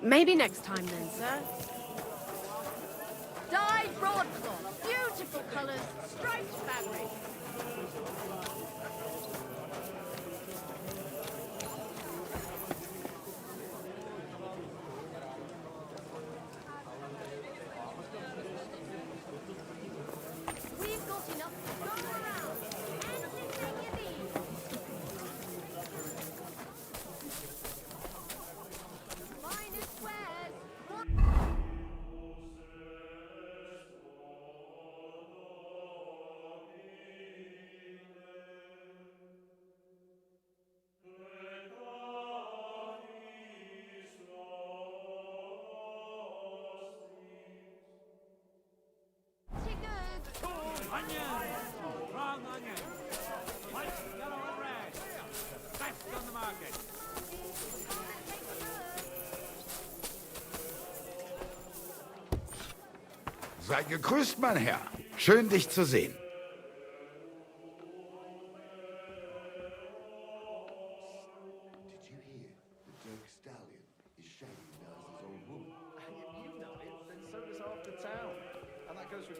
Maybe next time then, sir. Dyed broadcloth, beautiful colours, striped fabric. We've got enough to go around. Anything you need. Finest wares. Onions! Strong onions! White, yellow, and red! Best on the market! Sei gegrüßt, mein Herr. Schön, dich zu sehen. You know it, then so does half the town. And that goes for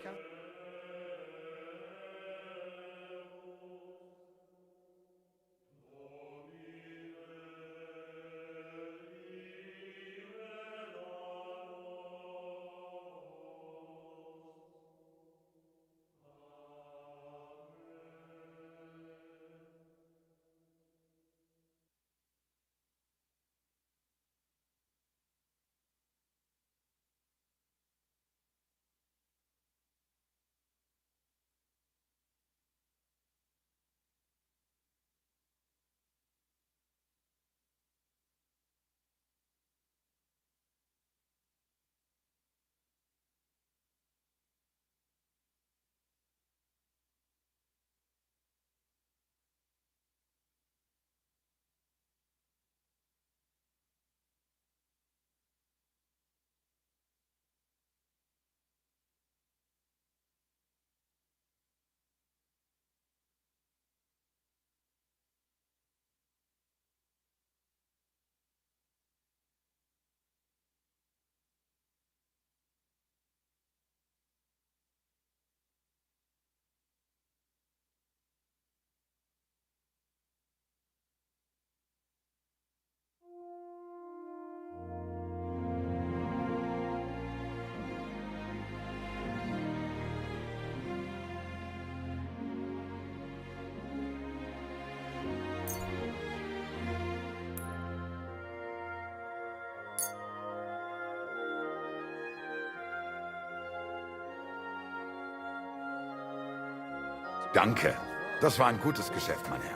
Danke. Das war ein gutes Geschäft, mein Herr.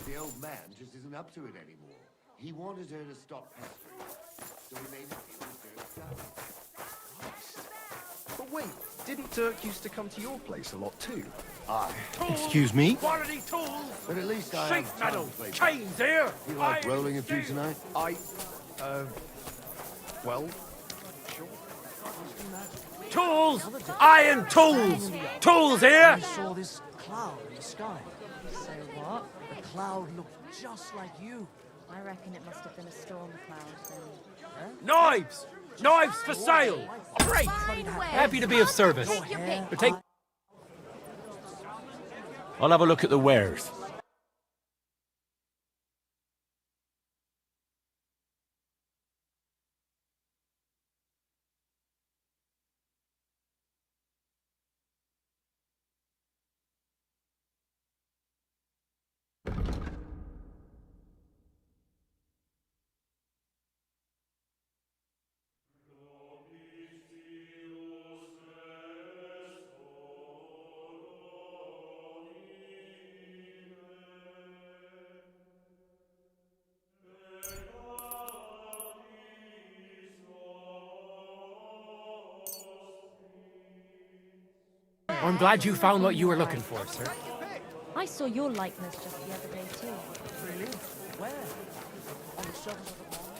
The old man just isn't up to it anymore. He wanted her to stop pestering, so he made it feel as though it's done. But wait, didn't Dirk used to come to your place a lot too? Aye. Excuse me? Quality tools! But at least I Sheet have metal! time to play. Chains here! You like Iron rolling a few steel. tonight? Well, Tools! Iron tools! Tools here! I saw this cloud in the sky. So what? The cloud looked just like you. I reckon it must have been a storm cloud then. Knives! Knives for sale! Great! Happy to be of service. But take... I'll have a look at the wares. I'm glad you found what you were looking for, sir. I saw your likeness just the other day too. Really? Where? On the surface of the pond?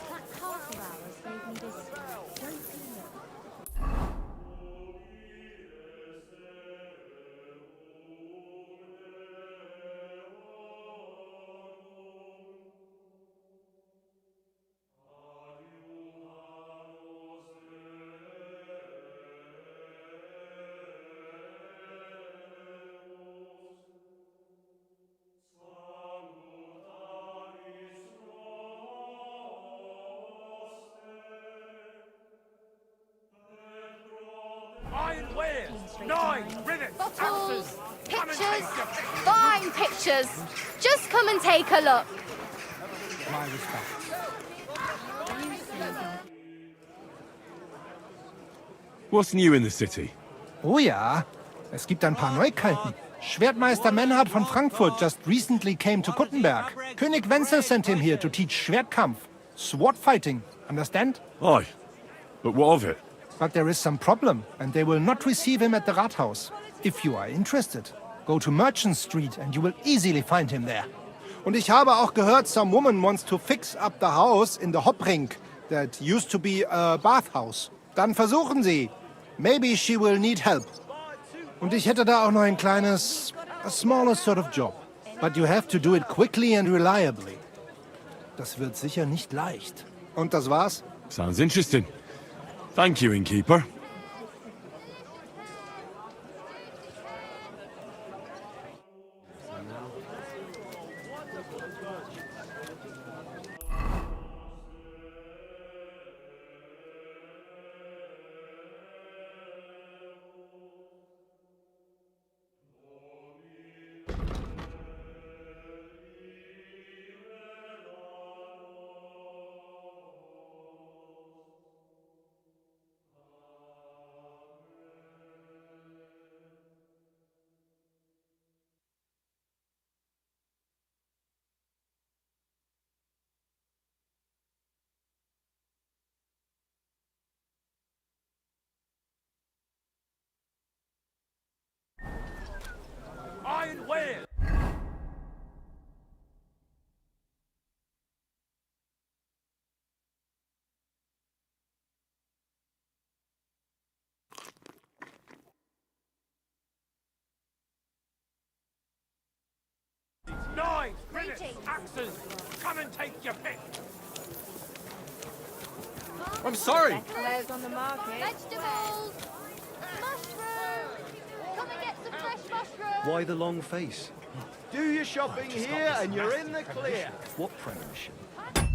That calf of ours gave me this dopey look. Iron wares! Knives! Rivets! Bottles, Axes! Come and pictures, take your pick. fine pictures. Just come and take a look. My respect. What's new in the city? Oh ja, es gibt ein paar Neuigkeiten. Schwertmeister Menhard von Frankfurt just recently came to Kuttenberg. König Wenzel sent him here to teach Schwertkampf. Sword fighting, understand? Aye. But what of it? But there is some problem, and they will not receive him at the Rathaus. If you are interested, go to Merchant Street and you will easily find him there. Und ich habe auch gehört, some woman wants to fix up the house in the Hopring that used to be a bathhouse. Dann versuchen Sie. Maybe she will need help. Und ich hätte da auch noch ein kleines, a smaller sort of job. But you have to do it quickly and reliably. Das wird sicher nicht leicht. Und das war's? Sounds interesting. Thank you, innkeeper. Iron wares! Knives! Rivets! Axes! Come and take your pick! I'm sorry. Wares on the market. Vegetables, mushrooms. Come and get some fresh mushrooms. Why the long face? Do your shopping here and you're in the clear. What premonition?